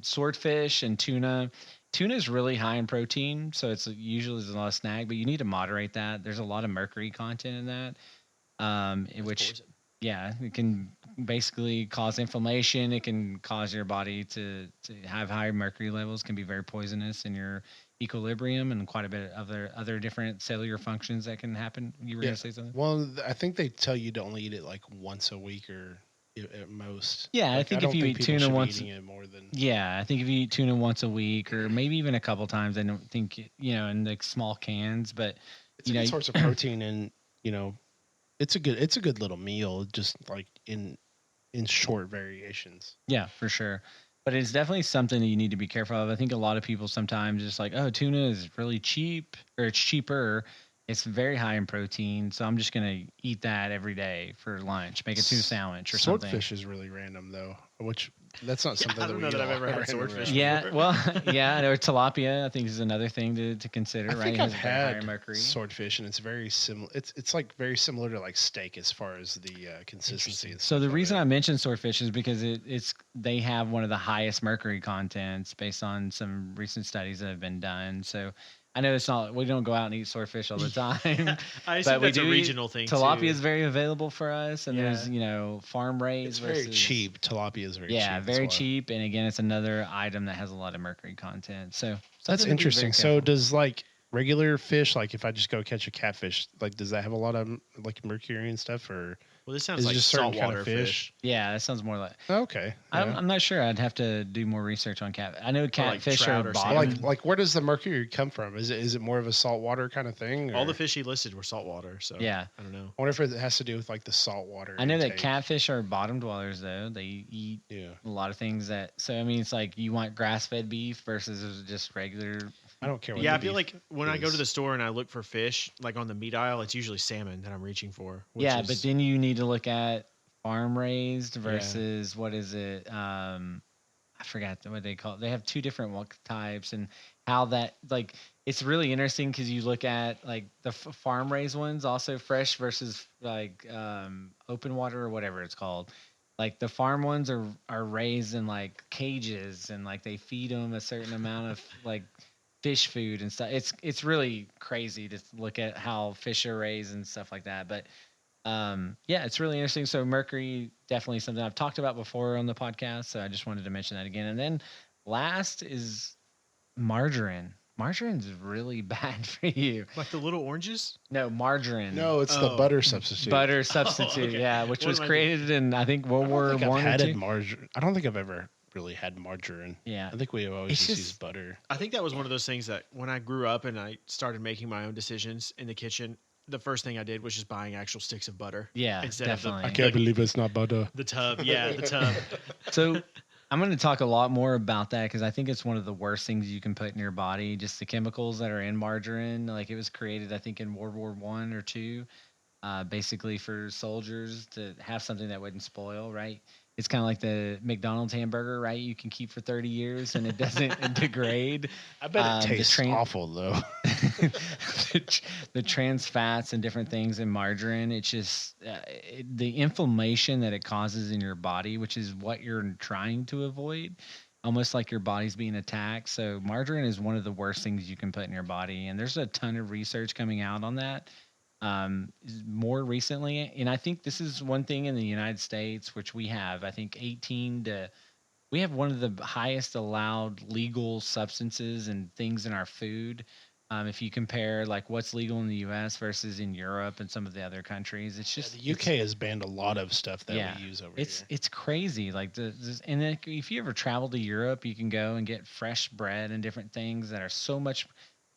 swordfish and tuna. Tuna is really high in protein, so it's usually a lot of snag, but you need to moderate that. There's a lot of mercury content in that, which Poison. yeah, it can basically cause inflammation. It can cause your body to have high mercury levels. Can be very poisonous in your equilibrium and quite a bit of other different cellular functions that can happen. You were Yeah. gonna say something? Well, I think they tell you to only eat it like once a week or at most. Yeah, I Like, think don't if you eat people tuna should be once, eating it more than. yeah, I think if you eat tuna once a week or maybe even a couple times, I don't think in like small cans, but It's you a know, good source of protein, and it's a good little meal, just like in short variations. yeah, for sure. But it's definitely something that you need to be careful of. I think a lot of people sometimes just like, oh, tuna is really cheap or it's cheaper. It's very high in protein, so I'm just gonna eat that every day for lunch. Make a tuna sandwich or something. Swordfish is really random though, which that's not something I that don't we know eat that I've all ever had around swordfish. around. Yeah, before. well, yeah, or tilapia. I think is another thing to consider. I right? think It has I've a very high had mercury. swordfish, and it's very similar. It's like very similar to like steak as far as the consistency. And So stuff the of reason it. I mentioned swordfish is because they have one of the highest mercury contents based on some recent studies that have been done. So I know it's not we don't go out and eat swordfish all the time, I assume but we that's a do. regional thing Tilapia too. is very available for us, and Yeah. there's farm raised it's very versus cheap. Tilapia is very cheap. yeah, as very well. cheap. And again, it's another item that has a lot of mercury content. So That's something to be very interesting. So careful. does like regular fish, like if I just go catch a catfish, like does that have a lot of like mercury and stuff, or Well, this sounds is it like just certain kind saltwater of fish. Yeah, that sounds more like. Okay, yeah. I'm not sure. I'd have to do more research on cat. I know like catfish trout are or bottom. salmon. Like where does the mercury come from? Is it more of a saltwater kind of thing? All or- the fish he listed were saltwater, so Yeah. I don't know. I wonder if it has to do with like the saltwater. I know that intake. catfish are bottom dwellers though. They eat Yeah, a lot of things that. So I mean, it's like you want grass-fed beef versus just regular. I don't care. What Yeah, I the feel beef like when I go to is. the store and I look for fish, like on the meat aisle, it's usually salmon that I'm reaching for. Which Yeah, is, but then you need to look at farm raised versus what is it? I forgot what they call it. They have 2 different types and how that like it's really interesting because you look at like the farm raised ones also fresh versus like open water or whatever it's called. Like the farm ones are raised in like cages and like they feed them a certain amount of like fish food and stuff. It's really crazy to look at how fish are raised and stuff like that. But yeah, it's really interesting. So mercury definitely something I've talked about before on the podcast. So I just wanted to mention that again. And then last is margarine. Margarine's really bad for you. like the little oranges. No, margarine. No, it's the Oh. butter substitute. Butter substitute. okay. Yeah, which What was am I created in I think I World don't War think I've One or had two. margarine. I don't think I've ever really had margarine. Yeah. I think we always It's just use just- butter. I think that was one of those things that when I grew up and I started making my own decisions in the kitchen, the first thing I did was just buying actual sticks of butter. Yeah, Instead of the- definitely. I can't believe it's not butter. The tub, yeah, the tub. So I'm going to talk a lot more about that because I think it's one of the worst things you can put in your body. Just the chemicals that are in margarine. Like it was created, I think, in World War One or two, basically for soldiers to have something that wouldn't spoil. Right? It's kind of like the McDonald's hamburger, right? You can keep for 30 years and it doesn't degrade. I bet The it tastes awful though. the trans fats and different things in margarine, it's just the inflammation that it causes in your body, which is what you're trying to avoid, almost like your body's being attacked. So margarine is one of the worst things you can put in your body, and there's a ton of research coming out on that more recently. And I think this is one thing in the United States, which we have, I think we have one of the highest allowed legal substances and things in our food If you compare like what's legal in the U.S. versus in Europe and some of the other countries, it's Yeah, just the UK has banned a lot of stuff that yeah, we use over it's here. it's crazy. Like and then if you ever travel to Europe, you can go and get fresh bread and different things that are so much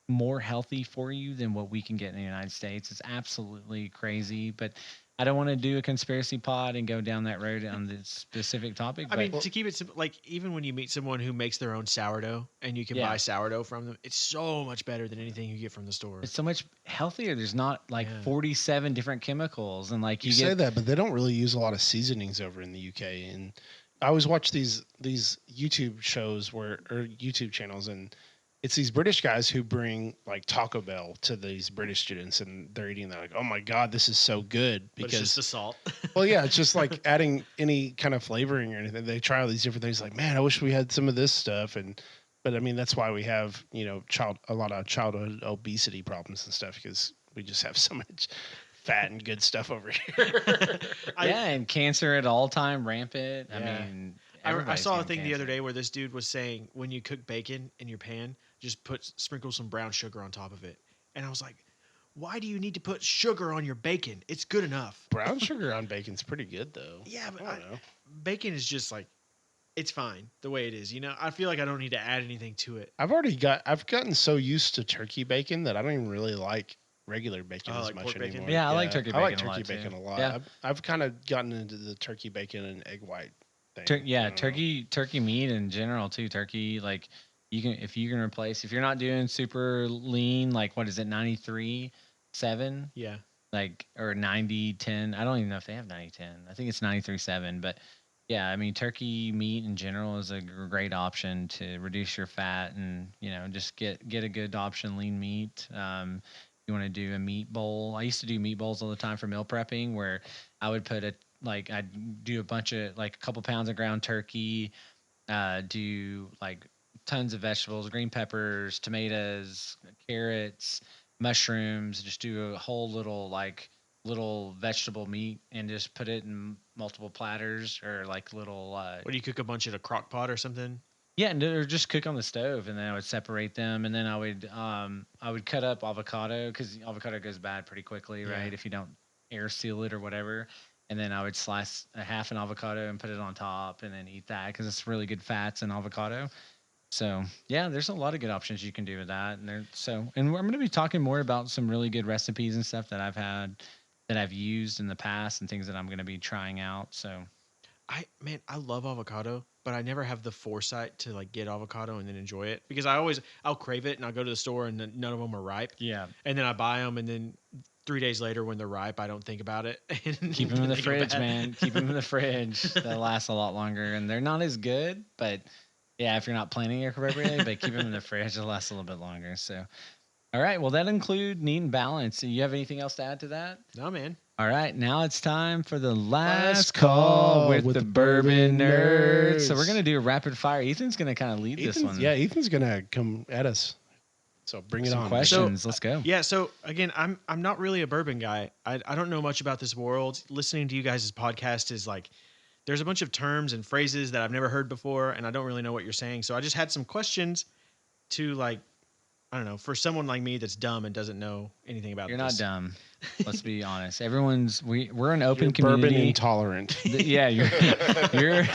more healthy for you than what we can get in the United States. It's absolutely crazy, but I don't want to do a conspiracy pod and go down that road on this specific topic. I But mean, to keep it simple, like even when you meet someone who makes their own sourdough and you can yeah, buy sourdough from them, it's so much better than anything you get from the store. it's so much healthier. There's not like Yeah. 47 different chemicals, and like You you say get that, but they don't really use a lot of seasonings over in the UK. And I always watch these YouTube shows or YouTube channels, and it's these British guys who bring like Taco Bell to these British students, and they're eating that like, oh my god, this is so good But it's just because the salt. well, yeah, it's just like adding any kind of flavoring or anything. They try all these different things. Like, man, I wish we had some of this stuff. And but I mean, that's why we have a lot of childhood obesity problems and stuff because we just have so much fat and good stuff over here. yeah, and cancer at all time rampant. I Yeah. mean, I everybody's saw a getting thing the other cancer. day where this dude was saying when you cook bacon in your pan, just sprinkle some brown sugar on top of it. And I was like, why do you need to put sugar on your bacon? It's good enough. Brown sugar on bacon's pretty good though. Yeah, but I don't know. bacon is just like it's fine the way it is. You know, I feel like I don't need to add anything to it. I've gotten so used to turkey bacon that I don't even really like regular bacon Oh, as like much pork bacon? anymore. Yeah, I like turkey I like bacon a turkey lot, too. bacon a lot. Yeah. I've kind of gotten into the turkey bacon and egg white thing. I Yeah, don't know. turkey meat in general too. Turkey, like if you can replace if you're not doing super lean, like what is it, 93/7, Yeah. like or 90/10. I don't even know if they have 90/10. I think it's 93/7. But yeah, I mean turkey meat in general is a great option to reduce your fat and just get a good option lean meat. You want to do a meat bowl. I used to do meat bowls all the time for meal prepping where I would put I'd do a bunch of like a couple pounds of ground turkey, do like tons of vegetables, green peppers, tomatoes, carrots, mushrooms, just do a whole little vegetable meat and just put it in multiple platters or like little What do you cook a bunch in a crock pot or something? yeah, and or just cook on the stove, and then I would separate them, and then I would cut up avocado because avocado goes bad pretty quickly, Yeah. right? If you don't air seal it or whatever, and then I would slice a half an avocado and put it on top, and then eat that because it's really good fats in avocado. So yeah, there's a lot of good options you can do with that, and I'm going to be talking more about some really good recipes and stuff that I've had that I've used in the past and things that I'm going to be trying out. So I love avocado, but I never have the foresight to like get avocado and then enjoy it because I'll crave it and I'll go to the store and then none of them are ripe, yeah, and then I buy them and then 3 days later when they're ripe I don't think about it. And keep them in the they go fridge, bad. man. Keep them in the fridge. They'll last a lot longer, and they're not as good. But yeah, if you're not planning it appropriately, but keep them in the fridge, they'll last a little bit longer. So, all right. Well, that include neat and balance. You have anything else to add to that? No, man. All right. Now it's time for the last Last call call with with the the bourbon bourbon nerds. So we're nerds. gonna do a rapid fire. Ethan's gonna kind of lead this one. Ethan's gonna come at us. So bring it Some on. questions. Let's go. Yeah, so again, I'm not really a bourbon guy. I don't know much about this world. Listening to you guys' podcast is like there's a bunch of terms and phrases that I've never heard before and I don't really know what you're saying. So I just had some questions to like I don't know, for someone like me that's dumb and doesn't know anything about You're this. not dumb. Let's be honest. We're an open You're community. bourbon intolerant. Yeah, you're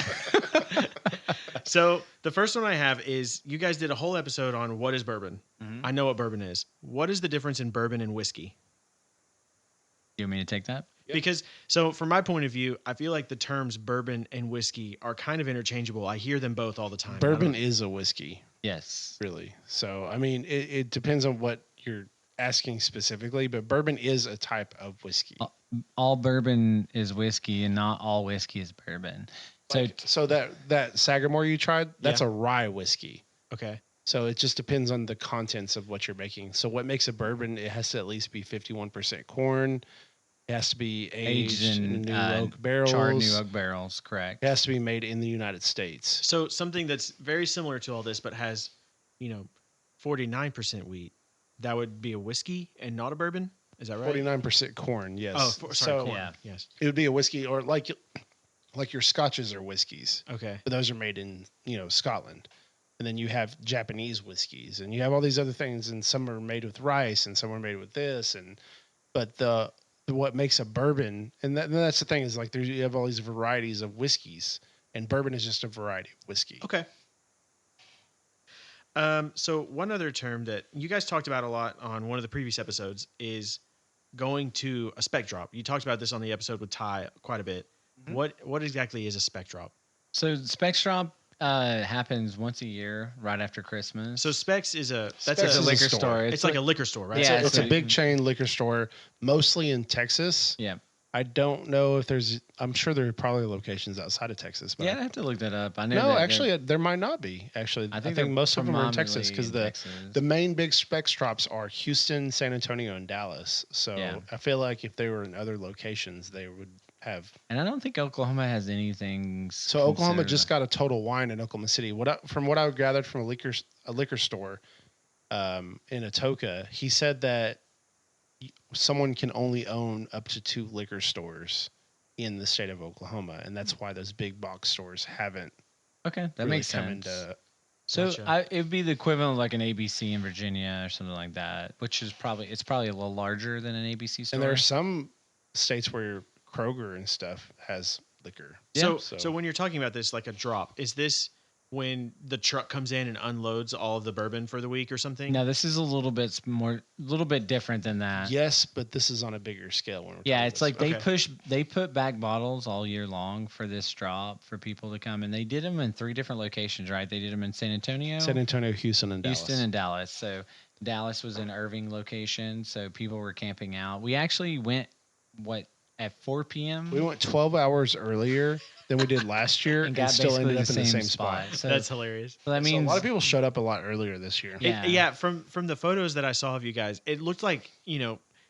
So the first one I have is you guys did a whole episode on what is bourbon. Mhm. I know what bourbon is. What is the difference in bourbon and whiskey? You want me to take that? Yep. Because so from my point of view, I feel like the terms bourbon and whiskey are kind of interchangeable. I hear them both all the time. Bourbon is a whiskey, Yes. really. So I mean, it depends on what you're asking specifically, but bourbon is a type of whiskey. All bourbon is whiskey, and not all whiskey is bourbon. So So that Sagamore you tried, that's Yeah. a rye whiskey. Okay. So it just depends on the contents of what you're making. So what makes a bourbon? It has to at least be 51% corn. It has to be aged in new oak barrels. charred new oak barrels, correct? It has to be made in the United States. So something that's very similar to all this, but has, 49% wheat. That would be a whiskey and not a bourbon. Is that right? 49% corn. Yes. Oh, sorry, So corn. Yeah. Yes. it would be a whiskey, or like your scotches are whiskeys, Okay. but those are made in Scotland. And then you have Japanese whiskeys, and you have all these other things, and some are made with rice, and some are made with this, and but what makes a bourbon, and that's the thing is like you have all these varieties of whiskeys, and bourbon is just a variety of whiskey. Okay. So one other term that you guys talked about a lot on one of the previous episodes is going to a spec drop. You talked about this on the episode with Ty quite a bit. Mhm. What exactly is a spec drop? So Specs Drop happens once a year, right after Christmas. So Specs is a Specs it's a is a liquor store. store. it's like a liquor store, right? Yeah, It's so a big chain liquor store, mostly in Texas. Yeah. I don't know if there's. I'm sure there are probably locations outside of Texas. But Yeah, I have to look that up. I know. no, that actually, there might not be. Actually, I think they're most of them are in Texas predominantly because in Texas. the main big spec drops are Houston, San Antonio, and Dallas. So Yeah. I feel like if they were in other locations, they would have. And I don't think Oklahoma has anything. So Oklahoma just got a Total Wine in Oklahoma City. From what I gathered from a liquor store in Atoka, he said that someone can only own up to 2 liquor stores in the state of Oklahoma, and that's why those big box stores haven't Okay, that really makes come sense. into. So Gotcha. it'd be the equivalent of like an ABC in Virginia or something like that, which is probably a little larger than an ABC store. And there are some states where Kroger and stuff has liquor. So, so- so when you're talking about this, like a drop, is this when the truck comes in and unloads all of the bourbon for the week or something? No, this is a little bit different than that. Yes, but this is on a bigger scale. When we're Yeah, talking it's about like Okay. they put back bottles all year long for this drop for people to come, and they did them in 3 different locations, right? They did them in San Antonio, San Antonio, Houston, and Houston, Dallas. and Dallas. So Dallas was an Irving location, so people were camping out. We actually went at 4 p.m. We went 12 hours earlier than we did last year, and and got still ended basically up in the same spot. So That's hilarious. so that So a means lot of people showed up a lot earlier this year. Yeah. Yeah, from the photos that I saw of you guys, it looked like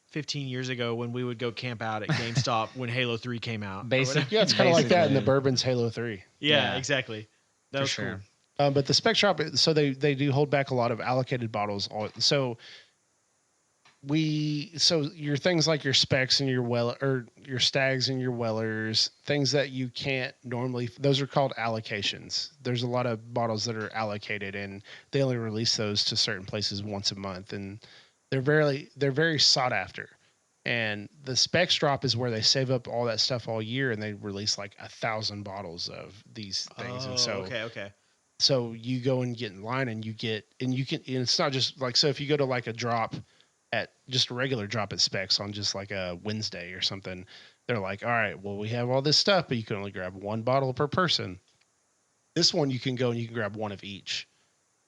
15 years ago when we would go camp out at GameStop when Halo 3 came out. or Basic- whatever. Yeah, it's kind of like that in the Basically. Bourbon's Halo 3. Yeah, Yeah. exactly. That for was sure. cool. But the spec shop, so they do hold back a lot of allocated bottles. So your things like your specs and your stags and your wellers, things that you can't normally, those are called allocations. There's a lot of bottles that are allocated, and they only release those to certain places once a month, and they're very sought after. And the specs drop is where they save up all that stuff all year, and they release like 1,000 bottles of these things. And so okay. so you go and get in line, and you can, and it's not just like, so if you go to like a drop at just a regular drop at Specs on just like a Wednesday or something, they're like, all right, well, we have all this stuff, but you can only grab 1 bottle per person. This one, you can go and you can grab 1 of each.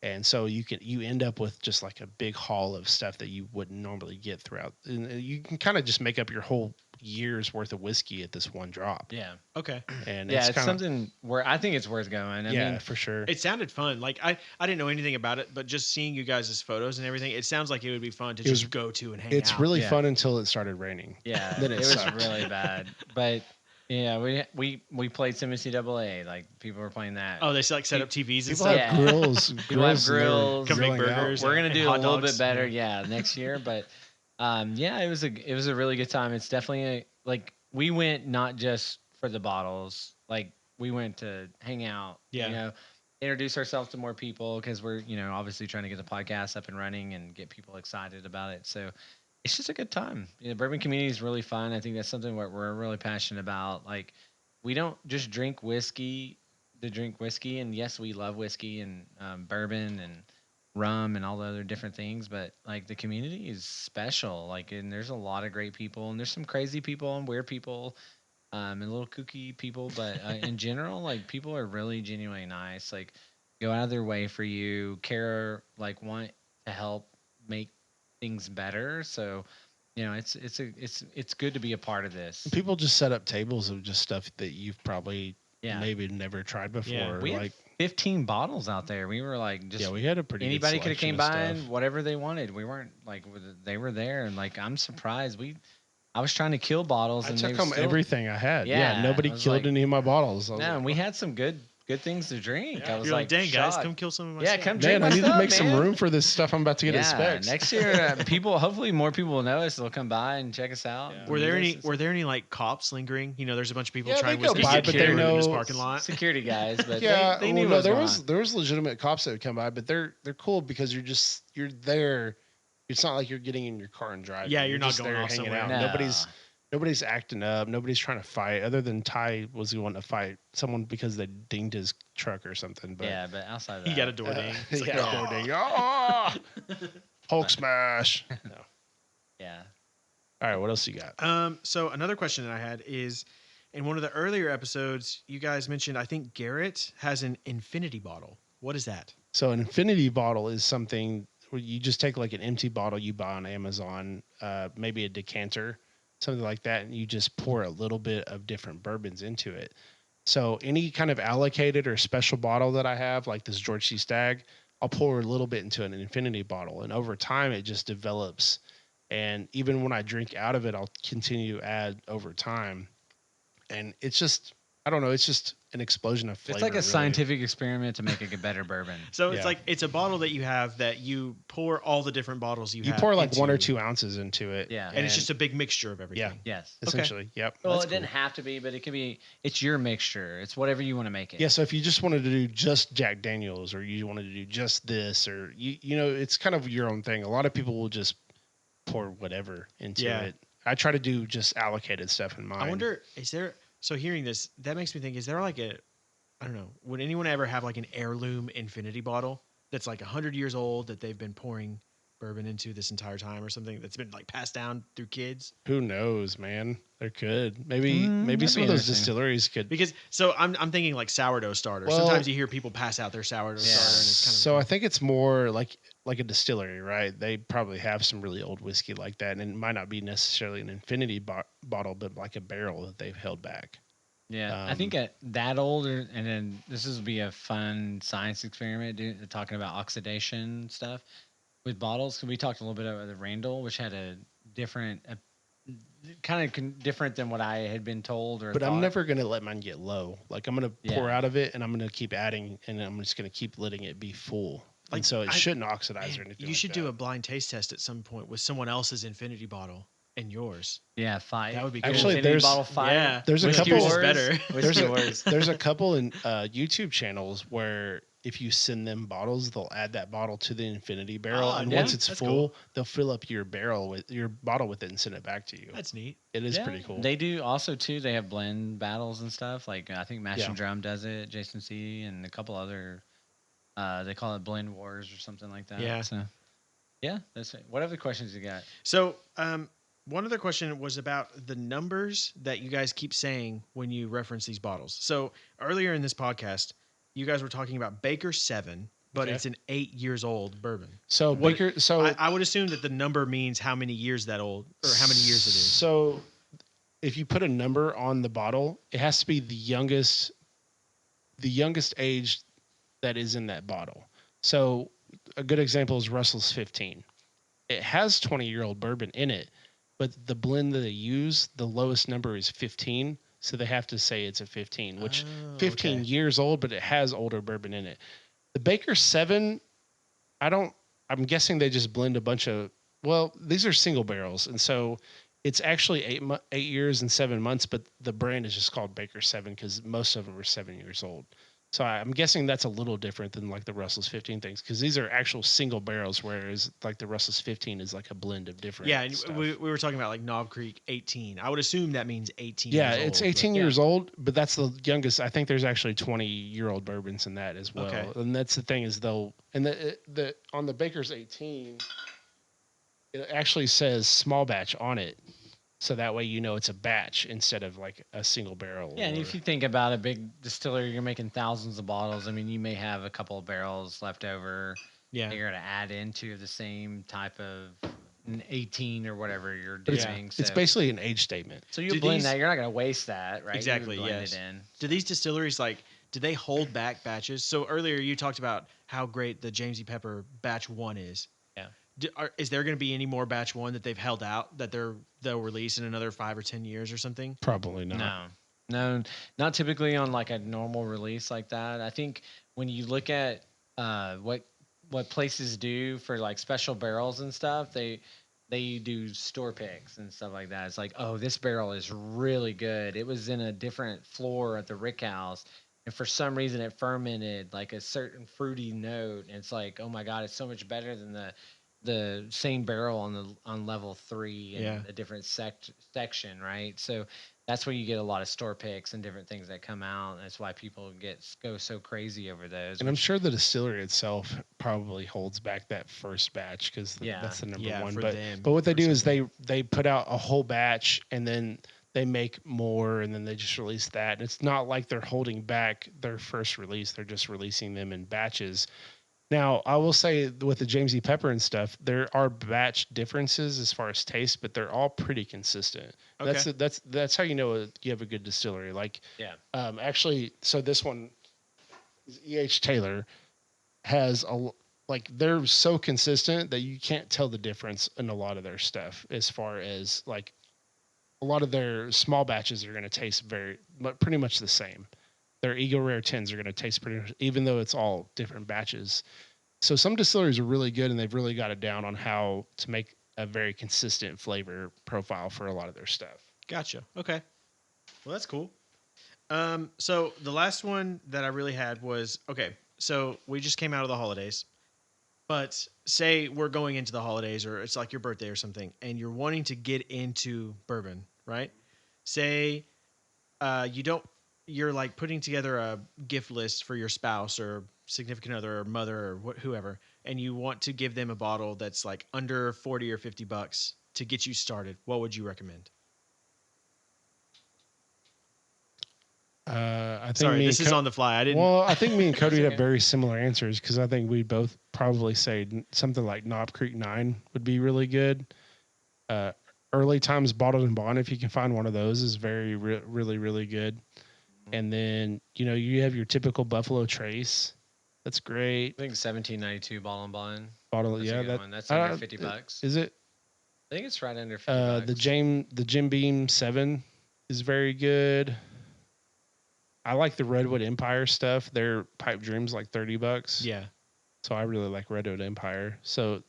And so you end up with just like a big haul of stuff that you wouldn't normally get throughout. And you can kind of just make up your whole year's worth of whiskey at this 1 drop. Yeah. Okay. And Yeah, it's kinda, something where I think it's worth going. I mean, for sure. It sounded fun. Like I didn't know anything about it, but just seeing you guys' photos and everything, it sounds like it would be fun to It was- just go to and hang It's out. really Yeah. fun until it started raining. yeah, Then it it was sucked. really bad. But yeah, we played some NCAA. Like people were playing that. Oh, they like set up TVs and People stuff. have Yeah. grills. People have and they were grills. Come make grilling out. burgers. We're gonna and do a hot little dogs. bit better, next year. But yeah, it was a really good time. It's definitely like we went not just for the bottles, like we went to hang out. Yeah. Introduce ourselves to more people because we're obviously trying to get the podcast up and running and get people excited about it. So it's just a good time. The bourbon community is really fun. I think that's something we're really passionate about. Like we don't just drink whiskey to drink whiskey, and yes, we love whiskey and bourbon and rum and all the other different things, but like the community is special. Like, and there's a lot of great people, and there's some crazy people and weird people, and little kooky people, but in general, like people are really genuinely nice. Like, go out of their way for you, care, like want to help make things better. So, it's good to be a part of this. People just set up tables of just stuff that you've probably Yeah. maybe never tried before. Yeah. We had like 15 bottles out there. We were like, just we had a pretty anybody good could have came selection by of and stuff. whatever they wanted. We weren't like they were there, and like I'm surprised. I was trying to kill bottles, I and took they home still, everything I had. Yeah, Yeah, nobody I was killed like- any of my bottles. I was No, like, and we had some good good things to drink. Yeah. I was You're like, dang, guys, shocked. come kill some of my Yeah, stuff. come drink Man, my I need stuff, to make some man. room for this stuff I'm about to get at Specs. Next year, hopefully more people will know us. They'll come by and check us out. Yeah. Were there any like cops lingering? You know, there's a bunch of people Yeah, trying they go whiskey by, get but they killed in this know- parking lot. security guys, but Yeah, they knew well, what no, was going on. there was legitimate cops that would come by, but they're cool because you're there. It's not like you're getting in your car and driving. Yeah, you're not just going there off hanging somewhere. out. No. Nobody's acting up. Nobody's trying to fight. Other than Ty was the one to fight someone because they dinged his truck or something. But Yeah, but outside of that, He got a door ding. It's like, yeah, door ding. Oh! Hulk smash. No. yeah. All right, what else you got? So another question that I had is, in one of the earlier episodes, you guys mentioned I think Garrett has an infinity bottle. What is that? So an infinity bottle is something where you just take like an empty bottle you buy on Amazon, maybe a decanter, something like that, and you just pour a little bit of different bourbons into it. So any kind of allocated or special bottle that I have, like this George C. Stagg, I'll pour a little bit into an infinity bottle, and over time it just develops. And even when I drink out of it, I'll continue to add over time. And it's just, I don't know, it's just an explosion of flavor. It's like a really. scientific experiment to make a better bourbon. So Yeah. it's like it's a bottle that you have that you pour all the different bottles you You have. pour like into, 1 or 2 ounces into it. Yeah. and it's just a big mixture of everything. Yes. Essentially. Yep. Well, That's it didn't have to be, but it could be. It's your mixture. It's whatever you want to make it. Yeah, so if you just wanted to do just Jack Daniels, or you wanted to do just this, or you know, it's kind of your own thing. A lot of people will just pour whatever into Yeah. it. I try to do just allocated stuff in mine. I wonder, is there? So hearing this, that makes me think: is there like a, I don't know, would anyone ever have like an heirloom infinity bottle that's like 100 years old that they've been pouring bourbon into this entire time, or something that's been like passed down through kids? Who knows, man? There could maybe that'd some be of those interesting. distilleries could. Because so I'm thinking like sourdough starter. Well- Sometimes you hear people pass out their sourdough starter, and it's kind of So I think it's more like a distillery, right? They probably have some really old whiskey like that, and it might not be necessarily an infinity bottle, but like a barrel that they've held back. Yeah, I think at that old, and then this would be a fun science experiment, talking about oxidation stuff with bottles. Because we talked a little bit about the Randall, which had a different, kind of different than what I had been told. Or But I'm thought. never gonna let mine get low. Like I'm gonna pour Yeah. out of it, and I'm gonna keep adding, and I'm just gonna keep letting it be full. Like, And so it I- shouldn't oxidize Man, or anything. you like should do that. a blind taste test at some point with someone else's infinity bottle and yours. Yeah, fight. That would be cool. Actually, Infinity there's- bottle fight. Yeah. There's a Whiskey couple- Yours is Wars. better. There's Whiskey a, Wars. there's a couple in YouTube channels where if you send them bottles, they'll add that bottle to the infinity barrel, Oh, and yeah, once it's that's full, cool. they'll fill up your bottle with it and send it back to you. That's neat. It is Yeah, pretty cool. They do also too. They have blend battles and stuff. Like I think Mash Yeah. and Drum does it, Jason C, and a couple other. They call it Blend Wars or something like that. Yeah. So, yeah, that's it. What other questions you got? So, one other question was about the numbers that you guys keep saying when you reference these bottles. So earlier in this podcast, you guys were talking about Baker 7, but Okay. it's an 8 years old bourbon. So What- Baker, so I would assume that the number means how many years that old, or how many years it is. So if you put a number on the bottle, it has to be the youngest age that is in that bottle. So a good example is Russell's 15. It has 20-year-old bourbon in it, but the blend that they use, the lowest number is 15. So they have to say it's a 15, which Oh, 15 okay. years old, but it has older bourbon in it. The Baker 7, I'm guessing they just blend a bunch of, well, these are single barrels. And so it's actually 8 years and 7 months, but the brand is just called Baker 7 because most of them are 7 years old. So I'm guessing that's a little different than like the Russell's 15 things because these are actual single barrels, whereas like the Russell's 15 is like a blend of different. Yeah, and stuff. we were talking about like Knob Creek 18. I would assume that means 18 Yeah, years it's old, 18 but- years old, but that's the youngest. I think there's actually 20-year-old bourbons in that as well. Okay. And that's the thing is though, and the on the Baker's 18, it actually says small batch on it, so that way you know it's a batch instead of like a single barrel. Yeah, and or- if you think about a big distillery, you're making thousands of bottles. I mean, you may have a couple of barrels left over. Yeah. That you're going to add into the same type of 18 or whatever you're but doing. it's basically an age statement. so you Do blend these- that. You're not going to waste that, right? You Exactly, blend yes. it in. Do these distilleries do they hold back batches? So earlier you talked about how great the James E. Pepper batch 1 is. Yeah. Is there going to be any more batch 1 that they've held out that they'll release in another 5 or 10 years or something? Probably not. No. No, not typically on like a normal release like that. I think when you look at what places do for like special barrels and stuff, they do store picks and stuff like that. It's like, oh, this barrel is really good. It was in a different floor at the Rick House, and for some reason it fermented like a certain fruity note. And it's like, oh my god, it's so much better than the same barrel on level 3 Yeah. in a different section, right? So that's where you get a lot of store picks and different things that come out. That's why people go so crazy over those. And I'm sure the distillery itself probably holds back that first batch because Yeah. that's the number Yeah, one. for But them, what they for do is some they put out a whole batch and then they make more and then they just release that. And it's not like they're holding back their first release; they're just releasing them in batches. Now, I will say with the James E. Pepper and stuff, there are batch differences as far as taste, but they're all pretty consistent. Okay. That's how you know you have a good distillery. Like, Yeah. actually, so this one, E.H. Taylor, has like they're so consistent that you can't tell the difference in a lot of their stuff. As far as like a lot of their small batches are going to taste pretty much the same. Their Eagle Rare 10s are going to taste pretty much, even though it's all different batches. So some distilleries are really good and they've really got it down on how to make a very consistent flavor profile for a lot of their stuff. Gotcha. Okay. Well, that's cool. So the last one that I really had was okay. So we just came out of the holidays, but say we're going into the holidays or it's like your birthday or something, and you're wanting to get into bourbon, right? Say you don't, you're like putting together a gift list for your spouse or significant other or mother or whoever, and you want to give them a bottle that's like under 40 or $50 to get you started. What would you recommend? I think Sorry, this is on the fly. I didn't. Well, I think me and Cody okay. have very similar answers because I think we both probably say something like Knob Creek 9 would be really good. Early Times Bottled and Bond, if you can find one of those, is really, really good. And then, you have your typical Buffalo Trace. That's great. I think 1792 bottle and bond. Bottle, That's a yeah, good one. That's under $50. Is it? I think it's right under $50. The Jim Beam 7 is very good. I like the Redwood Empire stuff. Their pipe dream's like $30. Yeah. So I really like Redwood Empire. So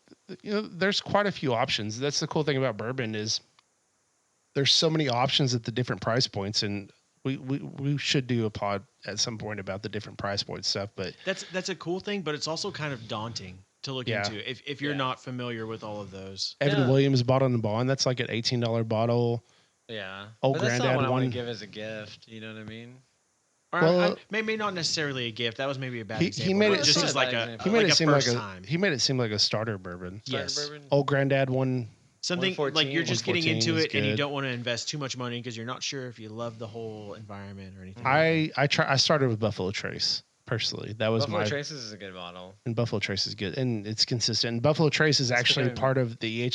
there's quite a few options. That's the cool thing about bourbon is there's so many options at the different price points, and we should do a pod at some point about the different price point stuff. But that's a cool thing, but it's also kind of daunting to look into if you're not familiar with all of those. Evan Williams Bottled and Bond, that's like an $18 bottle. Yeah. Old But that's not Granddad what I want one. to give as a gift. You know what I mean? Or Well, maybe not necessarily a gift. That was maybe a bad he example. made but it just seem- as like a He He made like it a seem like first time. he made it seem like a starter bourbon. Yes. Bourbon? Old Granddad one. Something like 114, you're just getting 114 into is it and you good. don't want to invest too much money because you're not sure if you love the whole environment or anything. I started with Buffalo Trace personally. That was Buffalo my Traces is a good bottle. and Buffalo Trace is good and it's consistent. And Buffalo Trace is actually becoming- part of the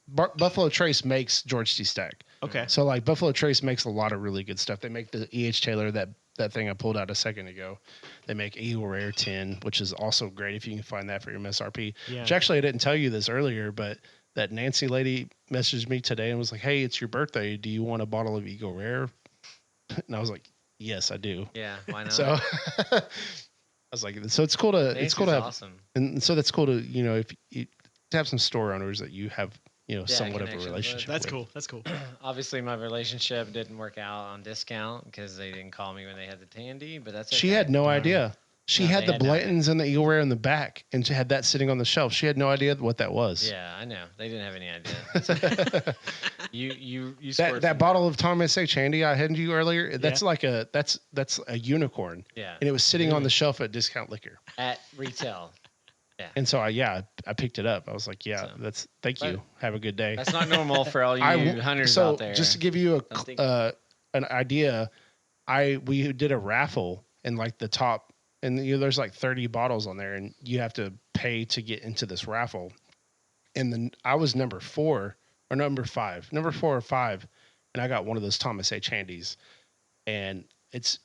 Buffalo Trace makes George T. Stack. Okay. So like Buffalo Trace makes a lot of really good stuff. They make the E.H. Taylor that thing I pulled out a second ago. They make Eagle Rare 10, which is also great if you can find that for your MSRP. Yeah. Which actually I didn't tell you this earlier, but that Nancy lady messaged me today and was like, "Hey, it's your birthday. Do you want a bottle of Eagle Rare?" And I was like, "Yes, I do." Yeah, why not? So I was like, "So it's cool to Nancy's have, awesome. and so that's cool to if you to have some store owners that you have somewhat of a connections with. relationship. That's with. cool. That's cool. Obviously, my relationship didn't work out on discount because they didn't call me when they had the Tandy, but that's okay. She had no idea. She No, had they the had no idea. Blantons and the Eagle Rare in the back, and she had that sitting on the shelf. She had no idea what that was. Yeah, I know. They didn't have any idea. you scored that from bottle of Thomas H. Handy I handed you earlier. That's like that's a unicorn, Yeah, and it was sitting on the shelf at Discount Liquor. at retail. And so I picked it up. I was like, So- thank you. Have a good day. That's not normal for all you hunters so out there. just to give you Don't think- an idea, we did a raffle and like the top, and there's like 30 bottles on there, and you have to pay to get into this raffle. And then I was number 4 or number 5, number 4 or 5, and I got one of those Thomas H. Handies, and it's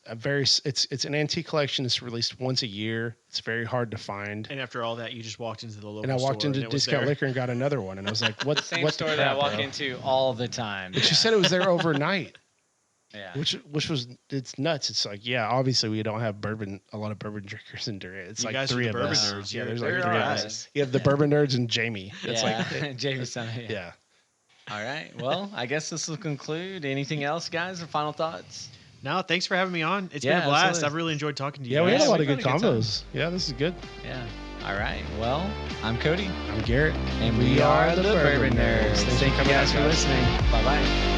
an antique collection. It's released once a year. It's very hard to find. And after all that, you just walked into the local And I walked store into and it was Discount there. Liquor and got another one, and I was like, "What? Same what store the that I crap, walk bro?" into all the time. But she said it was there overnight. Yeah. which was it's nuts. It's like, yeah, obviously we don't have a lot of bourbon drinkers in Durant. It's You like guys are three the of bourbon us. nerds. Yeah, You're- there's you're like the three of guys. us. You have the bourbon nerds and Jamie. It's Yeah. like Jamie Summit. Yeah. yeah. All right. Well, I guess this will conclude. Anything else, guys, or final thoughts? No, thanks for having me on. It's Yeah, been a blast. absolutely. I've really enjoyed talking to you. Yeah, we had guys. a lot we've of good had a good time. combos. Yeah, this is good. Yeah. All right. Well, I'm Cody, I'm Garrett. and we are the Bourbon Nerds. Thanks for Thank you coming guys out, for listening. Bye bye.